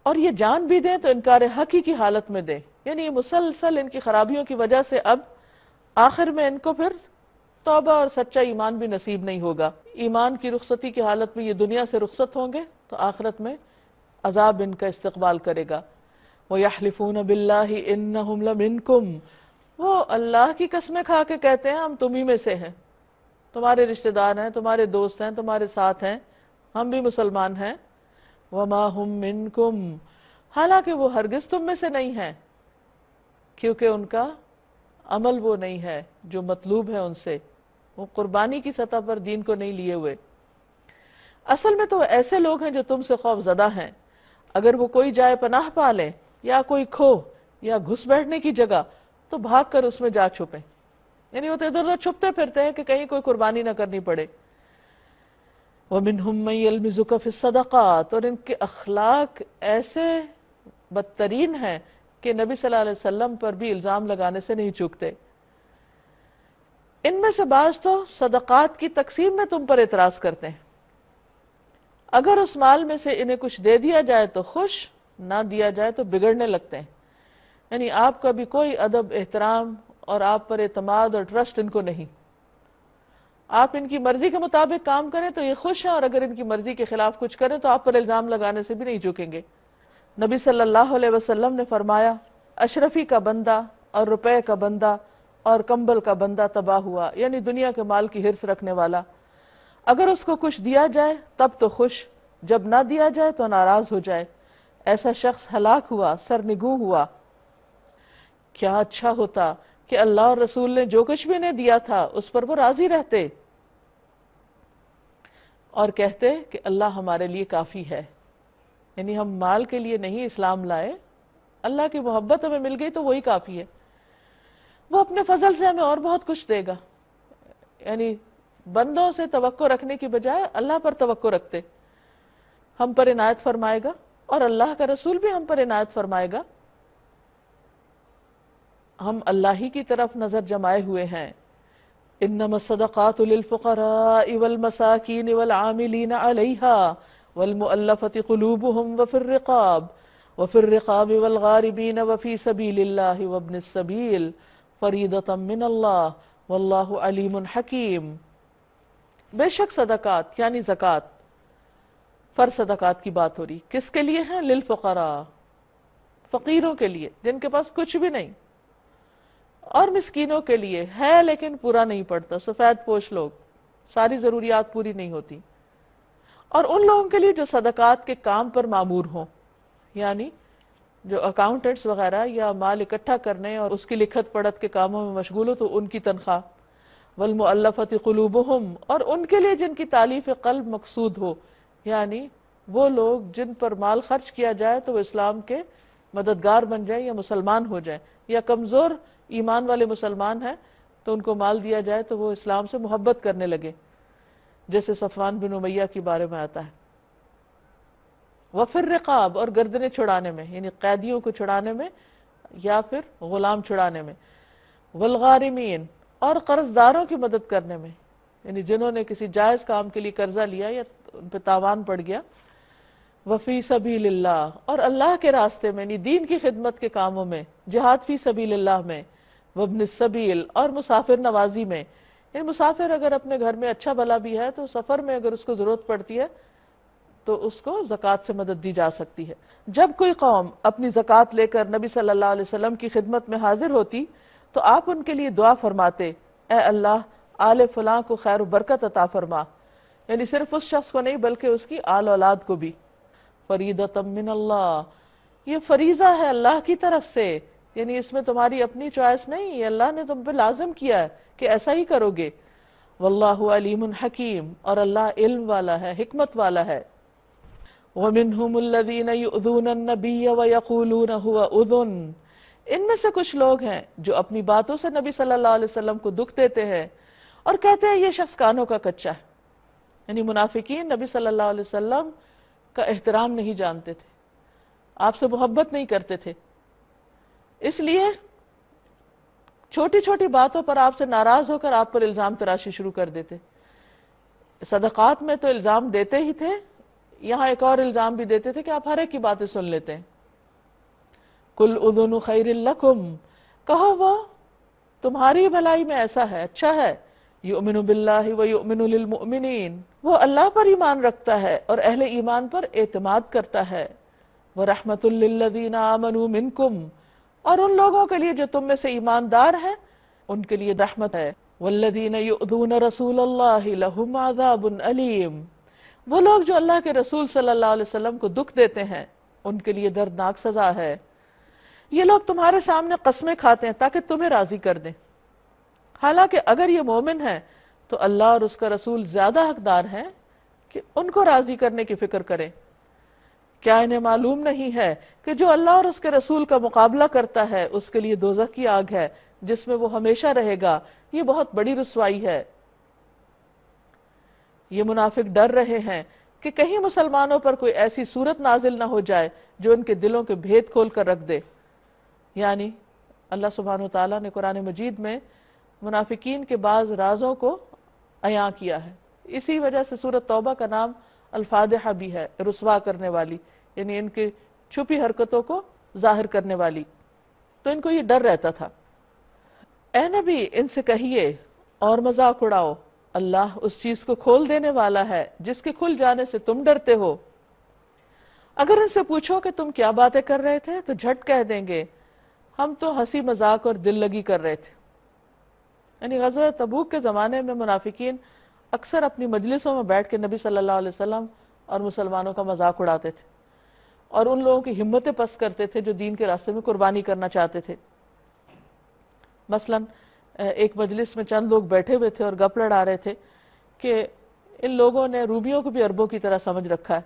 A: اور یہ جان بھی دیں تو انکار حقی کی حالت میں دیں، یعنی یہ مسلسل ان کی خرابیوں کی وجہ سے اب آخر میں ان کو پھر توبہ اور سچا ایمان بھی نصیب نہیں ہوگا۔ ایمان کی رخصتی کی حالت میں یہ دنیا سے رخصت ہوں گے تو آخرت میں عذاب ان کا استقبال کرے گا۔ وَيَحْلِفُونَ بِاللَّهِ إِنَّهُمْ لَمِنْكُمْ، وہ اللہ کی قسمیں کھا کے کہتے ہیں ہم تمہیں میں سے ہیں، تمہارے رشتہ دار ہیں، تمہارے دوست ہیں، تمہارے ساتھ ہیں، ہم بھی مسلمان ہیں۔ وَمَا هُمْ مِنْكُمْ، حالانکہ وہ ہرگز تم میں سے نہیں ہیں، کیونکہ ان کا عمل وہ نہیں ہے جو مطلوب ہے ان سے، وہ قربانی کی سطح پر دین کو نہیں لیے ہوئے۔ اصل میں تو ایسے لوگ ہیں جو تم سے خوف زدہ ہیں، اگر وہ کوئی جائے پناہ پا لیں یا کوئی کھو یا گھس بیٹھنے کی جگہ تو بھاگ کر اس میں جا چھپیں، یعنی وہ تو ادھر ادھر چھپتے پھرتے ہیں کہ کہیں کوئی قربانی نہ کرنی پڑے۔ وَمِنْهُمْ مَنْ يَلْمِزُكَ فِي الصَّدَقَاتِ، اور ان کے اخلاق ایسے بدترین ہیں کہ نبی صلی اللہ علیہ وسلم پر بھی الزام لگانے سے نہیں چوکتے۔ ان میں سے بعض تو صدقات کی تقسیم میں تم پر اعتراض کرتے ہیں، اگر اس مال میں سے انہیں کچھ دے دیا جائے تو خوش، نہ دیا جائے تو بگڑنے لگتے ہیں، یعنی آپ کا بھی کوئی ادب احترام اور آپ پر اعتماد اور ٹرسٹ ان کو نہیں۔ آپ ان کی مرضی کے مطابق کام کریں تو یہ خوش ہیں، اور اگر ان کی مرضی کے خلاف کچھ کریں تو آپ پر الزام لگانے سے بھی نہیں جھکیں گے۔ نبی صلی اللہ علیہ وسلم نے فرمایا اشرفی کا بندہ اور روپے کا بندہ اور کمبل کا بندہ تباہ ہوا، یعنی دنیا کے مال کی ہرس رکھنے والا، اگر اس کو کچھ دیا جائے تب تو خوش، جب نہ دیا جائے تو ناراض ہو جائے، ایسا شخص ہلاک ہوا، سرنگوں ہوا۔ کیا اچھا ہوتا کہ اللہ اور رسول نے جو کچھ بھی انہیں دیا تھا اس پر وہ راضی رہتے اور کہتے کہ اللہ ہمارے لیے کافی ہے. یعنی ہم مال کے لیے نہیں اسلام لائے، اللہ کی محبت ہمیں مل گئی تو وہی کافی ہے. وہ اپنے فضل سے ہمیں اور بہت کچھ دے گا. یعنی بندوں سے توقع رکھنے کی بجائے اللہ پر توقع رکھتے، ہم پر عنایت فرمائے گا اور اللہ کا رسول بھی ہم پر عنایت فرمائے گا. ہم اللہ ہی کی طرف نظر جمائے ہوئے ہیں. انما الصدقات للفقراء والمساکین والعاملین علیہا والمؤلفۃ قلوبهم وفی الرقاب والغاربین وفی سبیل اللہ وابن السبیل فریضۃ من اللہ واللہ علیم حکیم. بے شک صدقات یعنی زکوٰۃ، فرض صدقات کی بات ہو رہی، کس کے لیے ہیں؟ للفقراء، فقیروں کے لیے جن کے پاس کچھ بھی نہیں، اور مسکینوں کے لیے ہے لیکن پورا نہیں پڑتا، سفید پوش لوگ، ساری ضروریات پوری نہیں ہوتی، اور ان لوگوں کے لیے جو صدقات کے کام پر معمور ہوں، یعنی جو اکاؤنٹنٹس وغیرہ یا مال اکٹھا کرنے اور اس کی لکھت پڑھت کے کاموں میں مشغول ہو تو ان کی تنخواہ. والمؤلفۃ قلوبہم، اور ان کے لیے جن کی تالیف قلب مقصود ہو، یعنی وہ لوگ جن پر مال خرچ کیا جائے تو وہ اسلام کے مددگار بن جائیں یا مسلمان ہو جائیں، یا کمزور ایمان والے مسلمان ہیں تو ان کو مال دیا جائے تو وہ اسلام سے محبت کرنے لگے، جیسے صفوان بن امیہ کے بارے میں آتا ہے. وفی الرقاب، اور گردنیں چھڑانے میں، یعنی قیدیوں کو چھڑانے میں یا پھر غلام چھڑانے میں. والغارمین، اور قرض داروں کی مدد کرنے میں، یعنی جنہوں نے کسی جائز کام کے لیے قرضہ لیا یا ان پہ تاوان پڑ گیا. وفی سبیل اللہ، اور اللہ کے راستے میں، یعنی دین کی خدمت کے کاموں میں، جہاد فی سبیل اللہ میں. وابن السبیل، اور مسافر نوازی میں، یعنی مسافر اگر اپنے گھر میں اچھا بھلا بھی ہے تو سفر میں اگر اس کو ضرورت پڑتی ہے تو اس کو زکوٰۃ سے مدد دی جا سکتی ہے. جب کوئی قوم اپنی زکوٰۃ لے کر نبی صلی اللہ علیہ وسلم کی خدمت میں حاضر ہوتی تو آپ ان کے لیے دعا فرماتے، اے اللہ آل فلاں کو خیر و برکت عطا فرما، یعنی صرف اس شخص کو نہیں بلکہ اس کی آل اولاد کو بھی. فریضۃ من اللہ، یہ فریضہ ہے اللہ کی طرف سے، یعنی اس میں تمہاری اپنی چوائس نہیں، یہ اللہ نے تم پہ لازم کیا ہے کہ ایسا ہی کرو گے. واللہ علیم حکیم، اور اللہ علم والا ہے، حکمت والا ہے. وَمِنْهُمُ الَّذِينَ يُؤْذُونَ النَّبِيَّ وَيَقُولُونَ هُوَ أُذُنٌ، ان میں سے کچھ لوگ ہیں جو اپنی باتوں سے نبی صلی اللہ علیہ وسلم کو دکھ دیتے ہیں اور کہتے ہیں یہ شخص کانوں کا کچا ہے. یعنی منافقین نبی صلی اللہ علیہ وسلم کا احترام نہیں جانتے تھے، آپ سے محبت نہیں کرتے تھے، اس لیے چھوٹی چھوٹی باتوں پر آپ سے ناراض ہو کر آپ پر الزام تراشی شروع کر دیتے. صدقات میں تو الزام دیتے ہی تھے، یہاں ایک اور الزام بھی دیتے تھے کہ آپ ہر ایک کی باتیں سن لیتے ہیں. قُلْ أُذُنُ خَيْرٍ لَكُمْ، کہو وہ تمہاری بھلائی میں ایسا ہے، اچھا ہے. یؤمن باللہ ویؤمن للمؤمنین، وہ اللہ پر ایمان رکھتا ہے اور اہل ایمان پر اعتماد کرتا ہے. وَرَحْمَةٌ لِّلَّذِينَ آمَنُوا مِنْكُمْ، اور ان لوگوں کے لیے جو تم میں سے ایماندار ہیں ان کے لیے رحمت ہے. وَالَّذِينَ يُؤْذُونَ رَسُولَ اللَّهِ لَهُمْ عَذَابٌ أَلِيمٌ، وہ لوگ جو اللہ کے رسول صلی اللہ علیہ وسلم کو دکھ دیتے ہیں ان کے لیے دردناک سزا ہے. یہ لوگ تمہارے سامنے قسمیں کھاتے ہیں تاکہ تمہیں راضی کر دیں، حالانکہ اگر یہ مومن ہیں تو اللہ اور اس کا رسول زیادہ حقدار ہیں کہ ان کو راضی کرنے کی فکر کریں. کیا انہیں معلوم نہیں ہے کہ جو اللہ اور اس کے رسول کا مقابلہ کرتا ہے اس کے لیے دوزخ کی آگ ہے جس میں وہ ہمیشہ رہے گا، یہ بہت بڑی رسوائی ہے. یہ منافق ڈر رہے ہیں کہ کہیں مسلمانوں پر کوئی ایسی صورت نازل نہ ہو جائے جو ان کے دلوں کے بھید کھول کر رکھ دے. یعنی اللہ سبحانہ وتعالیٰ نے قرآن مجید میں منافقین کے بعض رازوں کو عیاں کیا ہے. اسی وجہ سے سورۃ توبہ کا نام الفاضحہ بھی ہے، رسوا کرنے والی، یعنی ان کی چھپی حرکتوں کو ظاہر کرنے والی. تو ان کو یہ ڈر رہتا تھا. اے نبی ان سے کہیے اور مذاق اڑاؤ، اللہ اس چیز کو کھول دینے والا ہے جس کے کھل جانے سے تم ڈرتے ہو. اگر ان سے پوچھو کہ تم کیا باتیں کر رہے تھے تو جھٹ کہہ دیں گے ہم تو ہنسی مذاق اور دل لگی کر رہے تھے. یعنی غزوہ تبوک کے زمانے میں منافقین اکثر اپنی مجلسوں میں بیٹھ کے نبی صلی اللہ علیہ وسلم اور مسلمانوں کا مذاق اڑاتے تھے اور ان لوگوں کی ہمتیں پست کرتے تھے جو دین کے راستے میں قربانی کرنا چاہتے تھے. مثلا ایک مجلس میں چند لوگ بیٹھے ہوئے تھے اور گپ لڑا رہے تھے کہ ان لوگوں نے رومیوں کو بھی عربوں کی طرح سمجھ رکھا ہے،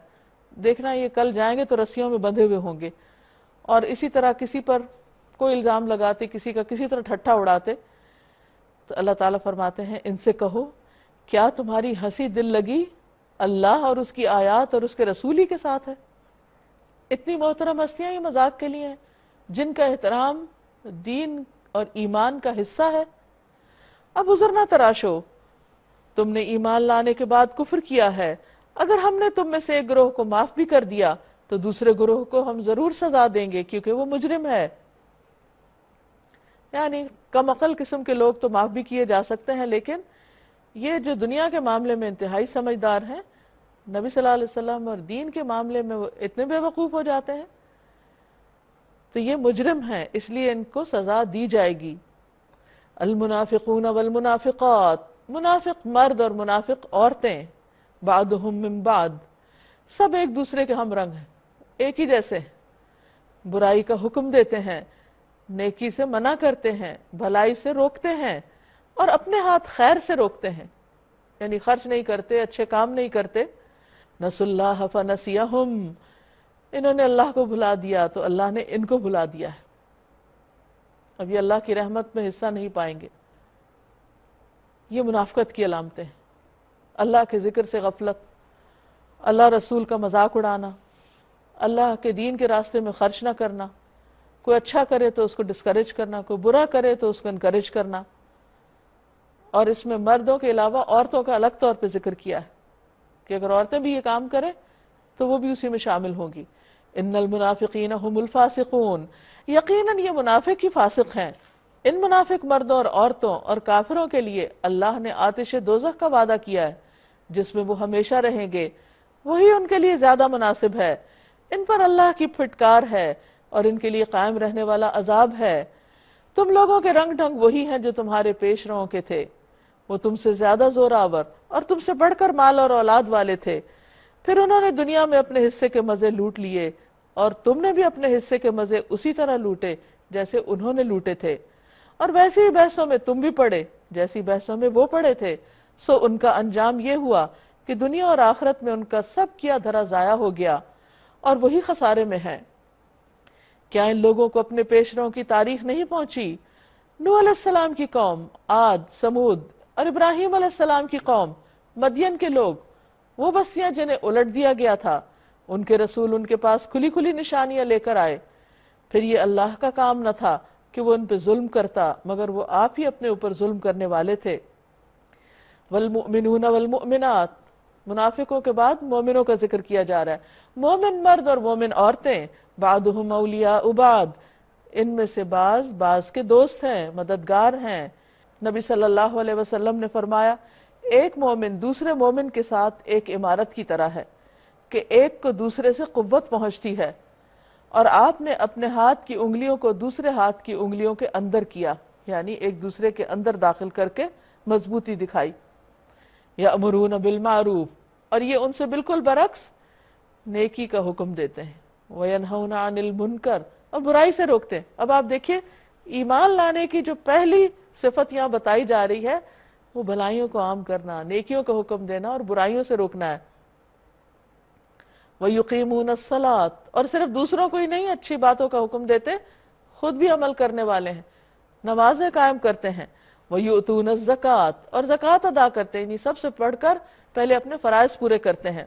A: دیکھنا یہ کل جائیں گے تو رسیوں میں بندھے ہوئے ہوں گے، اور اسی طرح کسی پر کوئی الزام لگاتے، کسی کا کسی طرح ٹھٹھا اڑاتے. تو اللہ تعالیٰ فرماتے ہیں ان سے کہو کیا تمہاری ہنسی دل لگی اللہ اور اس کی آیات اور اس کے رسول ہی کے ساتھ ہے؟ اتنی محترم ہستیاں یہ مذاق کے لیے ہیں جن کا احترام دین اور ایمان کا حصہ ہے. اب عذر نہ تراشو، تم نے ایمان لانے کے بعد کفر کیا ہے، اگر ہم نے تم میں سے ایک گروہ کو معاف بھی کر دیا تو دوسرے گروہ کو ہم ضرور سزا دیں گے کیونکہ وہ مجرم ہے. یعنی کم عقل قسم کے لوگ تو معاف بھی کیے جا سکتے ہیں، لیکن یہ جو دنیا کے معاملے میں انتہائی سمجھدار ہیں، نبی صلی اللہ علیہ وسلم اور دین کے معاملے میں وہ اتنے بے وقوف ہو جاتے ہیں، تو یہ مجرم ہیں، اس لیے ان کو سزا دی جائے گی. المنافقون والمنافقات، منافق مرد اور منافق عورتیں، بعضهم من بعض، سب ایک دوسرے کے ہم رنگ ہیں، ایک ہی جیسے ہیں، برائی کا حکم دیتے ہیں، نیکی سے منع کرتے ہیں، بھلائی سے روکتے ہیں، اور اپنے ہاتھ خیر سے روکتے ہیں، یعنی خرچ نہیں کرتے، اچھے کام نہیں کرتے. نسوا اللہ فنسیہم، انہوں نے اللہ کو بھلا دیا تو اللہ نے ان کو بھلا دیا ہے، اب یہ اللہ کی رحمت میں حصہ نہیں پائیں گے. یہ منافقت کی علامتیں ہیں، اللہ کے ذکر سے غفلت، اللہ رسول کا مذاق اڑانا، اللہ کے دین کے راستے میں خرچ نہ کرنا، کوئی اچھا کرے تو اس کو ڈسکریج کرنا، کوئی برا کرے تو اس کو انکریج کرنا. اور اس میں مردوں کے علاوہ عورتوں کا الگ طور پہ ذکر کیا ہے کہ اگر عورتیں بھی یہ کام کریں تو وہ بھی اسی میں شامل ہوں گی. ان المنافقین هم الفاسقون، یقیناً یہ منافق ہی فاسق ہیں. ان منافق مردوں اور عورتوں اور کافروں کے لیے اللہ نے آتش دوزخ کا وعدہ کیا ہے جس میں وہ ہمیشہ رہیں گے، وہی ان کے لیے زیادہ مناسب ہے. ان پر اللہ کی پھٹکار ہے اور ان کے لیے قائم رہنے والا عذاب ہے. تم لوگوں کے رنگ ڈھنگ وہی ہیں جو تمہارے پیش روؤں کے تھے، وہ تم سے زیادہ زور آور اور تم سے بڑھ کر مال اور اولاد والے تھے. پھر انہوں نے دنیا میں اپنے حصے کے مزے لوٹ لیے اور تم نے بھی اپنے حصے کے مزے اسی طرح لوٹے جیسے انہوں نے لوٹے تھے، اور ویسی ہی بحثوں میں تم بھی پڑے جیسی بحثوں میں وہ پڑے تھے. سو ان کا انجام یہ ہوا کہ دنیا اور آخرت میں ان کا سب کیا دھرا ضائع ہو گیا اور وہی خسارے میں ہیں. کیا ان لوگوں کو اپنے پیشروں کی تاریخ نہیں پہنچی؟ نوح علیہ السلام کی قوم، عاد، سمود اور ابراہیم علیہ السلام کی قوم، مدین کے لوگ، وہ بستیاں جنہیں الٹ دیا گیا تھا. ان کے رسول ان کے پاس کھلی کھلی نشانیاں لے کر آئے، پھر یہ اللہ کا کام نہ تھا کہ وہ ان پہ ظلم کرتا، مگر وہ آپ ہی اپنے اوپر ظلم کرنے والے تھے. والمؤمنون والمؤمنات، منافقوں کے بعد مومنوں کا ذکر کیا جا رہا ہے. مومن مرد اور مومن عورتیں، بعضهم اولیاء بعض، ان میں سے بعض کے دوست ہیں، مددگار ہیں. نبی صلی اللہ علیہ وسلم نے فرمایا ایک مومن دوسرے مومن کے ساتھ ایک عمارت کی طرح ہے کہ ایک کو دوسرے سے قوت پہنچتی ہے، اور آپ نے اپنے ہاتھ کی انگلیوں کو دوسرے ہاتھ کی انگلیوں کے اندر کیا، یعنی ایک دوسرے کے اندر داخل کر کے مضبوطی دکھائی. یأمرون بالمعروف، اور یہ ان سے بالکل برعکس نیکی کا حکم دیتے ہیں. وینہون عن المنکر، اور برائی سے روکتے ہیں. اب آپ دیکھیے ایمان لانے کی جو پہلی صفت یہاں بتائی جا رہی ہے وہ بھلائیوں کو عام کرنا، نیکیوں کا حکم دینا اور برائیوں سے روکنا ہے. وَيُقِيمُونَ الصَّلَاةَ، اور صرف دوسروں کو ہی نہیں اچھی باتوں کا حکم دیتے، خود بھی عمل کرنے والے ہیں، نمازیں قائم کرتے ہیں. وَيُؤْتُونَ الزَّكَاةَ، اور زکوٰۃ ادا کرتے ہیں، یعنی سب سے پڑھ کر پہلے اپنے فرائض پورے کرتے ہیں.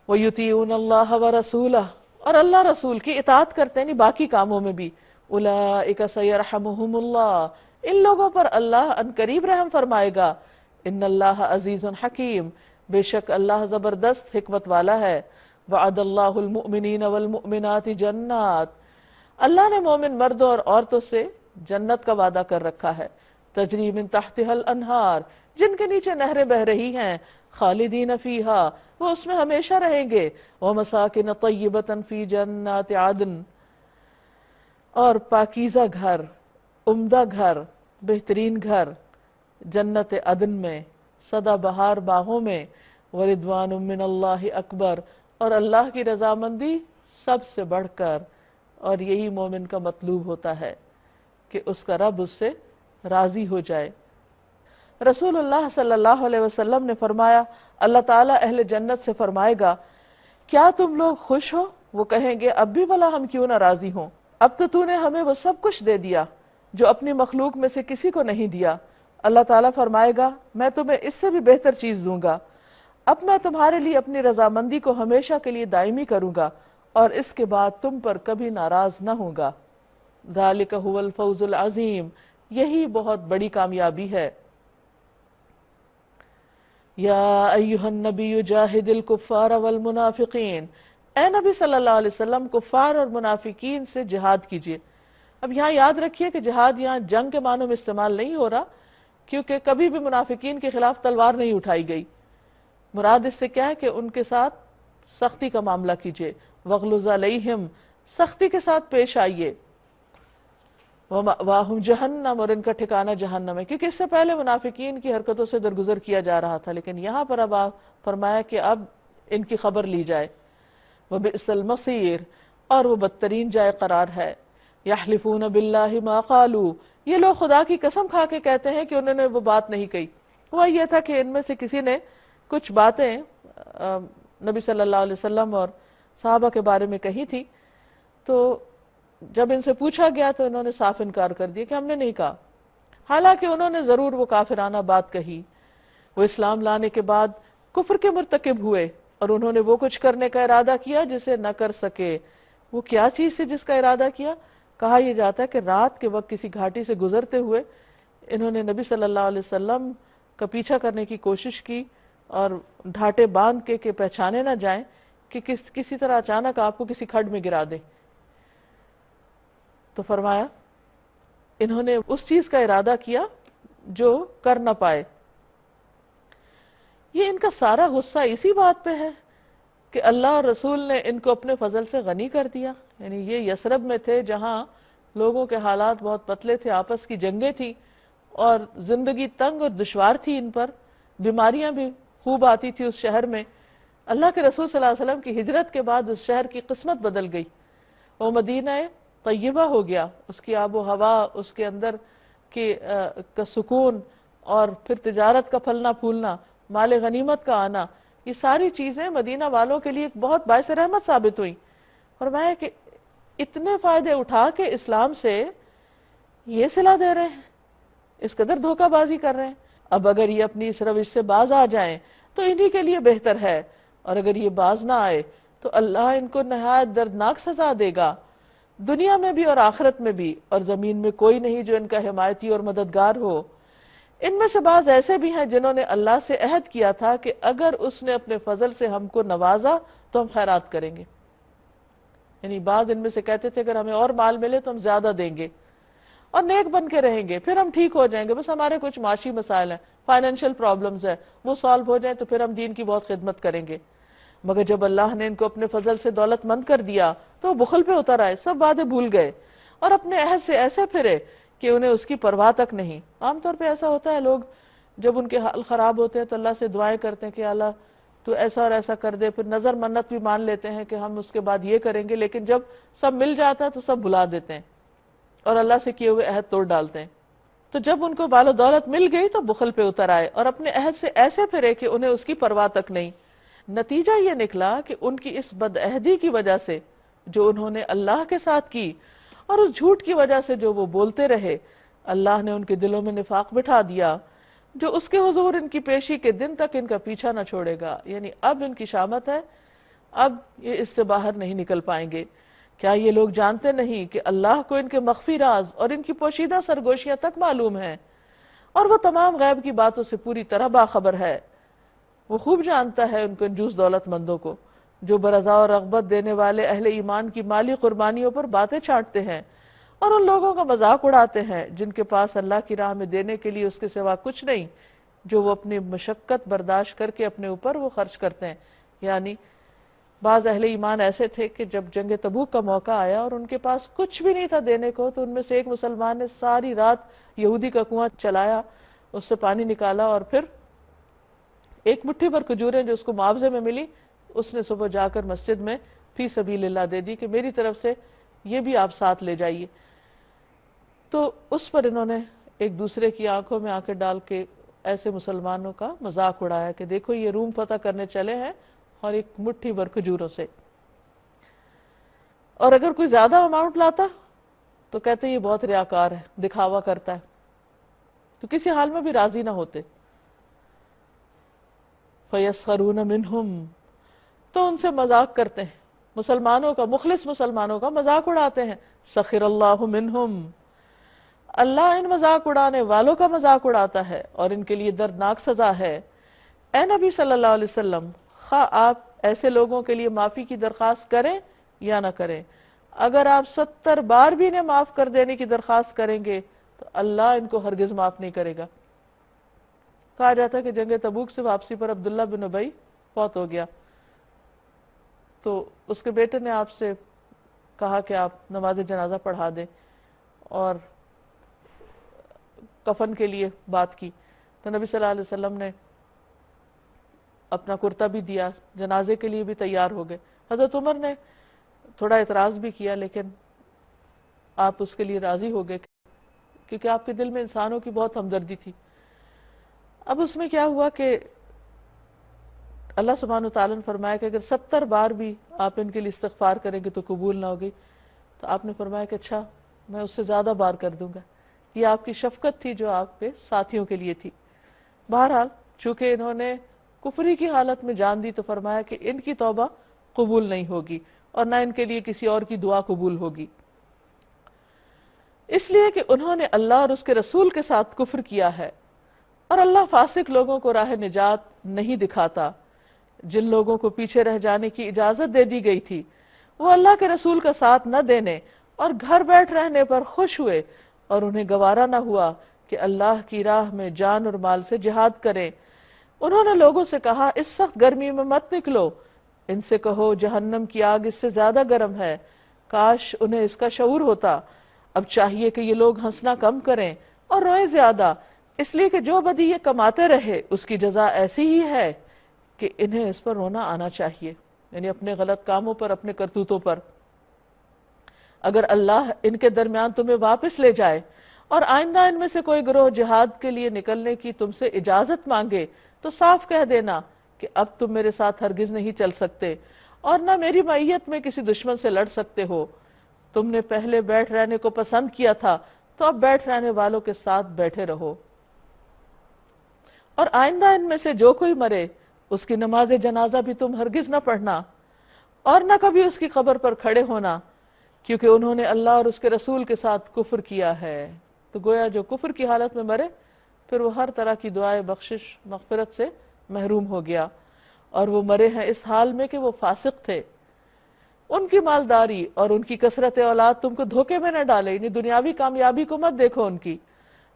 A: وَيُطِيعُونَ اللَّهَ وَرَسُولَهُ، اور اللہ رسول کی اطاعت کرتے ہیں باقی کاموں میں بھی. أُولَئِكَ سَيَرْحَمُهُمُ اللَّهُ، ان لوگوں پر اللہ ان قریب رحم فرمائے گا. إِنَّ اللَّهَ عَزِيزٌ حَكِيمٌ، بے شک اللہ زبردست حکمت والا ہے. وعد اللہ المؤمنین والمؤمنات جنات، اللہ نے مومن مردوں اور عورتوں سے جنت کا وعدہ کر رکھا ہے. تجری من تحتها الانہار، جن کے نیچے نہریں بہ رہی ہیں. خالدین فیہا، وہ اس میں ہمیشہ رہیں گے. ومساکن طیبۃ فی جنات عدن، اور پاکیزہ گھر، عمدہ گھر، بہترین گھر جنت عدن میں، سدا بہار باغوں میں. وردوان من اللہ اکبر، اور اللہ کی رضامندی سب سے بڑھ کر، اور یہی مومن کا مطلوب ہوتا ہے. کہ اس کا رب اس سے راضی ہو جائے۔ رسول اللہ صلی اللہ علیہ وسلم نے فرمایا، اللہ تعالیٰ اہل جنت سے فرمائے گا، کیا تم لوگ خوش ہو؟ وہ کہیں گے اب بھی بھلا ہم کیوں نہ راضی ہوں، اب تو نے ہمیں وہ سب کچھ دے دیا جو اپنی مخلوق میں سے کسی کو نہیں دیا۔ اللہ تعالیٰ فرمائے گا، میں تمہیں اس سے بھی بہتر چیز دوں گا، اب میں تمہارے لیے اپنی رضامندی کو ہمیشہ کے لیے دائمی کروں گا اور اس کے بعد تم پر کبھی ناراض نہ ہوں گا۔ ذالک هو الفوز العظیم، یہی بہت بڑی کامیابی ہے۔ یا ایہا النبی جاہد الکفار والمنافقین، اے نبی صلی اللہ علیہ وسلم کفار اور منافقین سے جہاد کیجئے۔ اب یہاں یاد رکھیے کہ جہاد یہاں جنگ کے معنوں میں استعمال نہیں ہو رہا، کیونکہ کبھی بھی منافقین کے خلاف تلوار نہیں اٹھائی گئی۔ مراد اس سے کیا ہے کہ ان کے ساتھ سختی کا معاملہ کیجئے، وغلظ علیہم، سختی کے ساتھ پیش آئیے، وَمَأْوَاهُمْ جہنم، اور ان کا ٹھکانہ جہنم ہے، کیونکہ اس سے پہلے منافقین کی حرکتوں سے درگزر کیا جا رہا تھا، لیکن یہاں پر اب آپ فرمایا کہ اب ان کی خبر لی جائے۔ وَبِئْسَ الْمَصِيرُ، اور وہ بدترین جائے قرار ہے۔ يَحْلِفُونَ بِاللَّهِ مَا قَالُوا، یہ لوگ خدا کی قسم کھا کے کہتے ہیں کہ انہوں نے وہ بات نہیں کہی۔ ہوا یہ تھا کہ ان میں سے کسی نے کچھ باتیں نبی صلی اللہ علیہ وسلم اور صحابہ کے بارے میں کہی تھی، تو جب ان سے پوچھا گیا تو انہوں نے صاف انکار کر دیا کہ ہم نے نہیں کہا، حالانکہ انہوں نے ضرور وہ کافرانہ بات کہی۔ وہ اسلام لانے کے بعد کفر کے مرتکب ہوئے اور انہوں نے وہ کچھ کرنے کا ارادہ کیا جسے نہ کر سکے۔ وہ کیا چیز تھی جس کا ارادہ کیا؟ کہا یہ جاتا ہے کہ رات کے وقت کسی گھاٹی سے گزرتے ہوئے انہوں نے نبی صلی اللہ علیہ وسلم کا پیچھا کرنے کی کوشش کی اور ڈھاٹے باندھ کے کہ پہچانے نہ جائیں کہ کسی طرح اچانک آپ کو کسی کھڈ میں گرا دے۔ تو فرمایا انہوں نے اس چیز کا ارادہ کیا جو کر نہ پائے۔ یہ ان کا سارا غصہ اسی بات پہ ہے کہ اللہ اور رسول نے ان کو اپنے فضل سے غنی کر دیا۔ یعنی یہ یثرب میں تھے جہاں لوگوں کے حالات بہت پتلے تھے، آپس کی جنگیں تھی اور زندگی تنگ اور دشوار تھی ان پر، بیماریاں بھی خوب آتی تھی اس شہر میں۔ اللہ کے رسول صلی اللہ علیہ وسلم کی ہجرت کے بعد اس شہر کی قسمت بدل گئی، وہ مدینہ طیبہ ہو گیا، اس کی آب و ہوا، اس کے اندر کا سکون اور پھر تجارت کا پھلنا پھولنا، مال غنیمت کا آنا، یہ ساری چیزیں مدینہ والوں کے لیے ایک بہت باعث رحمت ثابت ہوئی۔ فرمایا کہ اتنے فائدے اٹھا کے اسلام سے یہ صلہ دے رہے ہیں، اس قدر دھوکہ بازی کر رہے ہیں۔ اب اگر یہ اپنی اس روش سے باز آ جائیں تو انہی کے لیے بہتر ہے، اور اگر یہ باز نہ آئے تو اللہ ان کو نہایت دردناک سزا دے گا، دنیا میں بھی اور آخرت میں بھی، اور زمین میں کوئی نہیں جو ان کا حمایتی اور مددگار ہو۔ ان میں سے بعض ایسے بھی ہیں جنہوں نے اللہ سے عہد کیا تھا کہ اگر اس نے اپنے فضل سے ہم کو نوازا تو ہم خیرات کریں گے۔ یعنی بعض ان میں سے کہتے تھے اگر ہمیں اور مال ملے تو ہم زیادہ دیں گے اور نیک بن کے رہیں گے، پھر ہم ٹھیک ہو جائیں گے، بس ہمارے کچھ معاشی مسائل ہیں، فائنینشیل پرابلمز ہیں، وہ سالو ہو جائیں تو پھر ہم دین کی بہت خدمت کریں گے۔ مگر جب اللہ نے ان کو اپنے فضل سے دولت مند کر دیا تو وہ بخل پہ اتر آئے، سب وعدے بھول گئے اور اپنے عہد سے ایسے پھرے کہ انہیں اس کی پرواہ تک نہیں۔ عام طور پہ ایسا ہوتا ہے، لوگ جب ان کے حال خراب ہوتے ہیں تو اللہ سے دعائیں کرتے ہیں کہ اللہ تو ایسا اور ایسا کر دے، پھر نظر منت بھی مان لیتے ہیں کہ ہم اس کے بعد یہ کریں گے، لیکن جب سب مل جاتا ہے تو سب بھلا دیتے ہیں اور اللہ سے کیے ہوئے عہد توڑ ڈالتے ہیں۔ تو جب ان کو مال و دولت مل گئی تو بخل پہ اتر آئے اور اپنے عہد سے ایسے پھرے کہ انہیں اس کی پرواہ تک نہیں۔ نتیجہ یہ نکلا کہ ان کی اس بدعہدی کی وجہ سے جو انہوں نے اللہ کے ساتھ کی اور اس جھوٹ کی وجہ سے جو وہ بولتے رہے، اللہ نے ان کے دلوں میں نفاق بٹھا دیا جو اس کے حضور ان کی پیشی کے دن تک ان کا پیچھا نہ چھوڑے گا۔ یعنی اب ان کی شامت ہے، اب یہ اس سے باہر نہیں نکل پائیں گے۔ کیا یہ لوگ جانتے نہیں کہ اللہ کو ان کے مخفی راز اور ان کی پوشیدہ سرگوشیاں تک معلوم ہیں، اور وہ تمام غیب کی باتوں سے پوری طرح باخبر ہے۔ وہ خوب جانتا ہے ان کنجوس دولت مندوں کو جو برضا اور رغبت دینے والے اہل ایمان کی مالی قربانیوں پر باتیں چھانٹتے ہیں اور ان لوگوں کا مذاق اڑاتے ہیں جن کے پاس اللہ کی راہ میں دینے کے لیے اس کے سوا کچھ نہیں، جو وہ اپنی مشقت برداشت کر کے اپنے اوپر وہ خرچ کرتے ہیں۔ یعنی بعض اہل ایمان ایسے تھے کہ جب جنگ تبوک کا موقع آیا اور ان کے پاس کچھ بھی نہیں تھا دینے کو، تو ان میں سے ایک مسلمان نے ساری رات یہودی کا کنواں چلایا، اس سے پانی نکالا اور پھر ایک مٹھی پر کھجوریں جو اس کو معاوضے میں ملی، اس نے صبح جا کر مسجد میں فی سبیل اللہ دے دی کہ میری طرف سے یہ بھی آپ ساتھ لے جائیے۔ تو اس پر انہوں نے ایک دوسرے کی آنکھوں میں آنکھیں ڈال کے ایسے مسلمانوں کا مذاق اڑایا کہ دیکھو یہ روم فتح کرنے چلے ہیں اور ایک مٹھی بھر کھجوروں سے، اور اگر کوئی زیادہ اماؤنٹ لاتا تو کہتے یہ بہت ریاکار ہے، دکھاوا کرتا ہے، تو کسی حال میں بھی راضی نہ ہوتے۔ فَيَسْخَرُونَ مِنْهُمْ، تو ان سے مذاق کرتے ہیں، مسلمانوں کا، مخلص مسلمانوں کا مذاق اڑاتے ہیں۔ سخر اللہ منہم، اللہ ان مذاق اڑانے والوں کا مذاق اڑاتا ہے اور ان کے لیے دردناک سزا ہے۔ اے نبی صلی اللہ علیہ وسلم، خواہ آپ ایسے لوگوں کے لیے معافی کی درخواست کریں یا نہ کریں، اگر آپ 70 بار بھی انہیں معاف کر دینے کی درخواست کریں گے تو اللہ ان کو ہرگز معاف نہیں کرے گا۔ کہا جاتا ہے کہ جنگ تبوک سے واپسی پر عبداللہ بن ابی فوت ہو گیا، تو اس کے بیٹے نے آپ سے کہا کہ آپ نماز جنازہ پڑھا دیں اور کفن کے لیے بات کی، تو نبی صلی اللہ علیہ وسلم نے اپنا کرتا بھی دیا، جنازے کے لیے بھی تیار ہو گئے۔ حضرت عمر نے تھوڑا اعتراض بھی کیا لیکن آپ اس کے لیے راضی ہو گئے کیونکہ آپ کے دل میں انسانوں کی بہت ہمدردی تھی۔ اب اس میں کیا ہوا کہ اللہ سبحانہ وتعالیٰ نے فرمایا کہ اگر 70 بار بھی آپ ان کے لیے استغفار کریں گے تو قبول نہ ہوگی، تو آپ نے فرمایا کہ اچھا میں اس سے زیادہ بار کر دوں گا۔ یہ آپ کی شفقت تھی جو آپ کے ساتھیوں کے لیے تھی۔ بہرحال چونکہ انہوں نے کفری کی حالت میں جان دی تو فرمایا کہ ان کی توبہ قبول نہیں ہوگی اور نہ ان کے لیے کسی اور کی دعا قبول ہوگی، اس لیے کہ انہوں نے اللہ اور اس کے رسول کے ساتھ کفر کیا ہے، اور اللہ فاسق لوگوں کو راہ نجات نہیں دکھاتا۔ جن لوگوں کو پیچھے رہ جانے کی اجازت دے دی گئی تھی وہ اللہ کے رسول کا ساتھ نہ دینے اور گھر بیٹھ رہنے پر خوش ہوئے، اور انہیں گوارا نہ ہوا کہ اللہ کی راہ میں جان اور مال سے جہاد کریں۔ انہوں نے لوگوں سے کہا اس سخت گرمی میں مت نکلو، ان سے کہو جہنم کی آگ اس سے زیادہ گرم ہے، کاش انہیں اس کا شعور ہوتا۔ اب چاہیے کہ یہ لوگ ہنسنا کم کریں اور روئیں زیادہ، اس لیے کہ جو بدی یہ کماتے رہے اس کی جزا ایسی ہی ہے کہ انہیں اس پر رونا آنا چاہیے، یعنی اپنے غلط کاموں پر، اپنے کرتوتوں پر۔ اگر اللہ ان کے درمیان تمہیں واپس لے جائے اور آئندہ ان میں سے کوئی گروہ جہاد کے لیے نکلنے کی تم سے اجازت مانگے تو صاف کہہ دینا کہ اب تم میرے ساتھ ہرگز نہیں چل سکتے اور نہ میری معیت میں کسی دشمن سے لڑ سکتے ہو۔ تم نے پہلے بیٹھ رہنے کو پسند کیا تھا تو اب بیٹھ رہنے والوں کے ساتھ بیٹھے رہو، اور آئندہ ان میں سے جو کوئی مرے اس کی نماز جنازہ بھی تم ہرگز نہ پڑھنا اور نہ کبھی اس کی قبر پر کھڑے ہونا، کیونکہ انہوں نے اللہ اور اس کے رسول کے ساتھ کفر کیا ہے۔ تو گویا جو کفر کی حالت میں مرے پھر وہ ہر طرح کی دعائے بخشش مغفرت سے محروم ہو گیا، اور وہ مرے ہیں اس حال میں کہ وہ فاسق تھے۔ ان کی مالداری اور ان کی کثرت اولاد تم کو دھوکے میں نہ ڈالے، یعنی دنیاوی کامیابی کو مت دیکھو ان کی،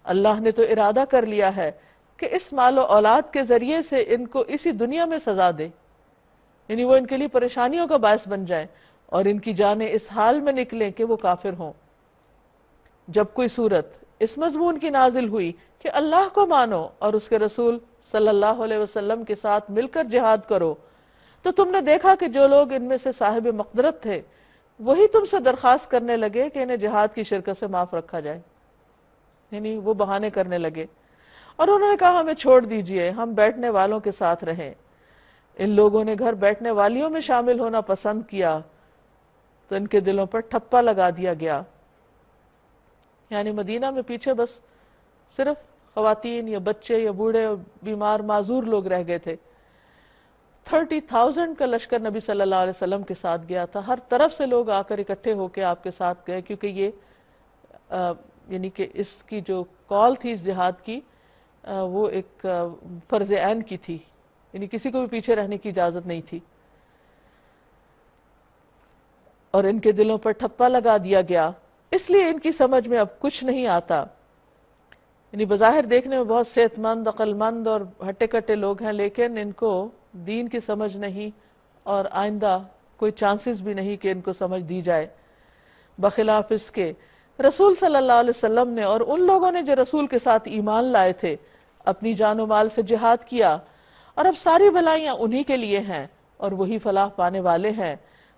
A: اللہ نے تو ارادہ کر لیا ہے کہ اس مال و اولاد کے ذریعے سے ان کو اسی دنیا میں سزا دے، یعنی وہ ان کے لیے پریشانیوں کا باعث بن جائیں اور ان کی جانیں اس حال میں نکلیں کہ وہ کافر ہوں۔ جب کوئی صورت اس مضمون کی نازل ہوئی کہ اللہ کو مانو اور اس کے رسول صلی اللہ علیہ وسلم کے ساتھ مل کر جہاد کرو، تو تم نے دیکھا کہ جو لوگ ان میں سے صاحب مقدرت تھے وہی تم سے درخواست کرنے لگے کہ انہیں جہاد کی شرکت سے معاف رکھا جائے، یعنی وہ بہانے کرنے لگے، اور انہوں نے کہا ہمیں چھوڑ دیجئے، ہم بیٹھنے والوں کے ساتھ رہیں۔ ان لوگوں نے گھر بیٹھنے والیوں میں شامل ہونا پسند کیا تو ان کے دلوں پر ٹھپا لگا دیا گیا، یعنی مدینہ میں پیچھے بس صرف خواتین یا بچے یا بوڑھے اور بیمار معذور لوگ رہ گئے تھے۔ 30,000 کا لشکر نبی صلی اللہ علیہ وسلم کے ساتھ گیا تھا، ہر طرف سے لوگ آ کر اکٹھے ہو کے آپ کے ساتھ گئے، کیونکہ یہ یعنی کہ اس کی جو کال تھی اس جہاد کی وہ ایک فرض عین کی تھی، یعنی کسی کو بھی پیچھے رہنے کی اجازت نہیں تھی، اور ان کے دلوں پر ٹھپا لگا دیا گیا، اس لیے ان کی سمجھ میں اب کچھ نہیں آتا۔ یعنی بظاہر دیکھنے میں بہت صحت مند، عقل مند اور ہٹے کٹے لوگ ہیں، لیکن ان کو دین کی سمجھ نہیں اور آئندہ کوئی چانسز بھی نہیں کہ ان کو سمجھ دی جائے۔ بخلاف اس کے رسول صلی اللہ علیہ وسلم نے اور ان لوگوں نے جو رسول کے ساتھ ایمان لائے تھے اپنی جان و مال سے جہاد کیا، اور اب ساری بھلائیاں انہی کے لیے ہیں اور وہی فلاح پانے والے ہیں۔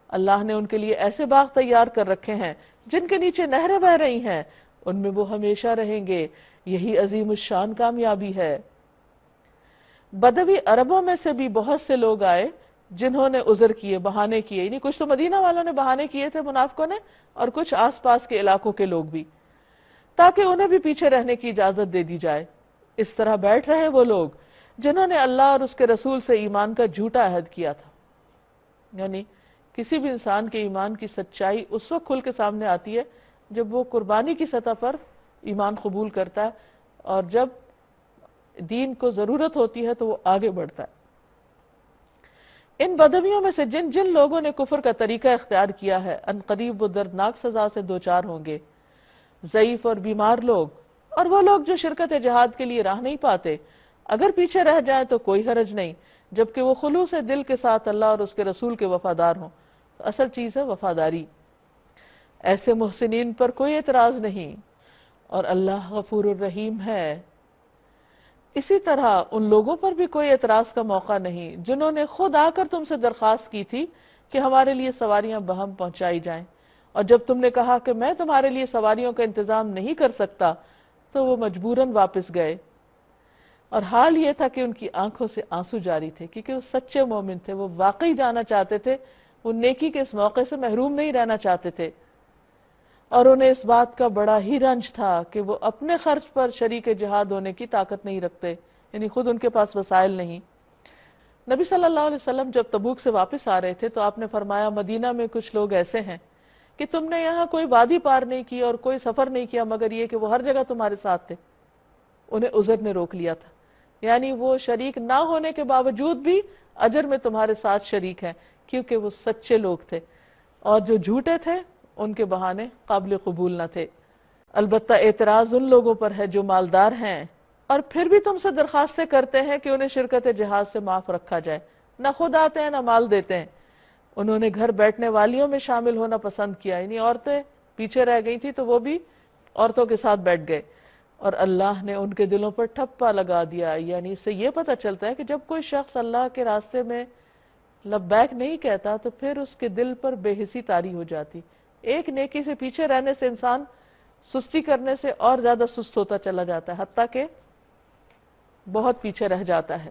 A: اللہ نے ان کے لیے ایسے باغ تیار کر رکھے ہیں جن کے نیچے نہریں بہہ رہی ہیں، ان میں وہ ہمیشہ رہیں گے، یہی عظیم الشان کامیابی ہے۔ بدوی عربوں میں سے بھی بہت سے لوگ آئے جنہوں نے عذر کیے، بہانے کیے، یعنی کچھ تو مدینہ والوں نے بہانے کیے تھے منافقوں نے، اور کچھ آس پاس کے علاقوں کے لوگ بھی، تاکہ انہیں بھی پیچھے رہنے کی اجازت دے دی جائے۔ اس طرح بیٹھ رہے وہ لوگ جنہوں نے اللہ اور اس کے رسول سے ایمان کا جھوٹا عہد کیا تھا۔ یعنی کسی بھی انسان کے ایمان کی سچائی اس وقت کھل کے سامنے آتی ہے جب وہ قربانی کی سطح پر ایمان قبول کرتا ہے، اور جب دین کو ضرورت ہوتی ہے تو وہ آگے بڑھتا ہے۔ ان بدویوں میں سے جن جن لوگوں نے کفر کا طریقہ اختیار کیا ہے، ان قریب وہ دردناک سزا سے دوچار ہوں گے۔ ضعیف اور بیمار لوگ اور وہ لوگ جو شرکت جہاد کے لیے راہ نہیں پاتے، اگر پیچھے رہ جائیں تو کوئی حرج نہیں، جبکہ وہ خلوص دل کے ساتھ اللہ اور اس کے رسول کے وفادار ہوں۔ تو اصل چیز ہے وفاداری۔ ایسے محسنین پر کوئی اعتراض نہیں، اور اللہ غفور الرحیم ہے۔ اسی طرح ان لوگوں پر بھی کوئی اعتراض کا موقع نہیں جنہوں نے خود آ کر تم سے درخواست کی تھی کہ ہمارے لیے سواریاں بہم پہنچائی جائیں، اور جب تم نے کہا کہ میں تمہارے لیے سواریوں کا انتظام نہیں کر سکتا تو وہ مجبوراً واپس گئے، اور حال یہ تھا کہ ان کی آنکھوں سے آنسو جاری تھے، کیونکہ وہ سچے مومن تھے، وہ واقعی جانا چاہتے تھے، وہ نیکی کے اس موقع سے محروم نہیں رہنا چاہتے تھے، اور انہیں اس بات کا بڑا ہی رنج تھا کہ وہ اپنے خرچ پر شریک جہاد ہونے کی طاقت نہیں رکھتے، یعنی خود ان کے پاس وسائل نہیں۔ نبی صلی اللہ علیہ وسلم جب تبوک سے واپس آ رہے تھے تو آپ نے فرمایا مدینہ میں کچھ لوگ ایسے ہیں کہ تم نے یہاں کوئی وادی پار نہیں کی اور کوئی سفر نہیں کیا مگر یہ کہ وہ ہر جگہ تمہارے ساتھ تھے۔ انہیں عذر نے روک لیا تھا، یعنی وہ شریک نہ ہونے کے باوجود بھی اجر میں تمہارے ساتھ شریک ہیں، کیونکہ وہ سچے لوگ تھے، اور جو جھوٹے تھے ان کے بہانے قابل قبول نہ تھے۔ البتہ اعتراض ان لوگوں پر ہے جو مالدار ہیں اور پھر بھی تم سے درخواستیں کرتے ہیں کہ انہیں شرکت جہاد سے معاف رکھا جائے، نہ خود آتے ہیں نہ مال دیتے ہیں۔ انہوں نے گھر بیٹھنے والیوں میں شامل ہونا پسند کیا، یعنی عورتیں پیچھے رہ گئی تھی تو وہ بھی عورتوں کے ساتھ بیٹھ گئے، اور اللہ نے ان کے دلوں پر ٹھپا لگا دیا۔ یعنی اس سے یہ پتہ چلتا ہے کہ جب کوئی شخص اللہ کے راستے میں لبیک نہیں کہتا تو پھر اس کے دل پر بے حسی طاری ہو جاتی۔ ایک نیکی سے پیچھے رہنے سے انسان سستی کرنے سے اور زیادہ سست ہوتا چلا جاتا ہے، حتیٰ کہ بہت پیچھے رہ جاتا ہے۔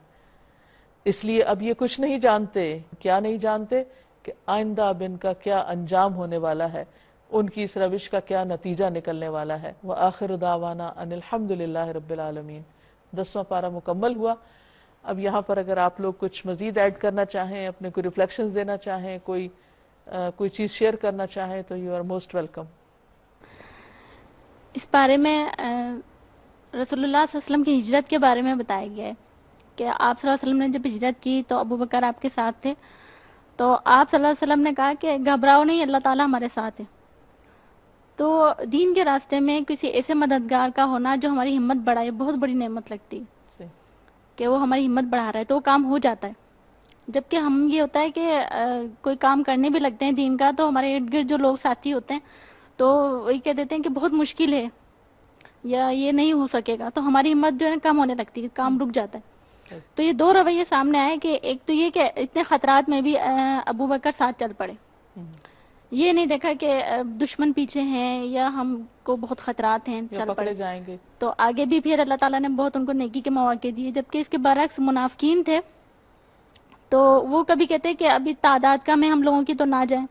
A: اس لیے اب یہ کچھ نہیں جانتے، کیا نہیں جانتے کہ آئندہ اب ان کا کیا انجام ہونے والا ہے، ان کی اس روش کا کیا نتیجہ نکلنے والا ہے۔ وآخر دعوانا ان الحمد للہ رب العالمین۔ 10واں پارہ مکمل ہوا۔ اب یہاں پر اگر آپ لوگ کچھ مزید ایڈ کرنا چاہیں، اپنے کوئی ریفلیکشنز دینا چاہیں، کوئی چیز شیئر کرنا چاہیں تو یو آر موسٹ ویلکم۔
B: اس بارے میں رسول اللہ صلی اللہ علیہ وسلم کی ہجرت کے بارے میں بتایا گیا ہے کہ آپ صلی اللہ علیہ وسلم نے جب ہجرت کی تو ابو بکر آپ کے ساتھ تھے، تو آپ صلی اللہ علیہ وسلم نے کہا کہ گھبراؤ نہیں، اللہ تعالیٰ ہمارے ساتھ ہے۔ تو دین کے راستے میں کسی ایسے مددگار کا ہونا جو ہماری ہمت بڑھائے بہت بڑی نعمت لگتی ہے، کہ وہ ہماری ہمت بڑھا رہا ہے تو وہ کام ہو جاتا ہے۔ جبکہ ہم یہ ہوتا ہے کہ کوئی کام کرنے بھی لگتے ہیں دین کا تو ہمارے ارد گرد جو لوگ ساتھی ہوتے ہیں تو وہی کہہ دیتے ہیں کہ بہت مشکل ہے یا یہ نہیں ہو سکے گا، تو ہماری ہمت جو ہے کم ہونے لگتی ہے، کام رک جاتا ہے۔ تو یہ دو رویے سامنے آئے کہ ایک تو یہ کہ اتنے خطرات میں بھی ابو بکر ساتھ چل پڑے، یہ نہیں دیکھا کہ دشمن پیچھے ہیں یا ہم کو بہت خطرات ہیں چل پڑے
A: جائیں گے،
B: تو آگے بھی پھر اللہ تعالیٰ نے بہت ان کو نیکی کے مواقع دیے۔ جبکہ اس کے برعکس منافقین تھے تو وہ کبھی کہتے کہ ابھی تعداد کم ہے ہم لوگوں کی تو نہ جائیں،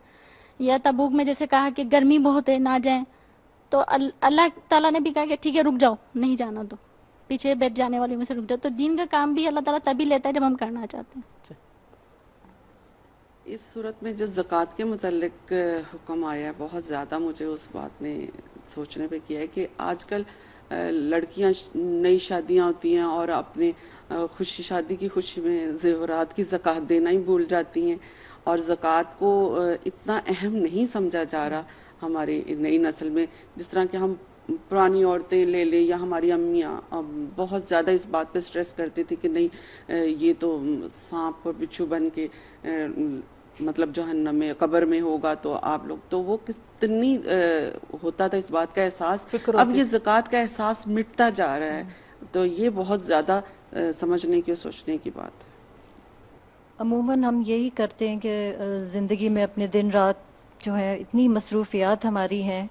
B: یا تبوک میں جیسے کہا کہ گرمی بہت ہے نہ جائیں، تو اللہ تعالیٰ نے بھی کہا کہ ٹھیک ہے رک جاؤ، نہیں جانا تو پیچھے بیٹھ جانے والی میں سے رک جاؤ۔ تو دین کا کام بھی اللہ تعالیٰ تبھی لیتا ہے جب ہم کرنا چاہتے ہیں۔
C: اس صورت میں جو زکوٰۃ کے متعلق حکم آیا ہے بہت زیادہ مجھے اس بات نے سوچنے پہ کیا ہے کہ آج کل لڑکیاں نئی شادیاں ہوتی ہیں اور اپنے شادی کی خوشی میں زیورات کی زکوٰۃ دینا ہی بھول جاتی ہیں، اور زکوٰۃ کو اتنا اہم نہیں سمجھا جا رہا ہماری نئی نسل میں، جس طرح کہ ہم پرانی عورتیں لے لیں یا ہماری امیاں بہت زیادہ اس بات پہ سٹریس کرتی تھی کہ نہیں یہ تو سانپ اور بچھو بن کے مطلب جہنم میں قبر میں ہوگا، تو آپ لوگ تو وہ کتنی ہوتا تھا اس بات کا احساس، اب یہ زکوٰۃ کا احساس مٹتا جا رہا ہے، تو یہ بہت زیادہ سمجھنے کی اور سوچنے کی بات ہے۔
D: عموماً ہم یہی کرتے ہیں کہ زندگی میں اپنے دن رات جو ہے اتنی مصروفیات ہماری ہیں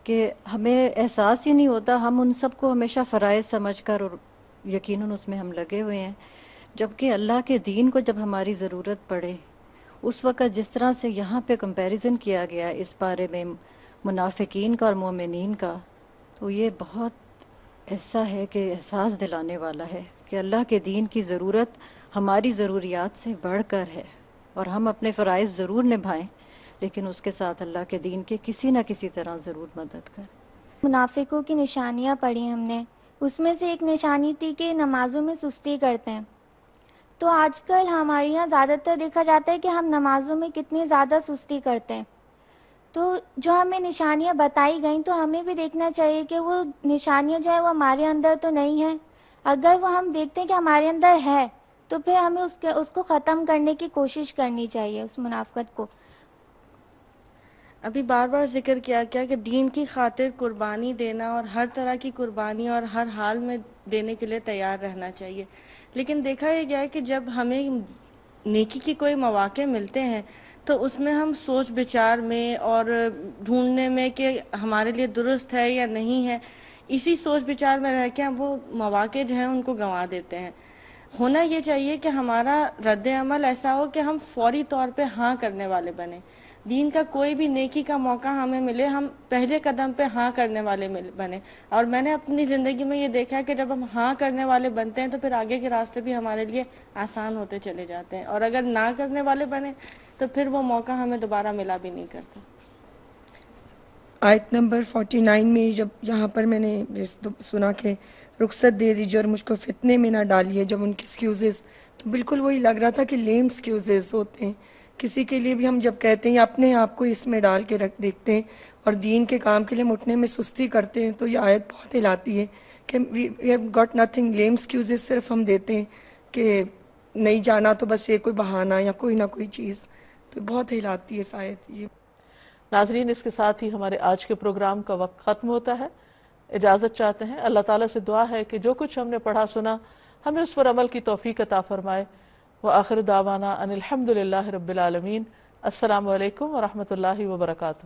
D: کہ ہمیں احساس ہی نہیں ہوتا، ہم ان سب کو ہمیشہ فرائض سمجھ کر اور یقیناً اس میں ہم لگے ہوئے ہیں، جبکہ اللہ کے دین کو جب ہماری ضرورت پڑے اس وقت جس طرح سے یہاں پہ کمپیریزن کیا گیا اس بارے میں منافقین کا اور مومنین کا، تو یہ بہت ایسا ہے کہ احساس دلانے والا ہے کہ اللہ کے دین کی ضرورت ہماری ضروریات سے بڑھ کر ہے، اور ہم اپنے فرائض ضرور نبھائیں لیکن اس کے ساتھ اللہ کے دین کے کسی نہ کسی طرح ضرور مدد کریں۔
E: منافقوں کی نشانیاں پڑھی ہم نے، اس میں سے ایک نشانی تھی کہ نمازوں میں سستی کرتے ہیں۔ تو آج کل ہمارے یہاں زیادہ تر دیکھا جاتا ہے کہ ہم نمازوں میں کتنی زیادہ سستی کرتے ہیں۔ تو جو ہمیں نشانیاں بتائی گئیں تو ہمیں بھی دیکھنا چاہیے کہ وہ نشانیاں جو ہیں وہ ہمارے اندر تو نہیں ہیں۔ اگر وہ ہم دیکھتے ہیں کہ ہمارے اندر ہے تو پھر ہمیں اس کو ختم کرنے کی کوشش کرنی چاہیے، اس منافقت کو۔
F: ابھی بار بار ذکر کیا کہ دین کی خاطر قربانی دینا اور ہر طرح کی قربانی اور ہر حال میں دینے کے لیے تیار رہنا چاہیے، لیکن دیکھا یہ گیا ہے کہ جب ہمیں نیکی کی کوئی مواقع ملتے ہیں تو اس میں ہم سوچ بچار میں اور ڈھونڈنے میں کہ ہمارے لیے درست ہے یا نہیں ہے، اسی سوچ بچار میں رہ کے ہم وہ مواقع جو ہیں ان کو گنوا دیتے ہیں۔ ہونا یہ چاہیے کہ ہمارا رد عمل ایسا ہو کہ ہم فوری طور پہ ہاں کرنے والے بنیں۔ دین کا کوئی بھی نیکی کا موقع ہمیں ملے، ہم پہلے قدم پہ ہاں کرنے والے بنیں۔ اور میں نے اپنی زندگی میں یہ دیکھا ہے کہ جب ہم ہاں کرنے والے بنتے ہیں تو پھر آگے کے راستے بھی ہمارے لیے آسان ہوتے چلے جاتے ہیں، اور اگر نہ کرنے والے بنیں تو پھر وہ موقع ہمیں دوبارہ ملا بھی نہیں کرتا۔
G: آیت نمبر 49 میں جب یہاں پر میں نے سنا کہ رخصت دے دیجیے اور مجھ کو فتنے میں نہ ڈالیے، جب ان کے ایکسکیوزز، تو بالکل وہی لگ رہا تھا کہ لیم ایکسکیوزز ہوتے ہیں۔ کسی کے لیے بھی ہم جب کہتے ہیں یا اپنے آپ کو اس میں ڈال کے رکھ دیکھتے ہیں اور دین کے کام کے لیے ہم اٹھنے میں سستی کرتے ہیں، تو یہ آیت بہت ہلاتی ہے کہ we have got nothing, lame excuses صرف ہم دیتے ہیں کہ نہیں جانا تو بس یہ کوئی بہانہ یا کوئی نہ کوئی چیز، تو بہت ہلاتی ہے اس آیت یہ۔
A: ناظرین، اس کے ساتھ ہی ہمارے آج کے پروگرام کا وقت ختم ہوتا ہے، اجازت چاہتے ہیں۔ اللہ تعالیٰ سے دعا ہے کہ جو کچھ ہم نے پڑھا سنا ہمیں اس پر عمل کی توفیق عطا فرمائے۔ وآخر دعوانا ان الحمد للہ رب العالمین۔ السلام علیکم ورحمۃ اللہ وبرکاتہ۔